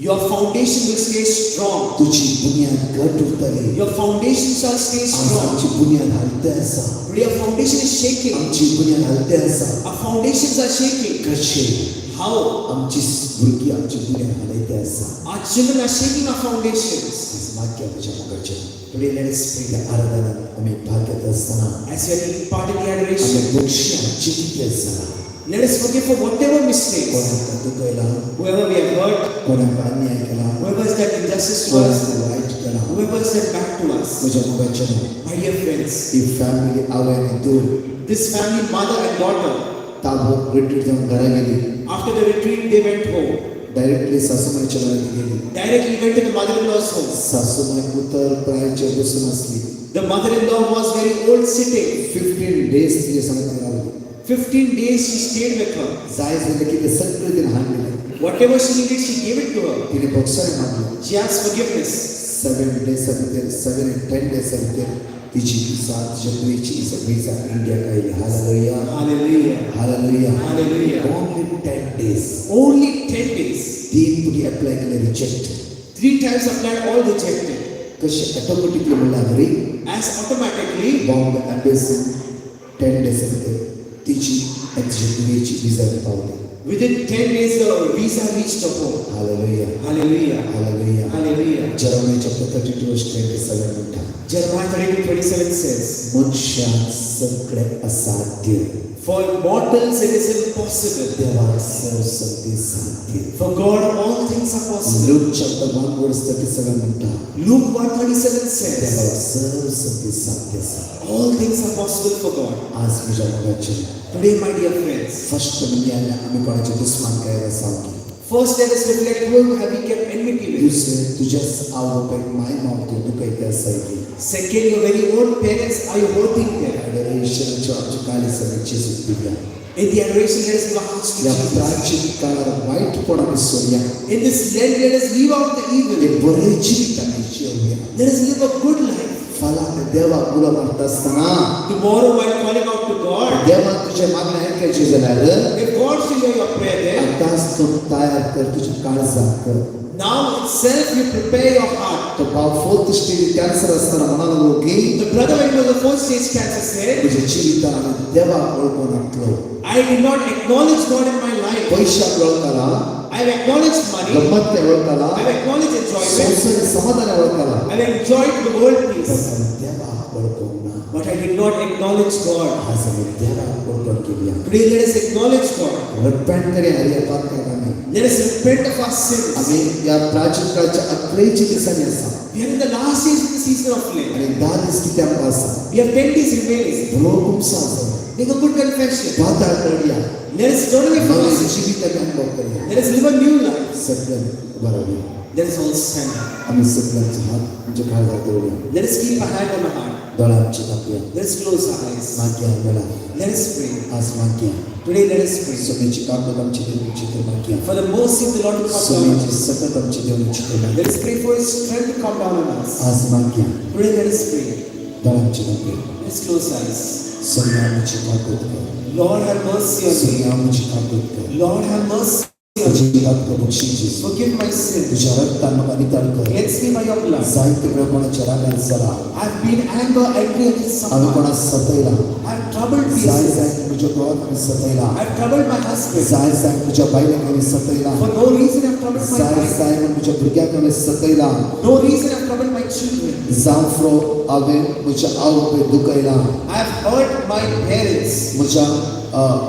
your foundation will stay strong. तुझी बुनियाद घट उरतली Your foundation shall stay आज strong. आमची बुनियाद हलते आसा But your foundation is shaking. आमची बुनियाद हलते आसा Our foundations are shaking. कशे How? आमची भुरगीं आमची बुनियाद हलयते आसा Our children are shaking our foundations. आज वाक्य म्हज्या मोगाचें Today let us pray त्या आराधनात आमी भाग घेत आसतना as we are taking part in the आमी adoration. दोक्षी चिंतीत आसतना Let us forgive for whatever mistakes, कोणाक दुखयला whoever we have hurt, कोणाक अन्याय केला whoever has done injustice to us, कोणाक वाईट केला whoever has done back to us. म्हज्या मोगाचें My dear friends, ही फॅमिली आवय तूं this family, mother and daughter, ताबो रिट्रीट जावन घरा गेली after the retreat, they went home. Directly सासूमाईच्या घरात गेली Directly went to the mother-in-law's home. सासूमाई उतर प्रायचे बसून असली The mother-in-law was very old sitting. 15 days तिचे सांगता रावली 15 days she stayed with her. जाय झालं की ते सगळं तिने हाण दिलं Whatever she needed, she gave it to her. तिने बक्षाने मागलं She asked forgiveness. 7 days भितर 7 and 10 days भितर तिची सात जगवेची सगळीचा India कायली hallelujah Hallelujah. Hallelujah Hallelujah. only 10 days Only 10 days. तीन पुढे अप्लाय केले reject 3 times applied, all rejected. कसे ऑटोमॅटिकली म्हणला घरी As automatically, bomb embassy 10 days भितर तिची जगवेची विजा पावली within 10 days, the visa reached the home. Hallelujah Hallelujah. Hallelujah Hallelujah. Jeremiah chapter 32 verse 27 म्हणता Jeremiah 32:27 says, मनुष्यात सगळे असाध्य for mortals it is impossible. देवाक सगळे साध्य For God all things are possible. Luke chapter 1 verse 37 म्हणता Luke 1:37 says, देवाक सगळे साध्य आसा all things are possible for God. आज तुझ्या मुलाचे Today, my dear friends, first म्हणजे आम्ही कोणाचे दुश्मन काय सांगू first let us reflect who have we kept enmity with. दुसरे तुझ्याच आवडे माय मावते दुखायते असायची Second, your very own parents, are you hurting them? ईश्वराच्या आमची काली सगळ्याची सुट्टी द्या In the adoration, let us give our hearts to या Jesus. प्राचीन काळात वाईटपणा विसरूया In this Lent, let us leave out the evil. हे बरे जीवित आम्ही जिऊया Let us live a good life. फलाने देवा मुलं म्हणत असताना Tomorrow, while calling out to God, देवा तुझ्या मागण्या ऐकायची झाल्यार if God should hear your prayer then, आताच तू तयार कर तुझी काळजा कर now itself you prepare your heart. तो भाव फोर्थ स्टेज कॅन्सर असताना म्हणालो की The brother, when he was a 4th stage cancer, said, तुझ्या जीविताने देवा ओळखून आपलो I did not acknowledge God in my life. पैशाक ओळखाला I have acknowledged money. गंमत ओळखाला I have acknowledged enjoyment. संसार समाधान ओळखाला I have enjoyed the world peace. देवा ओळखून But I did not acknowledge God. आज आम्ही देवा ओळखून केली Today let us acknowledge God. Repent करे हरिया पाप आम्ही Let us repent of our sins. आम्ही या प्राचीन काळच्या 11 दिवसांनी असा We are in the last days of the season of Lent. आणि 10 दिवस किती आमकां असा We have 10 days remaining. रोग साजो Make a good confession. पाताळ करूया Let us turn away from our Naveen sins. जीवित अनुभव करूया Let us live a new life. सगळं बरोबर Let us all stand up. आम्ही सगळ्यांचे हात म्हणजे खालवर करूया Let us keep a hand on our heart. डोळ्यांची दाबूया Let us close our eyes. माग्या वेळा Let us pray. आज माग्या Today let us pray. सोन्याची कापड आमची देवची तर माग्या For the mercy of the Lord to come down. सोन्याची सतत आमची देवची तर Let माग्या us pray for His strength to come down on us. आज माग्या Today let us pray. डोळ्यांची दाबूया Let us close our eyes. सोन्या आमची कापड कर Lord have mercy on me. सोन्या आमची कापड कर Lord have mercy on me. तुझी रक्त बक्षीची Forgive my sin. तुझ्या रक्तानं मला नितळ कर Cleanse me by your blood. साहित्य प्रमाणाच्या रागात चला I have been angry against आम्ही someone. कोणा सतयला I have troubled जाय people. जाय तुझ्या गावात सतयला I have troubled my husband. जाय जाय तुझ्या बायला कमी सतयला For no reason I have troubled my जाय wife. जाय म्हणून तुझ्या भुरग्या कमी सतयला No reason I have troubled my children. जावफ्रो हांवें म्हज्या आवय दुखयला I have hurt my parents. म्हज्या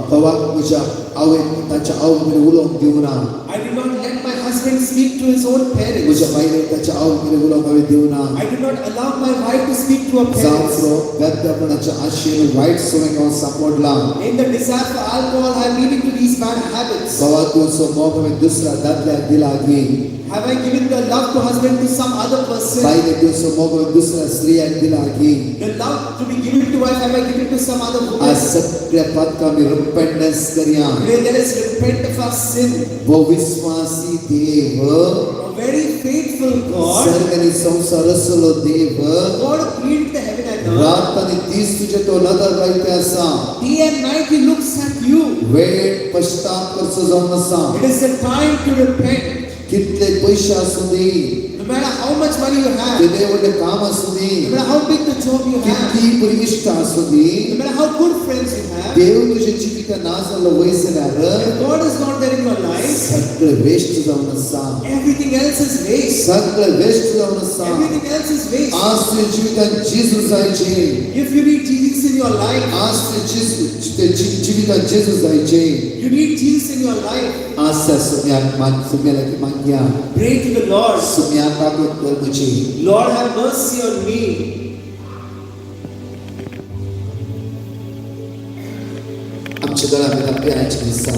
घोवाक म्हज्या आवय ताच्या आवय कडेन उलोवंक दिवना I did not let my husband speak to his own parents. म्हज्या बायलेक ताच्या आवय कडेन उलोवंक हांवें दिवना I did not allow my wife to speak to her parents. जावफ्रो व्यर्थपणाच्या आशेन वायट सवयीक हांव सांपडला In the desire for alcohol, I am leading to these bad habits. घोवाक दिवचो मोग हांवें दुसऱ्या दादल्याक दिला गी Have I given the love to husband to some other person? बायलेक दिवचो मोग हांवें दुसऱ्या स्त्रियाक दिला गी The love to be given to wife, have I given to some other woman? आज सगळ्या पातकां आमी रिपेंटन्स करया Today let us repent of our sin. वो विश्वासी देव A very faithful God, स्वर्ग आनी संसार रचलो देव God who created the heaven and earth. रात आनी दीस तुजे तो नदर लायते आसा Day and night He looks at you. वेळ पश्चाताप करचो जावन आसा It is the time to repent. कितले पयशे आसूं दी No matter how much money you have, कितले व्हडलें काम आसूं दी no matter how big the job you have, कितली बरी इश्ट आसूं दी no matter how good friends you have, देव तुजे जिवित ना जालो वय जाल्यार if God is not there in your life, सगळें वेस्ट जावन आसा everything else is waste. सगळें वेस्ट जावन आसा Everything else is waste. आज तुझ्या जिवितांत जेजू जायचे If you need Jesus in your life, आज तुझ्या जिवितांत जेजू जायचे you need Jesus in your life. आज त्या सुम्याला मागया Pray to the Lord. सुम्या कागद कर म्हजी Lord, have mercy on me. आमच्या गळ्यात प्यायची दिसा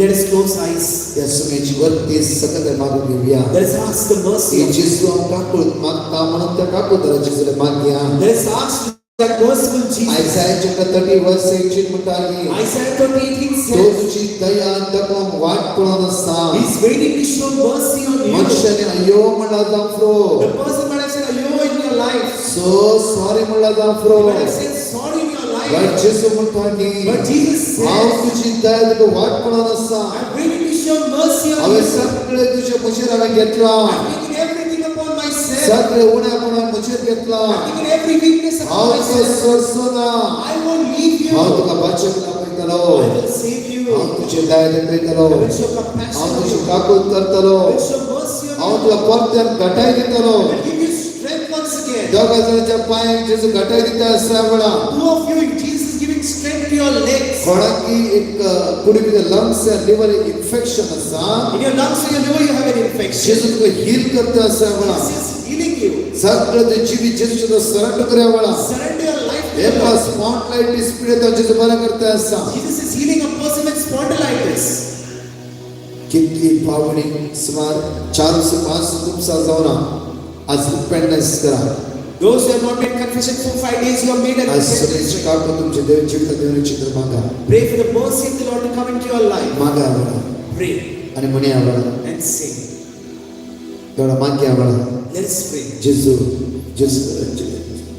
Let us close eyes. या सुम्याची वरती सकल मागून घेऊया Let us ask the mercy hey of जेजू आमकां मागता म्हणून त्या काकोदरा जेजूला मागया Let us ask that merciful Jesus. Isaiah chapter 30 verse 18 म्हणटाली Isaiah 38 तो says, तुझी दया तकोंक वाट पळोवन आसा He's waiting to show mercy on you. मनशाने अयो म्हणला जाफरो The person might have said, "Ayo," in your life. So sorry म्हणला जाफरो You might have said sorry in your life. But जेजू म्हणटाली But Jesus हांव says, तुझी दया तको वाट पळोवन आसा I'm waiting to show mercy on हांवें you. सगळे तुझे मुजेर हांवें घेतला I'm taking everything upon myself. सगळे उण्यापणा मुजेर घेतला I'm taking every weakness upon हांव तुका myself. सोडचो ना I won't leave you. हांव तुका बाचक दाखयतलो I will save you. हांव तुजे दया दाखयतलो I will show हांव compassion on तुजी you. काकूत करतलो I will show mercy on हांव you. तुका परत्यान घटाय दितलो I will give you strength once again. दोगा जाणांच्या पांयाक जेजू घटाय दिता आसल्या वेळा Two of you, Jesus is giving strength to your legs. कोणाकी एक कुडी भितर लंग्स लिवर इन्फेक्शन आसा In your lungs or your liver, you have an infection. जेजू तुका हील करता आसल्या वेळा Jesus is healing you. सगळं ते जिवी जेजूच्या सरेंडर करया वेळा Surrender your life to एक God. स्पॉटलाइट स्पिरिट जेजू बरा करता आसा Jesus is healing a person with spondylitis. कितली पावणी सुमार 4 से 5 तुमचा जावना आज रिपेंटन्स करा Those who have not made confession for 5 days, you have made a आज confession. सगळ्यांचे काको तुमचे देव जीवित देवने चित्र मागा Pray for the mercy of the Lord to come into your life. मागा वेळा Pray आणि म्हणे वेळा and say. तेवढा माग्या वेळा Let us pray. जेजू जेजू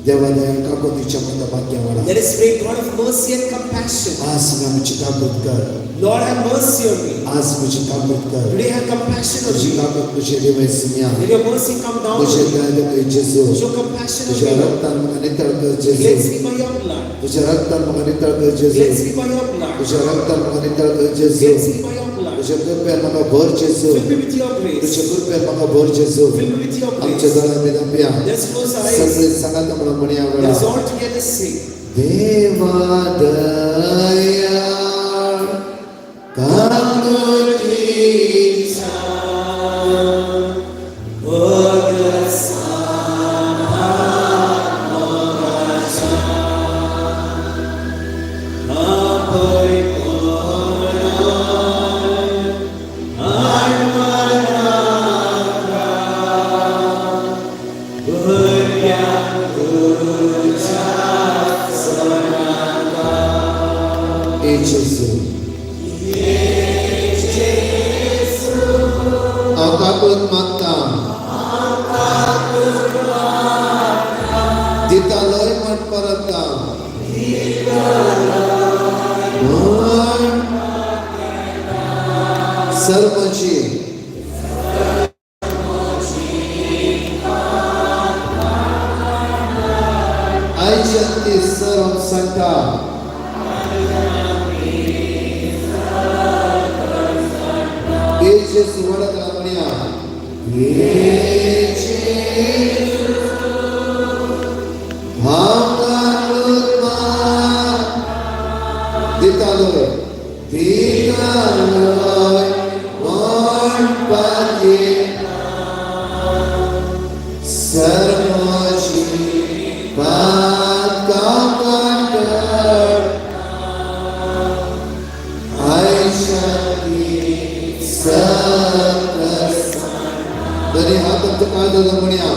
देवालय काको तिच्या मध्ये माग्या वेळा Let us pray, God of mercy and compassion. आज आमची काकोत कर Lord, have mercy on me. आज मुझे काकोत कर Today, have compassion on तुझी me. काकोत तुझे देव सुनिया Let your mercy come down तुझे on me. Daya they Jeju Show compassion on तुझ्या me. रक्तान मग नितळ कर Cleanse Jeju me by your blood. तुझ्या रक्तान मग नितळ कर Cleanse Jeju me by your blood. तुझ्या रक्तान मग नितळ कर Cleanse Jeju me by your blood. तुझे कृपेन म्हाका भर जेजू Fill me with your तुझे grace. कृपेन म्हाका भर जेजू Fill me with your आमच्या grace. दळा बेदांप्या Let's close our eyes. सगळे सांगात म्हणून म्हणया Let's वेळा all together sing. देवा दया कांगोटीचा Jesu. Ang takot mata. Ditaloy magparata. Sarmaji. Ay Shanti Saram Santa. Jesus वरद रामणिया दितालोय मन पाजे सर्वशी बात conquer dari hatam tekada lamanya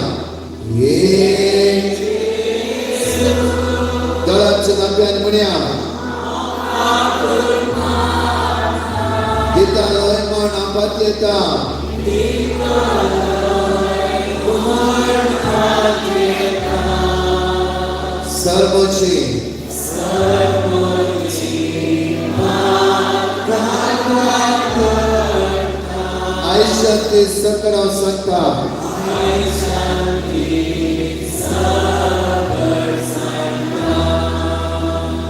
dalam senapian mania kita loemon apateta sarvochi Aishanti Sakara Santa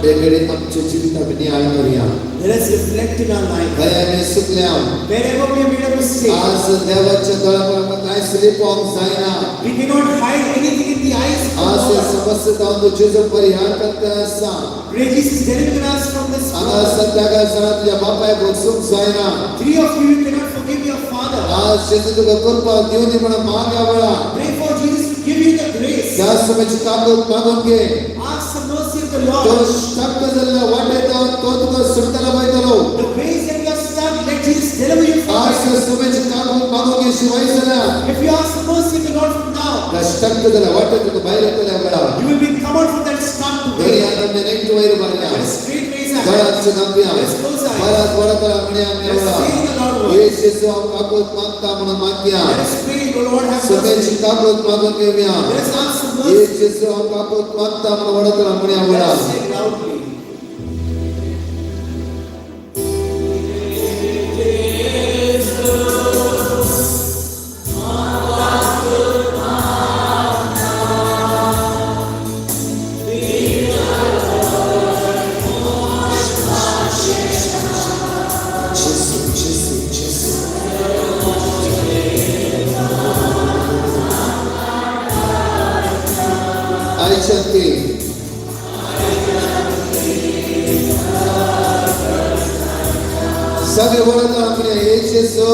Begari amche jivita biniyan kariya Let us reflect in our life. Gaya mein suklayam Wherever we have made a mistake, Aaj devacha dala patai slip on zaina we cannot hide anything in the eyes of Aaj the se Lord. समस्याओं को चीजों परिहार करते हैं सा Pray Jesus deliver us from this Agar trouble. Satya का साथ या बापा को सुख जाइना Three of you cannot forgive your father. आज जैसे तो कृपा दियो ने बड़ा मांगा बड़ा Pray for Jesus to give you the grace. क्या समझ काबू मांगोगे Ask the mercy of the तो Lord. शब्द जल्ला वाटे तो तुमको सुनता भाई करो The ways that you are stuck, let Jesus deliver you from आज it. से समझ काबू मांगोगे शिवाय सना If you ask the mercy of the Lord from now, का शब्द जल्ला वाटे तो भाई रहते हैं बड़ा you will be come out from that stuck मेरी way. आदम ने नहीं तो वही बना Let us straight raise our बड़ा hands. अच्छे नबिया Let's close our eyes. बड़ा बड़ा तरह मनिया मेरा Let's बड़ा sing the Lord word. ये यीशु आप काबू मांगता मन मांगिया Let us pray, O Lord, have समझ mercy. काबू मांगोगे मिया Let us ask the ये mercy. यीशु आप काबू मांगता मन बड़ा तरह मनिया Let बड़ा us sing loudly. Aishanti सभी बोलता अपने यीशु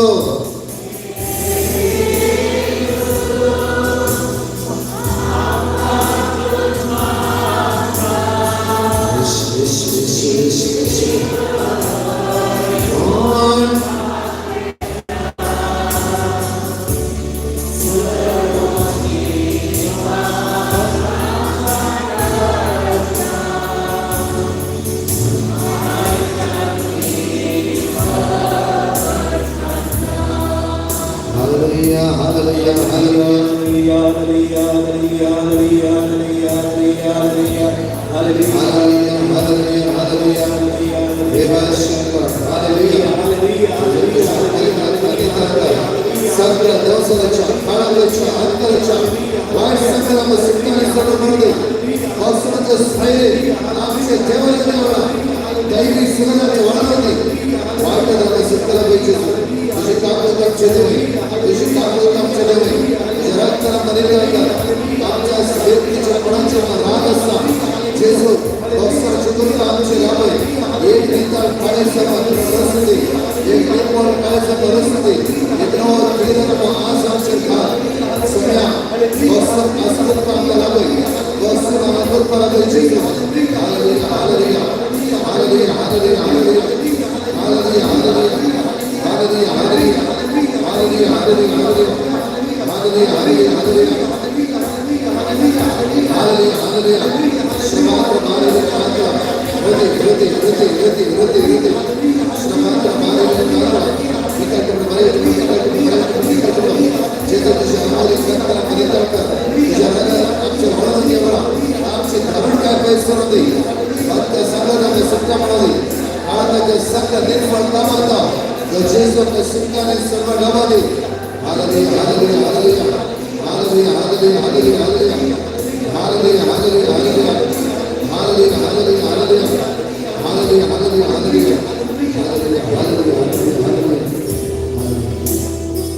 Hallelujah, hallelujah, hallelujah. Hallelujah, hallelujah, hallelujah. Deva Shankar, hallelujah. Sakra Dosalacha, Paralacha, Antalacha, Why Sakra Sikani Sakramurdi, Hospital Sai, Aksha Devala, Daily Sunana Devaladi, Why the Sakra पळय जेजू तुझी ताकद आमचे देवे तुझी ताकद आमचे देवे तुझ्या रक्तामध्ये करतात आमच्या व्यक्तीच्या कोणाचे राग असता जेजू बॉक्सर चतुर्थ आमचे लाभय एक निताळ काळेचा परिस्थिती एक निर्मळ काळेचा परिस्थिती इतनो तीरत्व आज आमचे घात सगळ्या बॉक्सर आस्पद आमच्या लाभय बॉक्सर आमच्या परादय जेजू hallelujah hallelujah hallelujah hallelujah hallelujah hallelujah hallelujah hallelujah hallelujah hallelujah hallelujah hallelujah श्रीमात्र मारेले कांता रति श्रीमात्र मारेले कांता निकट मारेले जेजू तुझ्या आमोले करताना मदत कर तुझ्या रगात आमच्या म्हणून देवा आमचे धरण काय पैसे होते आमच्या संघाने सुट्टा म्हणते आनंद संघ निर्मळ कामाता जो जेजू के सुखाने सर्व डबाले hallelujah hallelujah hallelujah hallelujah hallelujah hallelujah hallelujah hallelujah hallelujah hallelujah hallelujah hallelujah hallelujah hallelujah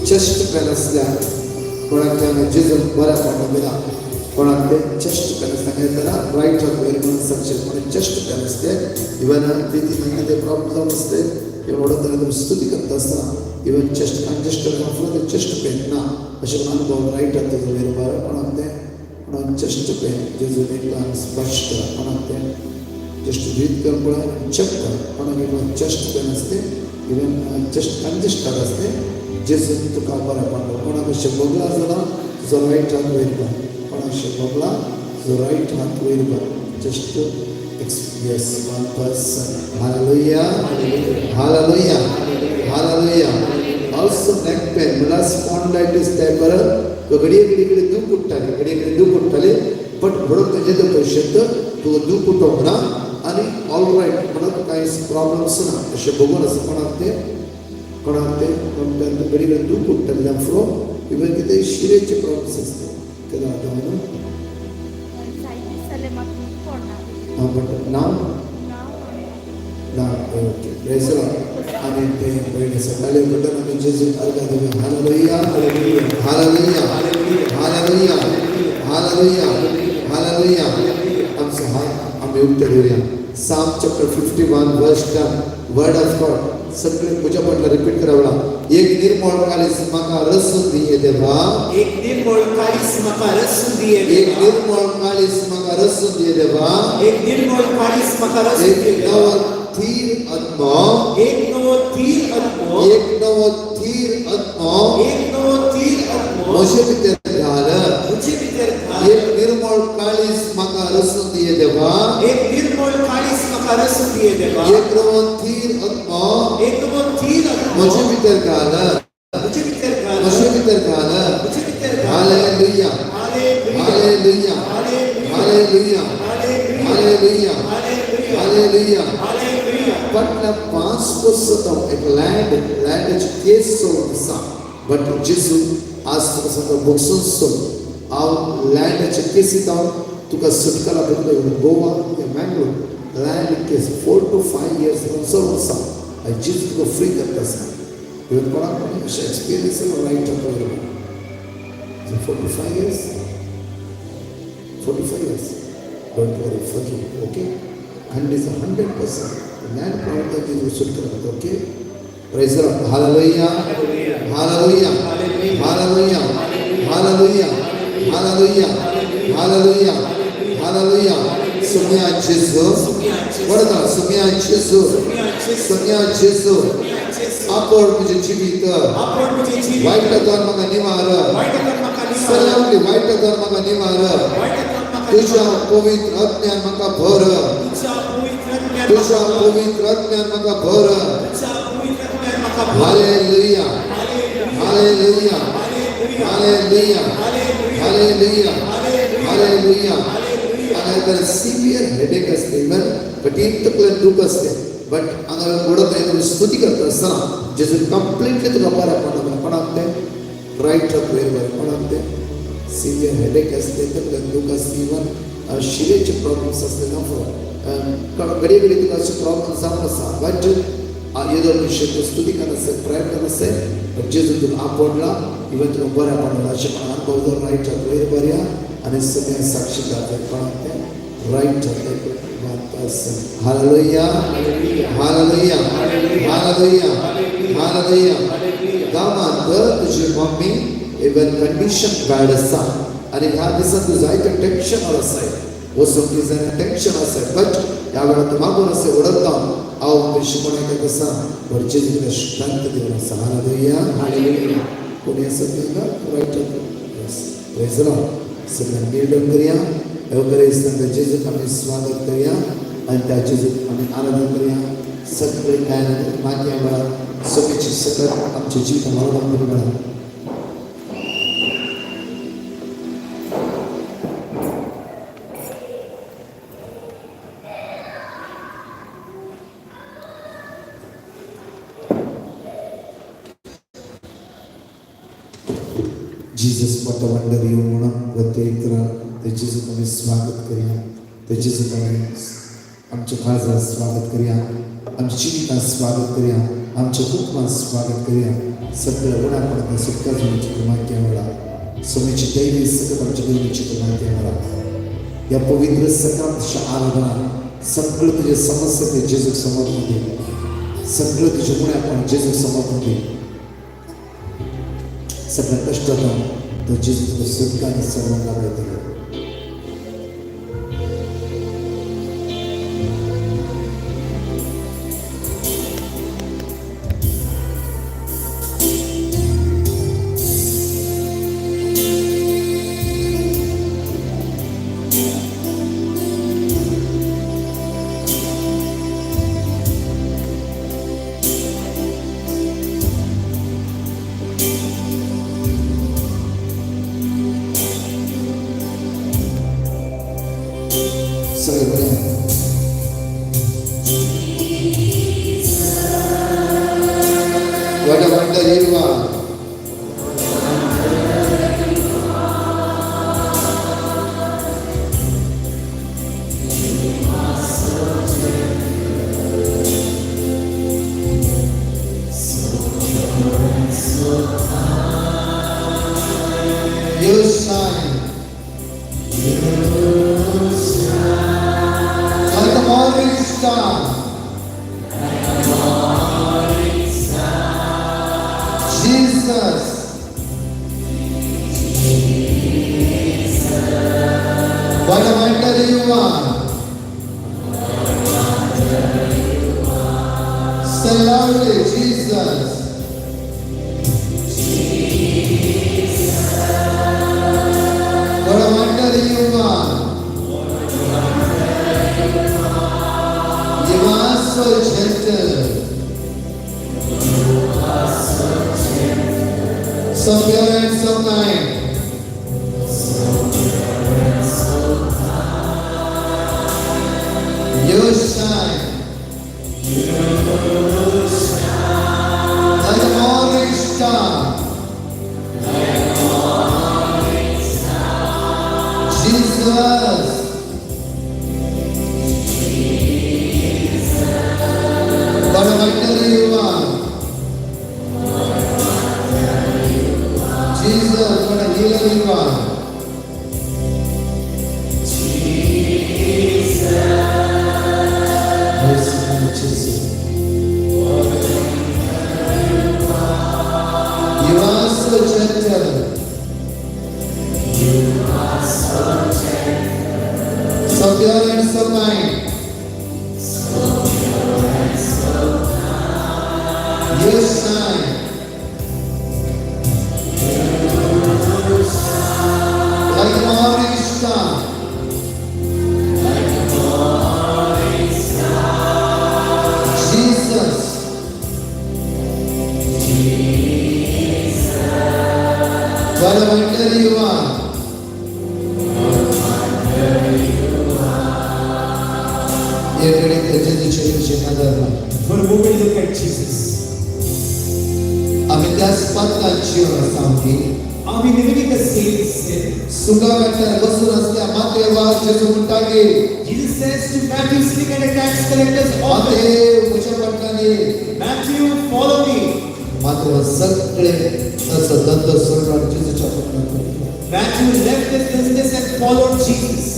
chest pain असल्या कोणाक आमी जेजू बऱ्या पडला कोणाक ते चेस्ट पेन सांगितला राईट ऑफ वेरी मन सक्सेस पण चेस्ट पेन असते इवन प्रीती म्हणजे ते प्रॉब्लेम असते एवढं तरी तुम्ही स्तुती करत असताना इवन चेस्ट कंजेस्टेड असलं चेस्ट पेन ना असे अनुभव राईट ऑफ वेरी बरं कोणाक ते कोणाक चेस्ट पेन जेजू एकदा स्पर्श करा कोणाक ते चेस्ट ब्रीथ कर पळय चेक कर कोणाक एक चेस्ट पेन असते इवन चेस्ट कंजेस्टेड असते जेजू तुका बरं पडलो कोणाक अशें बोगला जाल्यार तुजो राईट हात वयर कर कोणाक अशें बोगला तुजो राईट हात वयर कर just yes one person hallelujah hallelujah hallelujah also neck pain मला spondylitis type बर तो घडी दुख उठताले पण बरोबर तुझे तो शब्द तो दुख उठव ना आणि ऑल राईट मला काही प्रॉब्लेम्स ना असे बघून असं कोणाक ते घडी दुख उठताले फ्लो इवन किती शिरेचे प्रॉब्लेम्स असतात कदा आता but now okay praise the Lord आणि ते पहिले सकाळी उठून आम्ही जेजू अर्घा देऊ hallelujah hallelujah hallelujah hallelujah hallelujah आमचा हात आम्ही उठते देऊया Psalm chapter 51 verse 10 word of God सगळे पूजा पडला रिपीट करावला एक निर्मळ काळीस माका रसून दिये देवा एक निर्मळ काळीस माका रसून दिये एक निर्मळ काळीस माका रसून दिये देवा एक निर्मळ काळीस माका रसून दिये एक नव थीर आत्मा एक नव थीर आत्मा एक नव थीर आत्मा एक नव थीर आत्मा म्हजे भितर घाल तुझे भितर घाल एक निर्मळ काळीस माका रसून दिये देवा एक निर्मळ काळीस माका रसून दिये देवा एक नव थीर आत्मा एक नव थीर आत्मा म्हजे भितर घाल तुझे भितर घाल म्हजे भितर घाल तुझे भितर घाल hallelujah hallelujah hallelujah hallelujah hallelujah hallelujah Patna 5% एक लँड केस सोडसा बट जेजू आज तुका सांगता बॉक्सून सोड हांव लँडाचे केसीत हांव तुका सुटकाला भेटलो गोवा या Mangalore land case 4 to 5 years सोडून आसा आनी जेजू तुका फ्री करता आसा इवन कोणाक अशें एक्सपिरियन्स रायट जाता 4 to 5 years 45 years don't worry forgive okay and is 100% land proud that you should come okay praise the Lord hallelujah hallelujah hallelujah hallelujah hallelujah hallelujah hallelujah sumia Jesus what the sumia Jesus आपण तुझे जीवित white धर्माका निवार सलामली white धर्माका निवार तुझ्या पवित्र आत्म्यान म्हाका भर तुझ्या पवित्र आत्म्यान म्हाका भर hallelujah hallelujah hallelujah hallelujah hallelujah आणि तर सिव्हिअर हेडेक असते इवन कठीण तकलेत दुख असते बट हांगा घडत आहे तुम्ही स्तुती करता आसतना जेजू कंप्लीटली तुका बऱ्या पडना कोणाक ते रायट ऑफ वेर बरें कोणाक ते सिव्हिअर हेडेक असते तकलेत दुख असते इवन शिरेचे प्रॉब्लेम्स असते ना घडी घडी तुका असे प्रॉब्लेम जावन आसा बट येदो विषय स्तुती करना से प्रयत्न करना से और जेजू तुम आप बोलला इवन तुम बरा पडला अशे पण अनुभव जर राईट जातले बऱ्या आणि सगळ्या साक्षी जातले पण ते राईट जातले वापस हालेलुया हालेलुया हालेलुया हालेलुया गावात तुझी मम्मी इवन कंडिशन बॅड असा आणि ह्या दिवसात तू जायचं टेन्शन असाय वो समझे टेन्शन असाय बट या वेळा तू मागून असे ओढता आओ पेशपणे का कसा वरचे जिकडे शांत देऊन असा हालेलुया हालेलुया कोणी असं का right yes praise the lord सगळ्यांनी नील करूया एवढे संत जेजू आम्ही स्वागत करूया आणि त्या जेजू आम्ही आराधना करूया सगळे काय मागे आम्हाला सगळ्याची सकट आमची जीवन आराधना करूया जीसस मोठा वंडर येऊ म्हणून प्रत्येक त्याचे आम्ही स्वागत करूया त्याचे आम्ही आमच्या काळजात स्वागत करूया आमच्या चिंता स्वागत करूया आमच्या हुकमात स्वागत करूया सगळं उन्हापर्यंत सुटका होण्याची माहिती आम्हाला समयची दैवी सकट आमच्या दैवीची माहिती आम्हाला या पवित्र सकाळच्या आराधना सगळं तुझे समस्या ते जेजू समोर मध्ये सगळं तुझे गुण आपण जेजू समोर मध्ये सगळ्या कष्टात तो जेजू सुटका आणि सर्वांना मिळते What a wonder you are. You shine. Like a morning star. Jesus. What a wonder you are. So lovely, Jesus. What a wonder you are. You are so gentle. So pure and so kind. You shine. Like a morning star. Jesus. What a wonder you are. Jesus, what a healer you are. You are so gentle. So pure and so kind. You shine. Like a morning star. Jesus. What a wonder you are. For a moment, look at Jesus. आम्ही त्याच पात्रात जीवन असावी Are we living in the same sin? सुगा करता है बस रस्ते माते वार जैसे मुंटागे Jesus says to Matthew sitting at a tax collector's आते office, मुझे पटकाने Matthew, follow me. माते वार सगळे तसं दंत सोडून जिसूच्या पटकाने Matthew left his business and followed Jesus.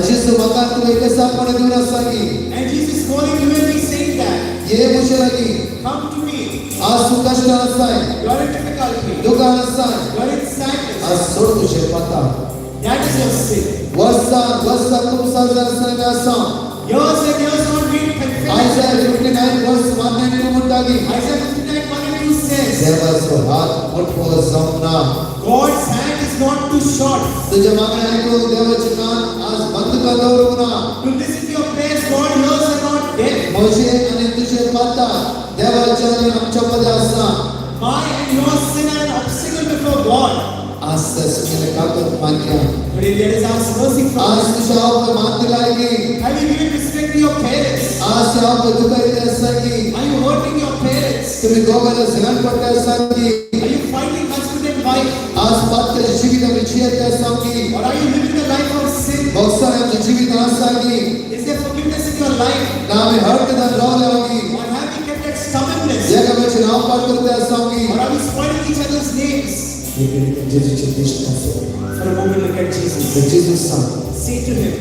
जिसु मकान तू एक सापण देऊन असागी And Jesus calling you and me saying that, ये मुझे लगी come to me. आज तू कष्ट असाय You are in difficulty. दुकान असाय You are in sadness. आज सोड तुझे पता That is your sin. वर्षा तुम साजर संग असा Years and years on being confessed. Isaiah 59 verse 192 मुंटागी Isaiah 59:1-2 says, देवाचो हात मोठो जावना God's hand is not too short तुझे मागणे ऐकून देवाचे कान आज बंद कर दवरुना to listen to your prayers. God hears and not deaf. मोशे आणि तुझे पता देवाच्या आणि आमच्या मध्ये असा My and your sin are an obstacle before God. आज तस्मेले काकत मांग्या But if there is ask mercy from आज us, तुझ्या आप मानती लागी have you given respect to your parents? आज से आप दुखाई दे असागी Are you hurting your parents? तुम्ही दोघांना जगन पडते असागी Are you fighting husband and wife? आज पात्र जीवित विजयते असागी Or are you living a life of sin? बक्सर आमचे जीवित असागी Is there forgiveness in your life? नामे हर्ट दा रोलेगी Or have you kept that stubbornness? जग में नाम पाठ करते असागी Or are we spoiling each other's names? Jesus चित्तिष्ट For a moment, look at Jesus. Jesus सा Say to him,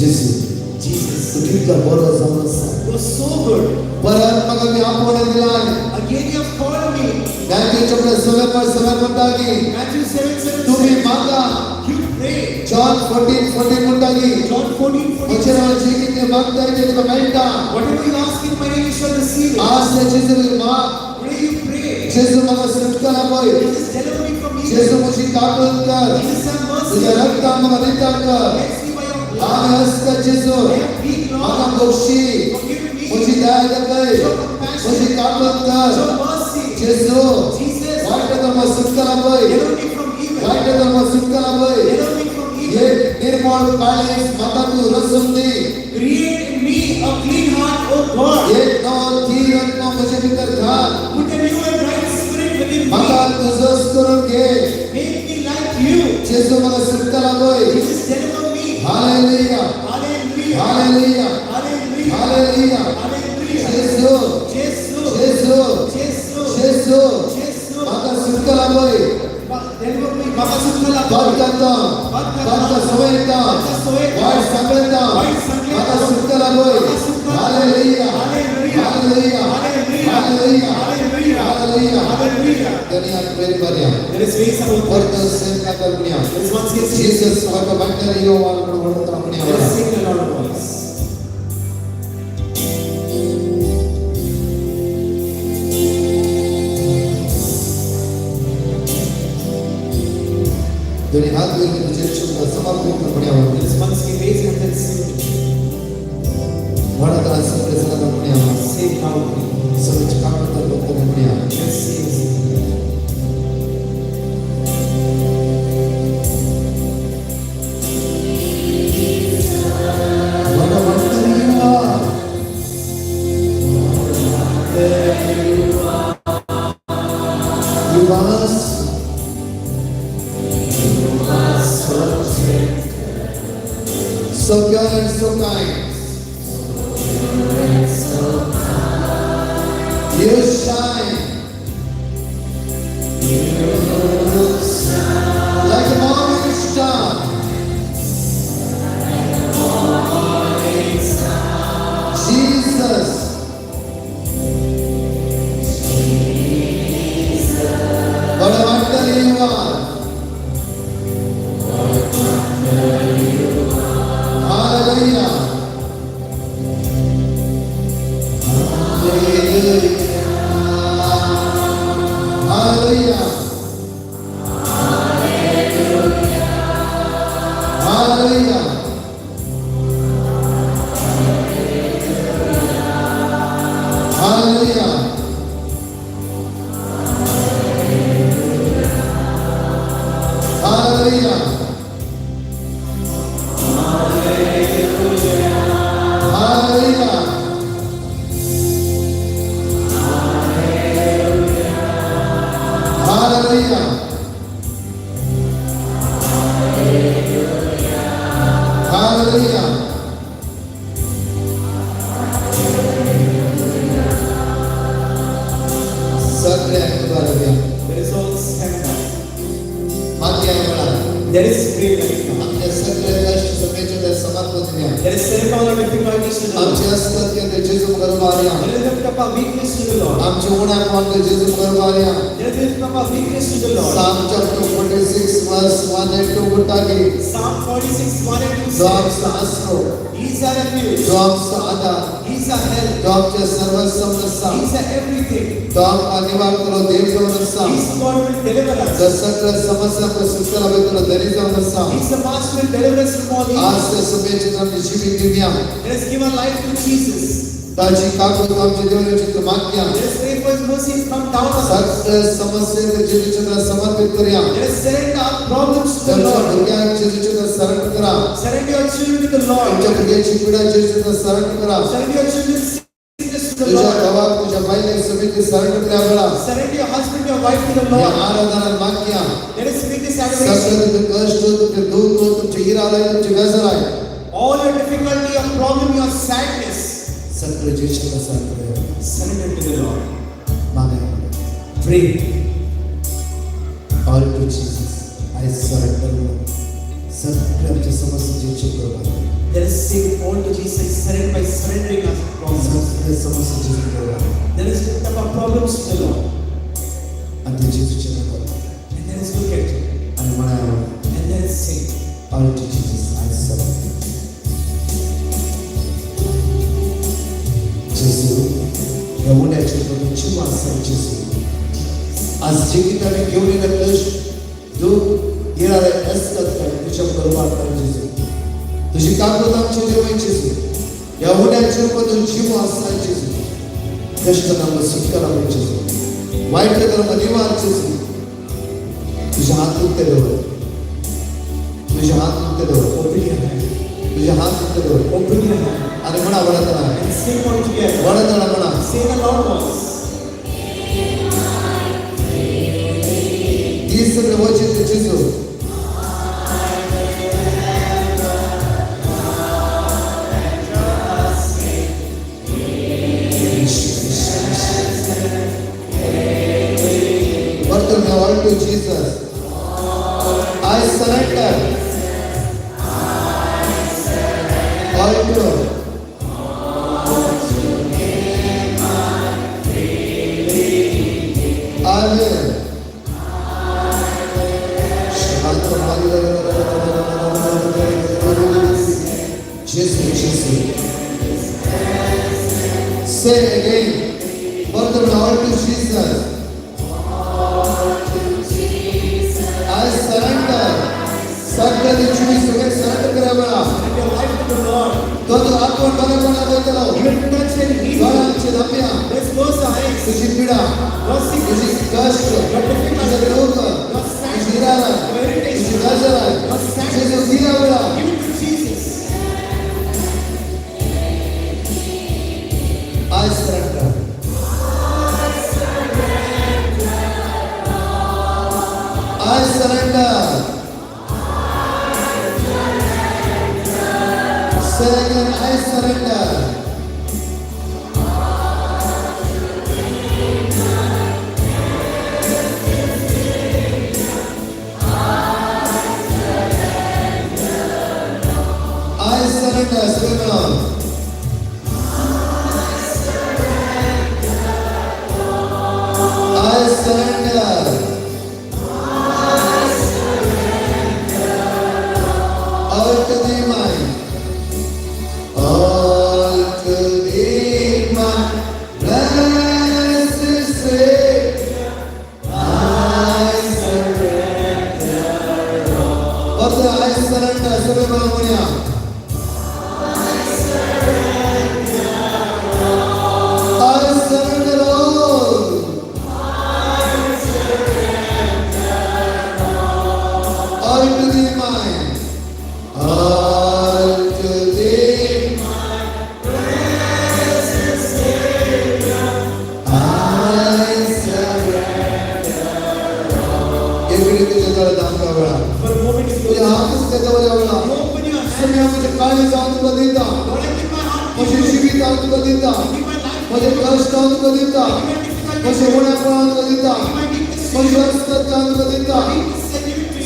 Jesus Jesus, तुझी का बोला समझ you're so good. परमात्मा का भी आप होने दिलाए Again, you have called me. मैंने चुपड़े समय पर समय मुंडागी Matthew 7:7 तुम्ही says, मांगा you pray. John 14:14 मुंडागी John 14:14 मुझे ना जीवित के वक्त है कि तुम्हें मिलता Whatever you ask in my name, you shall receive it. आज से जिस माँ Pray, you pray. जिस मगर सृष्टि ना कोई Jesus, deliver me from जिस evil. मुझे ताकत कर Jesus, have mercy. तुझे रक्त मगर नित्य कर Cleanse me by your blood. आगे हंस कर जिसो I am weak, मगर Lord. दोषी Forgive me. मुझे दया कर Show compassion. मुझे ताकत कर Show mercy. जिसो Jesus, वाइट धर्म सृष्टि ना कोई deliver me from evil. White धर्म सृष्टि ना कोई Deliver me from ये evil. निर्मल कालिस माता तू रसम दी Create in me a clean heart, O God. ये नौ तीरन नौ मुझे भीतर था Put a new and right spirit within me. मगर तुझस करोगे Make me like you. जिसो मगर सृष्टि ना कोई Jesus, deliver me. Hallelujah Hallelujah. Hallelujah Hallelujah. Hallelujah Hallelujah. जिसो Jesus. जिसो Jesus. जिसो Jesus. मगर सृष्टि ना कोई Deliver me. Baba Sukhala. बरकता बरकता सोएता white संगलता मगर सृष्टि ना कोई hallelujah hallelujah hallelujah hallelujah Hallelujah. दुनिया मेरी बनिया There is ways about और God. तो सेम का दुनिया There is one case. Jesus और का बंदर यो वाला बढ़ता अपने Let us sing in a loud voice. दुनिया हाथ में मुझे चुका समर्पित अपने There is one case and then sing. बड़ा तरह से प्रसन्न अपने Say loudly. समझ काम करता लोगों ने अपने Let's sing. बड़ा बंदरिया You was so good and so kind. You shine like a morning star. Jesus. What a wonder you are. Hallelujah. Hallelujah. सगळे ऐकून There is all stand up. मागे आहे मला There is free right now. आमचे सगळे कष्ट सगळ्याचे ते समाप्त द्या There is set all our difficulties to the Lord. आमचे असतात की ते जेजू करवाल्या There is lift up our weakness to the Lord. आमचे उन्हा पण ते जेजू करवाल्या There is lift up our weakness to the Lord. Psalm chapter 46 verse 1 and 2 उठाके Psalm 46, 1 and 2 जो says, आमचा आसरो He is our refuge. जो आमचा आधार He is our help. जो आमचे सर्वस्व नसा He is our everything. जो आमका निवार करो देव जो नसा He is the God who will deliver us. जो सगळे समस्या को सुतर हवे तो दरी जो नसा He is the master who will deliver us from all आज evil. से सुबह चित्र जीवित Divya Let us give our life to Jesus. ताजी काको तो आमचे देवने चित्र माग्या Let us pray for His mercy to come down on us. सगळे समस्या के जेजू चित्र समर्पित करिया Let us surrender our problems to the तुमच्या Lord. भुरग्यांक जेजू चित्र शरण करा Surrender your children to the Lord. तुमच्या भुरग्याची पीडा जेजू चित्र शरण करा Surrender your children's sickness to the तुझ्या Lord. गवाक तुझ्या बाईने समिती शरण करा बळा Surrender your husband, your wife to the या Lord. Aradhana माग्या Let us make this सगळे adoration. तुमचे कष्ट तुमचे दुःख तुमचे इरादा तुमचे व्यसन आहे All your difficulty, your problem, your sadness, सगळे जेजू चित्र शरण करा surrender to the Lord. मागे Pray. All to Jesus I surrender Lord सगळे आमचे समस्या जेजू चित्र Let us sing all to Jesus, surrender by surrendering our problems. सगळे समस्या जेजू चित्र Let us lift up our problems to the Lord. आणि ते जेजू चित्र And let us look at it. आणि म्हणावं And let us sing. All to Jesus I surrender जेजू एवढ्याची तुमची माणसं जेजू आज जे की त्याने घेऊन येणं कष्ट दुःख येणारे असतात काय तुझ्या बरोबर कर जेजू तुझी कामं आमची देवाई जेजू एवढ्याची रूपातून जीव असणार जेजू कष्ट नाम सुटका नाम जेजू वाईट कर्म निवार जेजू तुझ्या हात उत्तर तुझ्या हात उत्तर Open your hand. तुझ्या हात उत्तर Open your hand. आणि म्हणा वडतळा And sing all together. वडतळा म्हणा Sing a loud voice. ही सगळं वचन ते जेजू Welcome you all to Jesus. I surrender. All to Amen. Jesus, Jesus. Say again. Welcome you all to Jesus. I surrender. Surrender the choice to get surrender करा Surrender your life to the Lord. तो आत्मा बना बना बोलते रहो Even touch and heal. बाळांची धम्या Let's close our eyes. तुझी पीडा Your sickness, तुझी कष्ट तुझे दुःख तुझी इरादा तुझी गजरा तुझे दिला वेळा give it to Jesus. I surrender. I surrender. Say again, I surrender. I surrender. Surrender. I surrender. All to thee mine. All to thee mine. Blessed Savior. I surrender. What's the I surrender? Surrender. I surrender all. All to thee mine. All to thee mine. Precious Savior. I surrender all. एक minute तुझे जरा दाम का बड़ा For a moment, if you तुझे हाथ से कहता हुआ बड़ा open your hand. सुनिया मुझे काली जान तुझको देता Lord, I give my heart to मुझे you. जीवित जान तुझको देता I give my life to मुझे you. कष्ट जान तुझको देता I give my difficulty मुझे होने पाने को देता मुझे अस्तर जाने को देता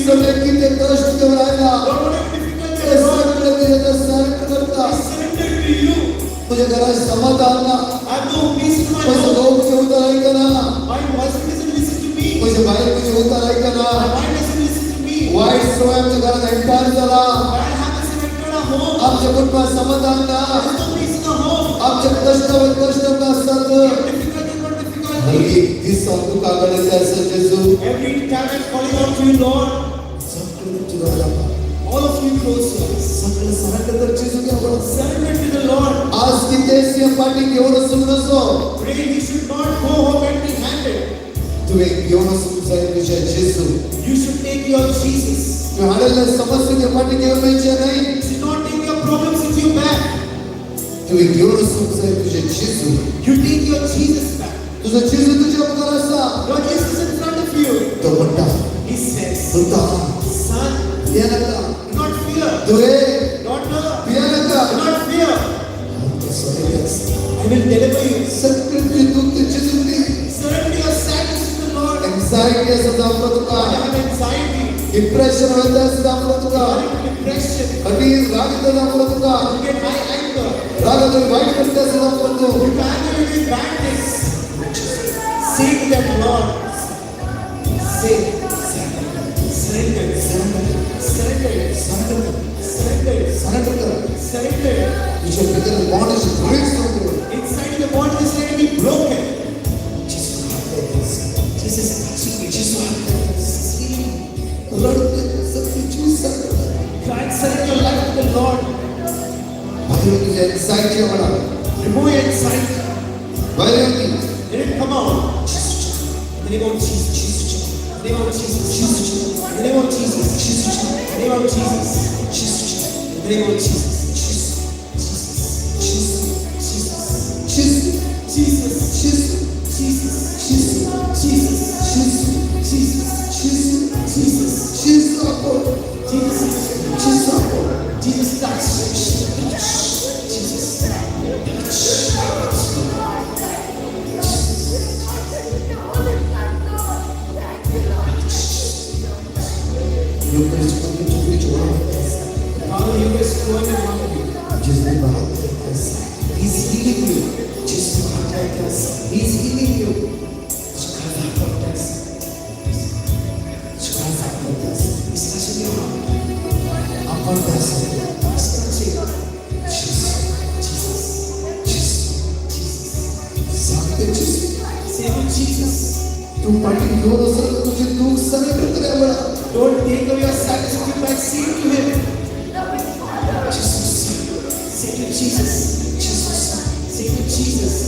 सब कितने कष्ट के बनाएगा ये सर्व तेरे का सर्व करता मुझे करा समाधान ना मुझे लोग मुझे उताराई करना मुझे भाई मुझे उताराई करना वाइट स्वयं जगह एंटायर चला आप जब उनका समाधान ना आप जब कष्ट का सर्व this song to कागड़ जैसे जैसु Every talent calling out to you, Lord. All of you close your eyes. Surrender to the Lord. आज की देशीय पार्टी की ओर सुनो सो Pray you should not go home empty-handed. तू एक योन सुनसाई विषय जैसु You should take your Jesus. तू हाडल समस्या की पार्टी की ओर में नहीं You should not take your problems with you back. तू एक योन सुनसाई विषय जैसु You take your Jesus back. तुझे जैसु तुझे अपना रास्ता Your Jesus is in front of you. तो बट्टा He says, सुनता Son, बिया लगा do not fear. तुरे Daughter, बिया लगा do not fear. I will deliver you. सत्य की दुख जैसु दी Surrender your sadness to the Lord. Anxiety सदा प्रतुका You have anxiety. डिप्रेशन होता है सदा प्रतुका Depression. कभी राग सदा प्रतुका You get high anger. राग तो वाइट करते सदा Pratu You can angry with bad things. Say to that Lord. Say. Surrender. Surrender. Your physical body is great from you. Inside your body is ready to be broken. Jesus. Lord, सब कुछ Try and surrender your life to the Lord. भाइयों की anxiety वाला Remove your anxiety. भाइयों की Let it come out. In the name of Jesus. In the name of Jesus. In the name of Jesus. In the name of Jesus. In the name of Jesus. Don't take away your sadness if you might say to him. Say to Jesus. Say to Jesus.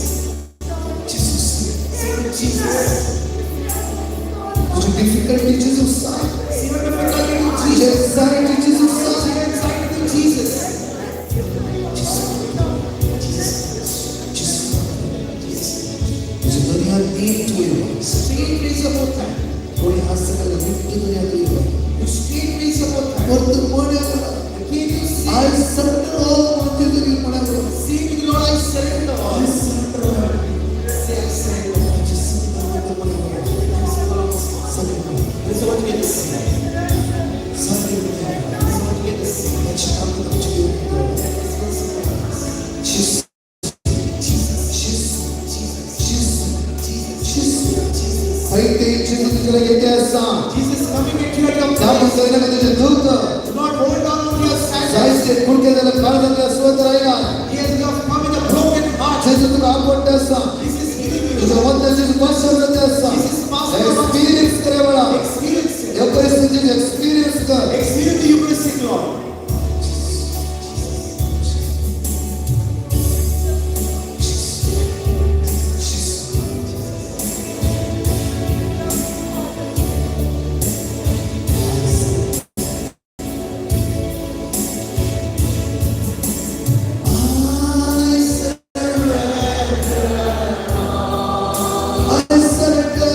Say to Jesus. जो difficulty Jesus side, See what difficulty to जो Jesus. anxiety Jesus side, See anxiety to Jesus. जो दुनिया need to you. Straight raise your both hands. थोड़ी हाथ से कर lift दुनिया दी है. You straight raise your both hands. और तो मोड़े कर. Again you say, I surrender all माथे तो नहीं मोड़ा करो. say to the Lord, I surrender all. Say, I surrender. This is what we get to see. This is what we get to see. Jesus coming into your life. Do not hold on to your sadness. He has come with a broken heart. This is healing you. This is experience the Eucharistic Lord. I surrender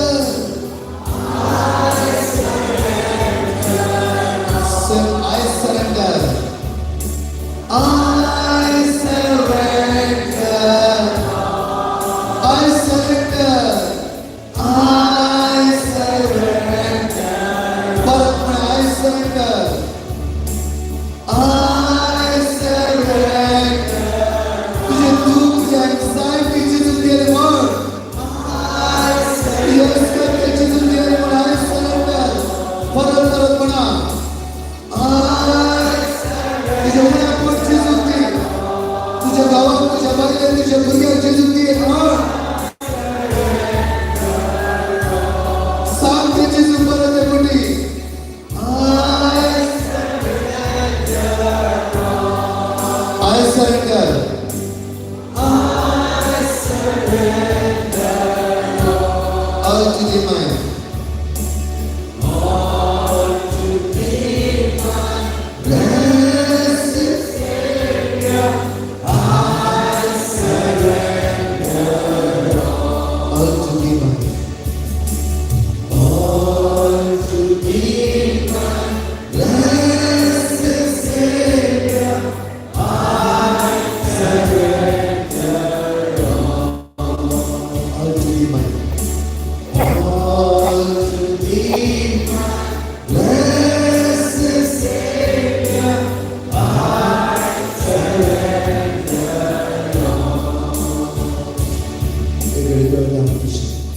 ఉన్నాయి.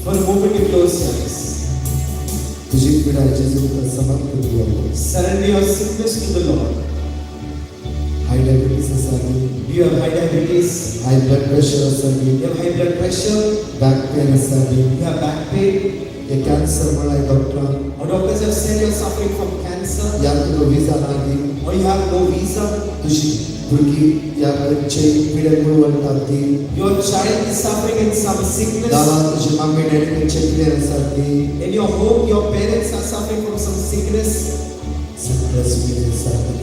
For a moment you close your eyes. तुझी पीड़ा यीशु को समर्पित किया. Surrender your sickness to the Lord. High diabetes असावी, Do you have high diabetes? High blood pressure असावी, You have high blood pressure? Back pain असावी, You have back pain? ये cancer मला है doctor. Or doctors have said you are suffering from cancer? या तो visa नाही, Or you have no visa? तुझी मुलगी या बच्चे पीड़े मुळवंताती. Your child is suffering in some sickness? दावा तुझी मम्मी डॅडी बच्चे पीड़े असावी. In your home, your parents are suffering from some sickness? सगळं सुविधा साथ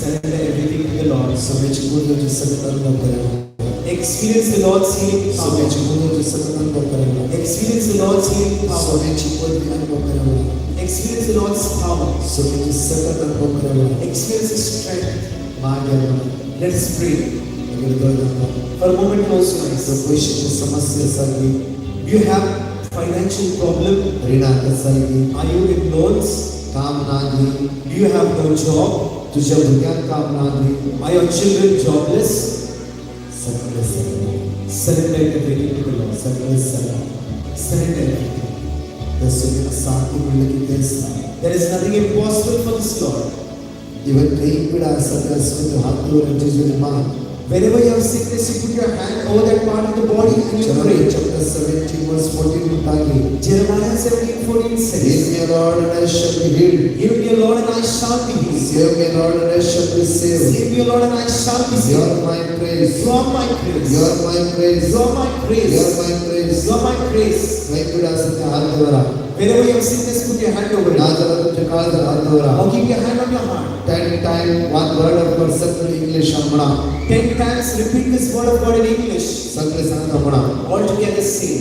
Surrender everything to the Lord. समय चिकून जो सकतन न करेगा. Experience the Lord's healing समय power. चिकून जो सकतन न करेगा. Experience the Lord's healing power. समय चिकून भी न करेगा. Experience the Lord's power. समय जो सकतन न करेगा. Experience His strength. मांगे Let us pray. अगर दर्द For a moment, close your eyes. तो कोई समस्या सागी, Do you have financial problem? ऋण असावी, Are you in loans? काम नाही, Do you have no job? तुझ्या भुग्यात काम नाही. Are your children jobless? सगळं सगळं Surrender everything to the Lord. सगळं सगळं Surrender everything. दसवीं साथी मिलके कैसा There is nothing impossible for this Lord. Even कई पीड़ा सदा सुध हाथ जोड़ जिसमें मां Wherever you have sickness, you put your hand over that part of the body and you चलो pray. chapter 17 verse 14 उठागे. Jeremiah 17:14 says, Heal me, Lord, and I shall be healed. Heal me, Lord, and I shall be healed. Save me, Lord, and I shall be saved. Save me, Lord, and I shall be You saved. are my praise. You are my praise. You are my praise. You are my You praise. are my praise. You are my praise. कई पीड़ा सदा हाथ जोड़ा. Wherever you have sickness, put your hand over ना it. जरा तुझे काल जरा हाथ जोड़ा. Or keep your hand on your heart. 10 times one word of God सकल English Hamna. 10 times repeat this word of God in English. सकल संग हमना. All together say,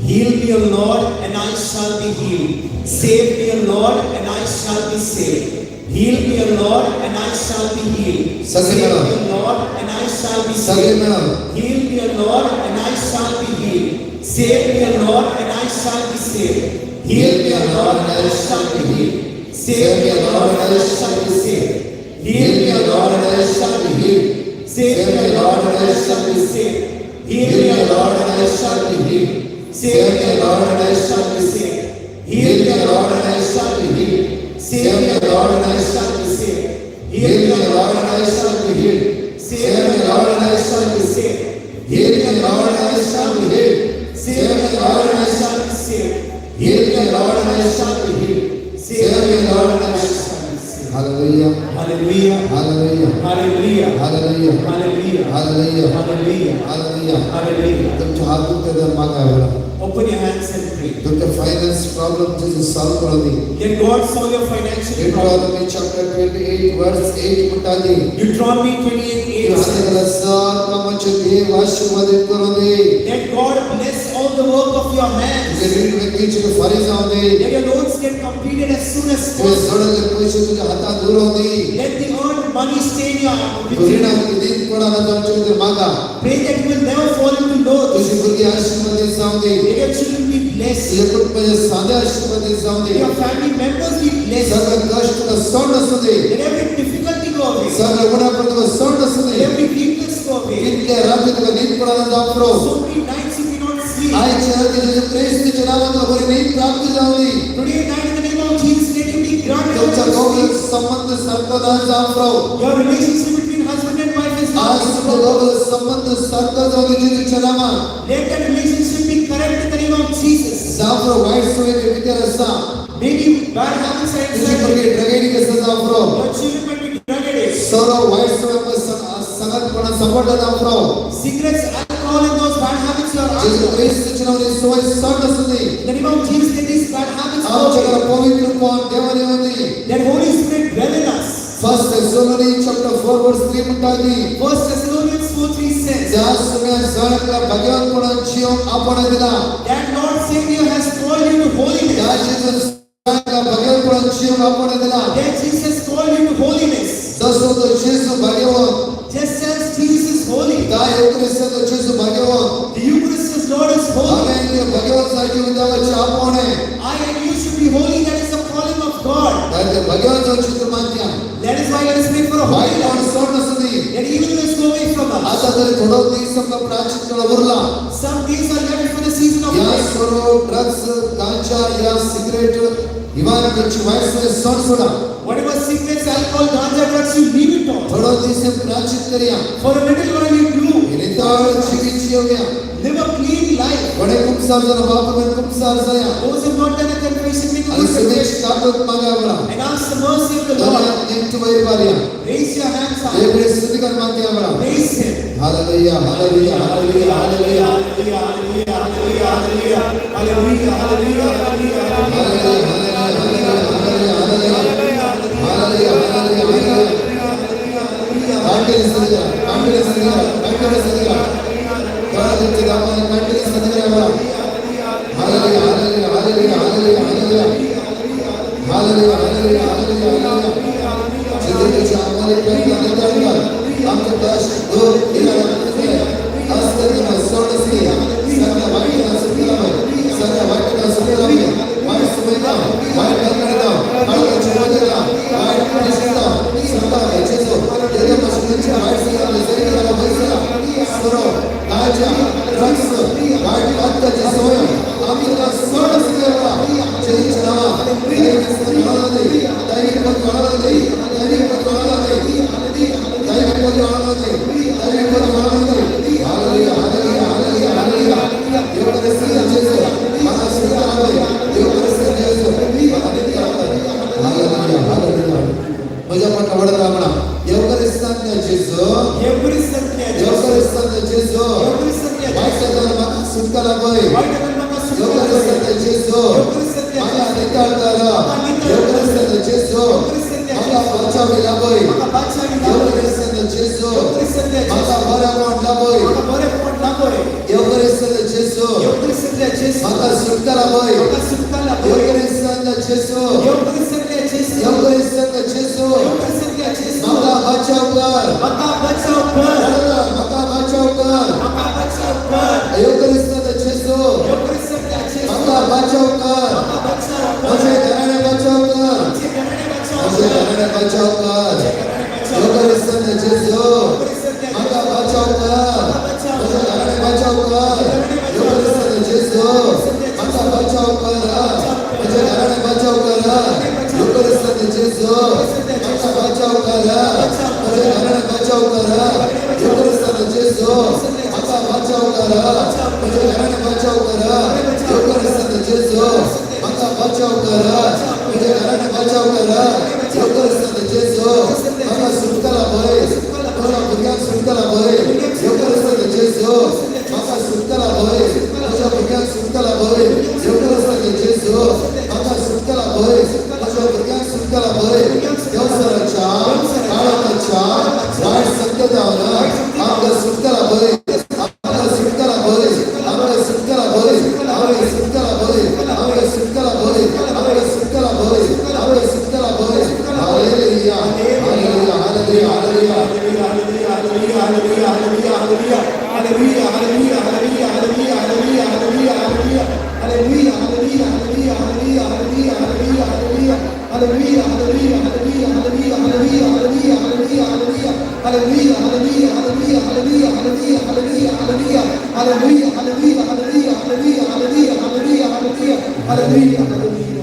Heal me, O Lord, and I shall be healed. Save me, O Lord, and I shall be saved. Heal me, O Lord, and I shall be healed. Save Save me, me, O Lord, and I shall be सगले saved. में Heal me, O Lord, and I shall be healed. Save me, O Lord, and I shall be saved. Heal me, O Lord, and I shall be healed. Save me, O Lord, and I shall be saved. Heal me, O Lord, and I shall be healed. Save me, O Lord, and I shall be saved. Heal me, O Lord, and I shall be healed. Save me, O Lord, and I shall be saved. Heal me, O Lord, and I shall be healed. Save me, O Lord, and I shall be saved. Heal me, O Lord, and I shall be healed. Save me, O Lord, and I shall be saved. Heal me, O Lord, and I shall be healed. Save me, O Lord, and I shall be saved. Heal me, O Lord, and I shall be healed. Save me, O Lord, and I shall be saved. Hallelujah. Hallelujah. Hallelujah. Hallelujah. Hallelujah. Hallelujah. Hallelujah. Hallelujah. Hallelujah. Hallelujah. तुम हाथों के दर मांगा है. Open your hands and pray. Tumke finance problem जिसे solve कर दी. Let God solve your financial problem. Deuteronomy chapter 28 verse 8 उठा दी. Deuteronomy 28:8 हाथ says, के साथ काम चलिए आशीर्वादित करो दे. Let God bless all the work of your hands. के ऋण में कीच के फरीज आओ दे. Let your loans get completed as soon as के possible. जोड़ के पैसे तुझे हाथा दूर हो दी. Let the earned money stay in your ऋण hand. के दिन पड़ा ना तुम चुके मांगा. Pray that you will never fall into loans. तुझे बुरी आशीर्वादित आओ दे. Let your children be blessed. ये कुछ में सादा आशीर्वादित आओ Let they. your family members be blessed. सर्व कष्ट का सौंड सुदे. Let every difficulty go away. सर्व गुना पर तो सौंड Let सुदे. every weakness go away. इनके राज्य का दिन पड़ा ना जाओ. So many nights you cannot sleep. आए चल के जो प्रेस चलावा तो बुरी नहीं प्राप्त जाओगी. Today night in the name of Jesus, let you be granted. तुमचा गोगल संबंध सर्वदा जाओ. Your relationship between husband and wife is आज not. तो गोगल संबंध सर्वदा जाओगी जिसे चलावा. Let that relationship be correct in the name of Jesus. जाओ वाइट सोए के भीतर रसा. Maybe bad habits are तुझे inside. पर के ड्रगेडी के सजा फ्रो. Your children might be drug addicts. सोरो वाइट सोए पर संगत पड़ा सपोर्ट दा फ्रो. Cigarettes, alcohol, and those bad habits you are जिसे under. प्रेस चलावा ने सोए सर्वदा सुदे. In the name of వాక్యమని ఉంది. That Holy Spirit dwell in us. First Thessalonians chapter 4 verse 3 म्हणतादी. 1 Thessalonians 4:3 says त्या सगळ्या जगातला भगवंताची आपण दिला. that Lord Savior has called you to holiness. त्या जगातला भगवंताची आपण दिला. That Jesus called you to holiness. जसं तो येशू भगवंत Just as Jesus is holy, त्या युक्रिस्ताचा येशू भगवंत the Eucharist's Lord is holy. आम्ही भगवंतासाठी उद्यावरची आपण आहे. I and you should be holy. That is the calling of God. त्या भगवंताची तुमांच्या That is why let us pray for a white holy और life. सोड नसली. That evil will go away from us. आता तरी थोडं दिवस आपला प्राचित्य Urla. Some days are left for the season of या life. सर्व ड्रग्स गांजा या सिगरेट इवानची वाईट सवय सोड soda. Whatever cigarettes, alcohol, ganja, drugs, you leave it all. थोडं दिवस प्राचित्य करिया. For a little while you do. निताळ जीवित हो गया. Live a clean life. बड़े कुमसार जन बाप में कुमसार जाया. Those who have not done a confession, make a आणि good सुमेश confession. कापत मागा बरा. And ask the mercy of the तला Lord. नित्य वैर बारिया. Raise your hands ये high. बड़े स्तुति कर मांगे बरा. Raise him. Hallelujah hallelujah hallelujah hallelujah Hallelujah, hallelujah, hallelujah, hallelujah, hallelujah, hallelujah, hallelujah.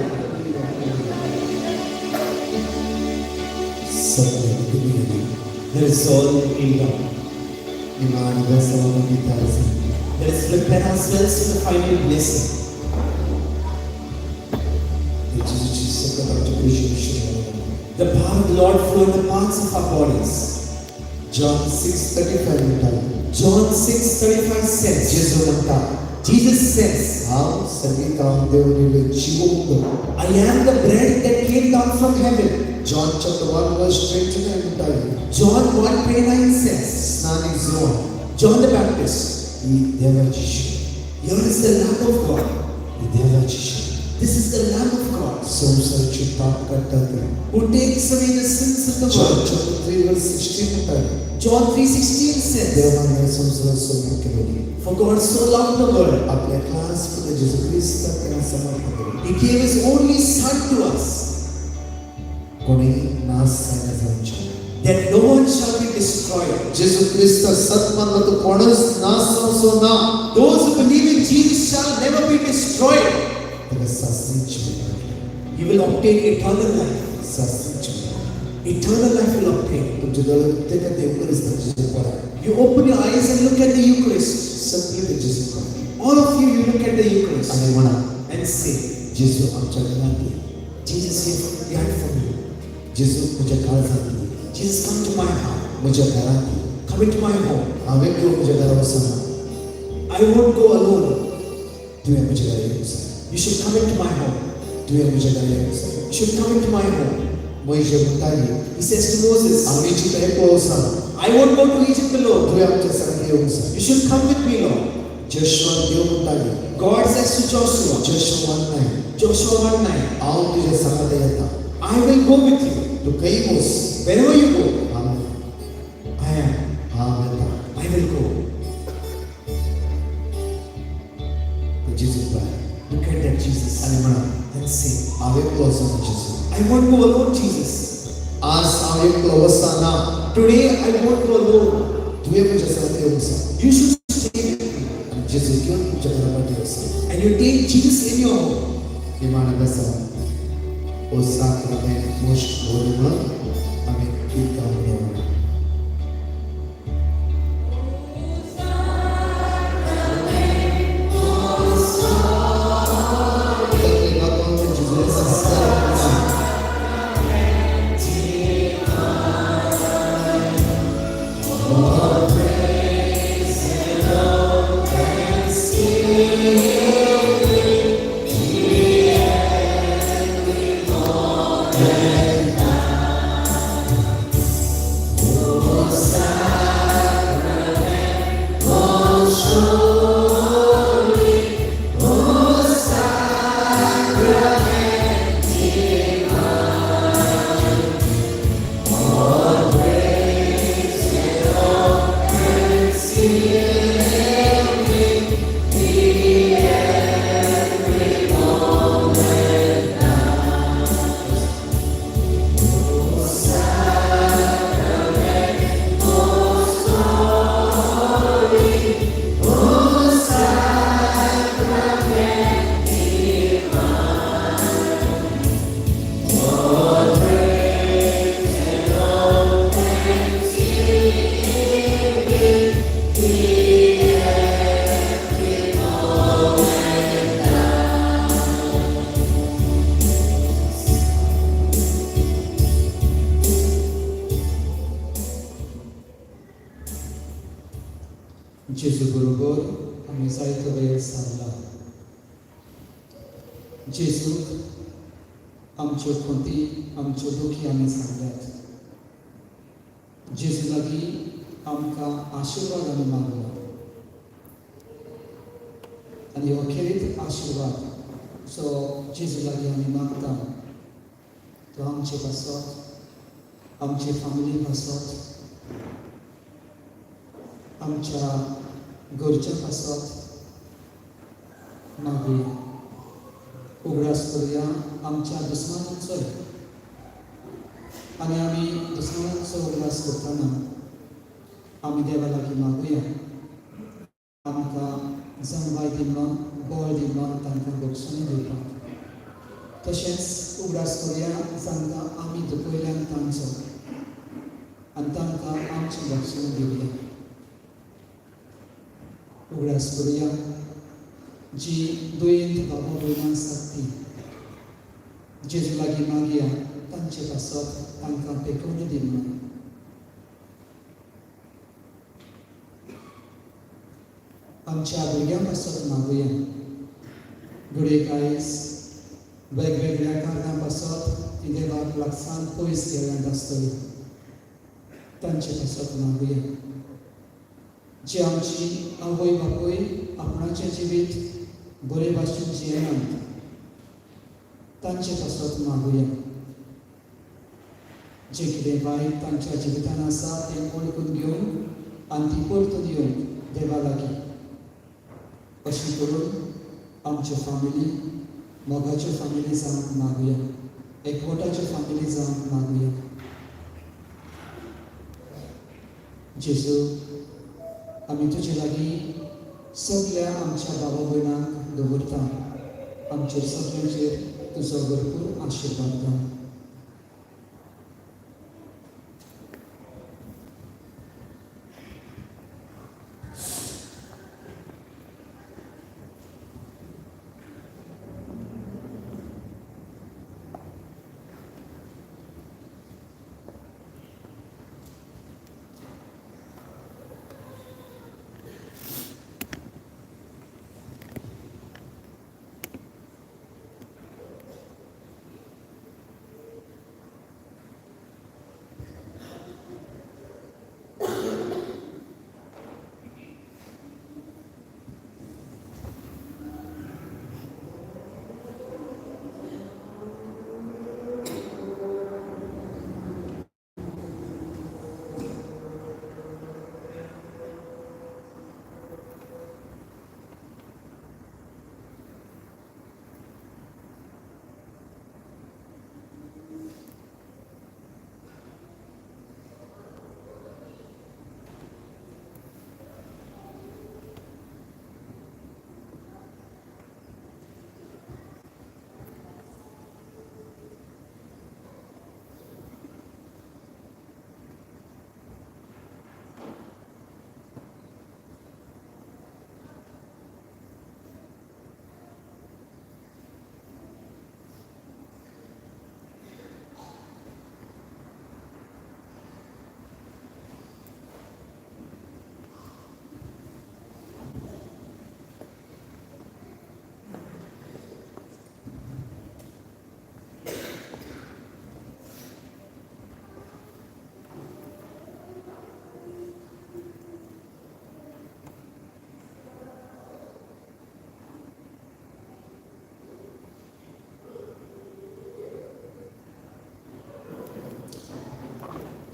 There is all in God. Let us prepare ourselves for the final blessing. The power of the Lord flow in the parts of our bodies. John 6:35 John 6:35 says, Jesus says, हांव संगीतान देवनीले जीवोंद I am the bread that came down from heaven. John chapter 1 verse 29 ఉంటాయి. John 1:29 says, స్నాని John John the Baptist, ఈ దేవాची శిష్యుడు. here is the Lamb of God. ఈ దేవాची శిష్యుడు. This is the Lamb of God సంసారిచి పాప కట్టదు. who takes away the sins of the John world. chapter 3 verse 16 ఉంటాయి. John 3:16 says, देवाने संसार सोडून केले. for God so loved the world, आपल्या class मध्ये येशू ख्रिस्त त्यांना समर्पण केले. He gave His only Son to us, कोणी नाश जायला जाऊचे. that no one shall be destroyed. येशू ख्रिस्त सत्मन तो कोणच नाश जावचो ना. Those who believe in Jesus shall never be destroyed. त्याला शास्त्रीची You will obtain eternal life. शास्त्रीची Eternal life will obtain. तुमचे डोळे ते का देव ख्रिस्ताचे पडा. You open your eyes and look at the Eucharist. सगळे ते येशू ख्रिस्त. All of you, you look at the Eucharist आणि म्हणा and say, येशू आमच्या घरात ये. Jesus, you died for me. येशू तुझ्या काळजात ये. Jesus, come to my heart. माझ्या घरात ये. Come into my home. आम्ही घेऊ माझ्या घरावर सांगा. I won't go alone. तुम्ही माझ्या घरी येऊ सांगा. You should come into my home. तुम्ही माझ्या घरी येऊ सांगा. You should come into my home. मोशे म्हणताय He says to Moses, आम्ही जिथे येऊ सांगा. I won't go to Egypt alone. तुम्ही आमच्या संग येऊ सांगा. You should come with me, Lord. Joshua देव म्हणताय God says to Joshua, Joshua नाही Joshua 1:9, आव तुझ्या संगत येता. I will go with you. तू काही बोस. Wherever you go, आम्ही I am. येता. I will go. Jesus बाय. Look at that Jesus आणि म्हणा and say, आवे close Jesus. I won't go alone, Jesus. आज आवे क्लोज ना. Today I won't go alone. तुम्ही माझ्या संगत येऊ सांगा. You should stay with me. Jesus घेऊन तुमच्या घरामध्ये येऊ सांगा. And you take Jesus in your home. विमान बसा. ओ साक्रामेंट मोस्ट होली म्हणून आम्ही गीत गाऊन येऊ. जेजू बरोबर आमी जायतो वेळ सारला. जेजूक आमच्यो खोटी आमच्यो दुखी आमी सांगल्यात. जेजू लागीं आमकां आशिर्वाद आमी मागला. आनी अखेरीत आशिर्वाद जो जेजू लागीं आमी मागता तो आमचे पासत आमचे फॅमिली पासत आमच्या घरच्या पासत मागीर उगडास करुया आमच्या दुस्मानांचोय. आनी आमी दुस्मानांचो उगडास करतना आमी देवा लागीं मागुया आमकां जमवाय दिलो बळ दिलो तांकां बक्षणी दिवपाक. तशेंच उगडास करुया जांकां आमी दुखयल्यान तांचो आनी तांकां आमची बक्षणी दिवया. उगडास करुया जी दुयेंत बाबा भयणां आसात ती जेजू लागीं मागया तांचे पासत तांकां पेखवणी दिवं. आमच्या भुरग्यां पासत मागुया. गुडेकायज वेगवेगळ्या कारणां पासत ती देवाक लागसावन पयस गेल्यांत आसतली. तांचे पासत मागुया. जी आमची आवय बापूय आपणाचें जिवीत बरे भाशेन जियेनात तांचे पासत मागुया. जे कितें वायट तांच्या जिवितान आसा तें ओळखून घेवन आनी ती परतून येवन देवा लागीं अशें करून आमच्यो फामिली मोगाच्यो फामिली जावंक मागुया. एकवटाच्यो फामिली जावंक मागुया. जेजू आमी तुजे लागीं सगळ्या आमच्या भावा भयणांक दवरता. आमचेर सगळ्यांचेर तुजो भरपूर आशिर्वाद दा.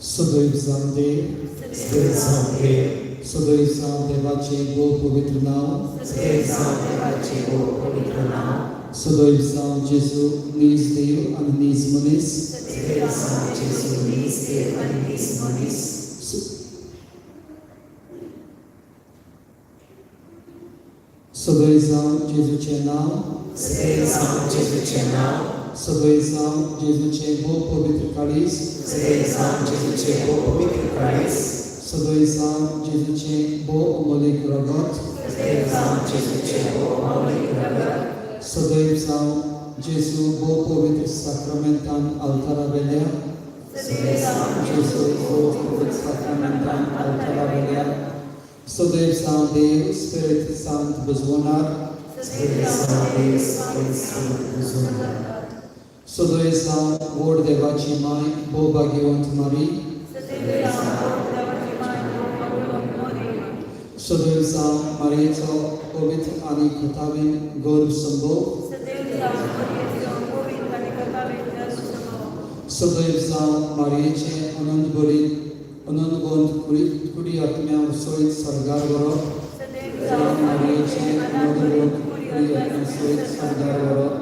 सदैव जावं देव, सदैव जावं देव, सदैव जावं देवाचे गो पवित्र नाव, सदैव जावं देवाचे गो पवित्र नाव, सदैव जावं जेजू नीज देव आनी नीज मनीस, सदैव जावं जेजू नीज देव आनी नीज मनीस, सदैव जावं जेजूचें नाव, सदैव जावं जेजूचें नाव, सदैव जावं जेजूचें गो पवित्र काळीज, सदैव जावं जेजूचें गो पवित्र काळीज, सदैव जावं जेजूचें गो अमोलीक रगत, सदैव जावं जेजूचें गो अमोलीक रगत, सदैव जावं जेजू गो पवित्र साक्रामेंतान अवतारा वेल्या, सदैव जावं जेजू गो पवित्र साक्रामेंतान अवतारा वेल्या, सदैव जावं देव स्पिरीट सांत बुजवणार, सदैव जावं देव स्पिरीट सांत बुजवणार, सदैव जावं व्हड देवाची माय भोव भाग्यवंत मारी, सदैव जावं मारयेचो पवित्र आनी खतावीन गौरव संभोग, सदैव जावं मारयेचे अनंत बरी अनंत कुडी आत्म्या सयत सरगार व्हरप, मारयेचे अनंत कुडी आत्म्या सयत सरगार व्हरप,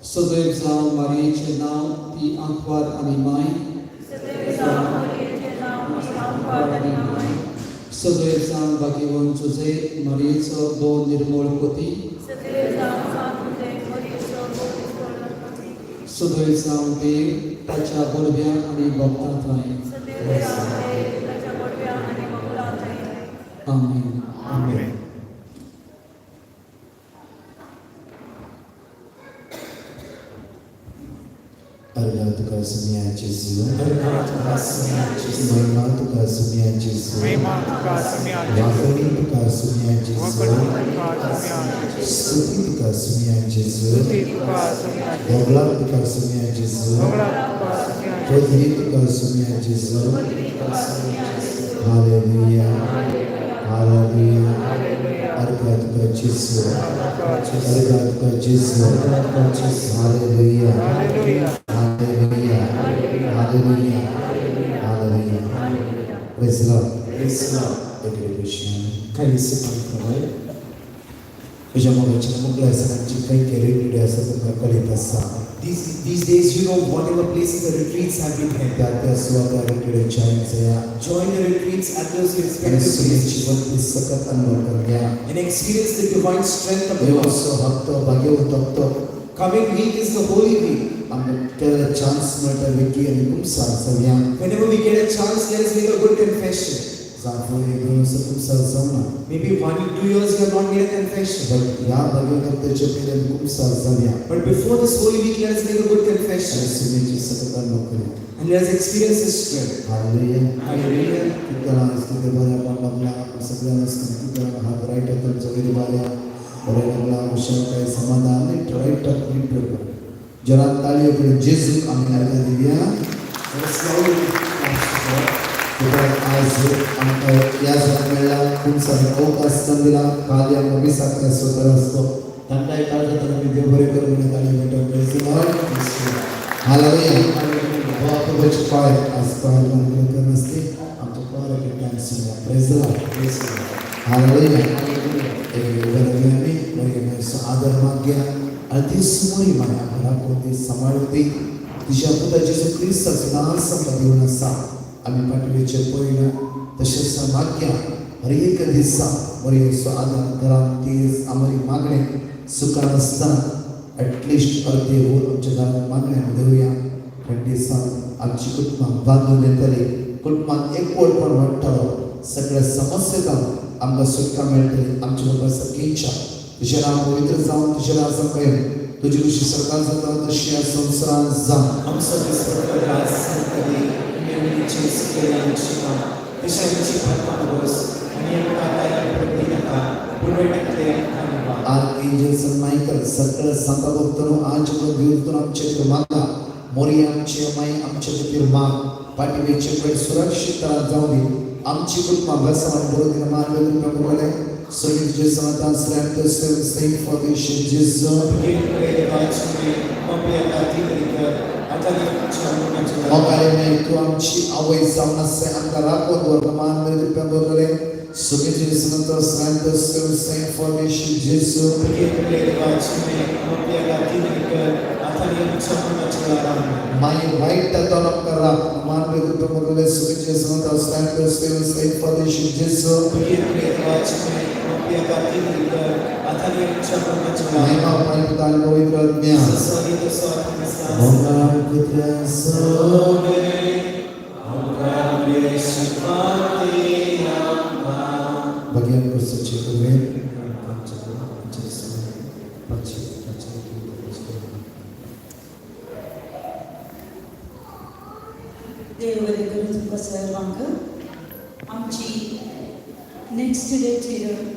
सदैव जावं मारयेचें नांव ती आंकवार आनी माय, सदैव जावं भाग्यवंत जुजे मारयेचो भोव निर्मळ पती, सदैव जावं देव ताच्या बडव्या आनी भक्तां थंय. आमीन. आमीन. अर्घा तुका सुमिया जेजू महिमा तुका सुमिया जेजू वाकडी तुका सुमिया जेजू स्तुती तुका सुमिया जेजू दोगला तुका सुमिया जेजू चौधरी तुका सुमिया जेजू हालेलुया हालेलुया अर्घा तुका जेजू अर्घा तुका जेजू hallelujah Hallelujah. Hallelujah. Hallelujah. Praise the Lord. Praise the Lord. काही सिद्धांत त्याच्यामुळे मुगला सणांची काही केलेली असं तुमका कळीत असा. These days, you know, whatever places the retreats have been held, त्या त्या स्वागत retreat जायचं join the retreats at those respective places जीवन सकत अनुभव कर गया and experience the divine strength of the Lord. देवसो हप्तो भाग्य होतो Coming week is the Holy Week. आपल्याला चान्स मिळता विकी आणि खूप Saharsa Whenever we get a chance, let us make a good confession. Jafar एकदम खूप सारसा ना Maybe 1 to 2 years we have not made a confession. but या भाग्य करते चपेले खूप Saharsa But before this Holy Week, let us make a good confession सुनेची सकत अनुभव करें and let us experience His strength. Hallelujah Hallelujah. कितना इसके बारे में अपना सगळ्यांना कितना हात राईट होतं जगरी बारे और आपला विषय काय समाधान नाही राईट नीट कर जरा ताली होते जेजू आम्ही अर्घा देऊया आज आमका या जन्मेला खूप सारे अवकाश दिला काल आमका मी साखर स्वतः असतो त्यांना एक काळ तर मी देव बरे करून ताली भेटून प्रेझ लॉर्ड हालेलुया बाप बच पाय आज पाय मंत्र नसते आमचं पार के कॅन्सल प्रेझ लॉर्ड हालेलुया बरगमी बरगमी आदर माग्य अति सुमरी माया घरामध्ये सांभाळते तिच्या पुत्र जेजू ख्रिस्त सुनार संपदेवन असा आम्ही पाठवेचे पळयना तशेंच माग्या हर एक दिसा बरी आदर घरांत आमरी मागणे सुखान आसतना एटलिस्ट अर्धे वर आमच्या घरात मागणे देऊया पण दिसा आमची कुटुंबां बांधून येतली कुटुंबांत एकवटपण वाडटलो सगळ्या समस्येक आमकां सुटका मेळटली आमच्या बाबा सगळींच्या तुझे नाव पवित्र जावन तुझे नाव सकयल तुझी कशी सरकार जाता तशी या संवसारान जावन आमचो दिसपट्टो राज संतली नेमणीची सुकेलांची दिशाची परमानस आणि एकाताया प्रतिनाका पुरवठले धन्यवाद आर्कएंजल सन माइकल सगळं संत भक्तांनो आज देवतून आमचे मागा मोरी आमची माई आमच्या खातीर माग पाठीवेचे पेट सुरक्षित जाऊ दे आमची कुटुंबां बसवान बरोबर मार्ग प्रभूले सगळी जे समाधान श्रेष्ठ सेव फॉर दिस जेजू मोगाले में तू आमची आवय जावन असे आमकां राखून वर्तमान मेरे प्रभूले सगळी जे समाधान श्रेष्ठ सेव फॉर दिस जेजू माय वाईट तत्व करा मान में प्रभूले सगळी जे समाधान श्रेष्ठ सेव फॉर दिस जेजू महिमा पवित्र पवित्र आत्मा भगवान पुत्र सोने भगवान को सच्चे हुए देव बरें करून तुमकां सर्वांक आमची नेक्स्ट डेट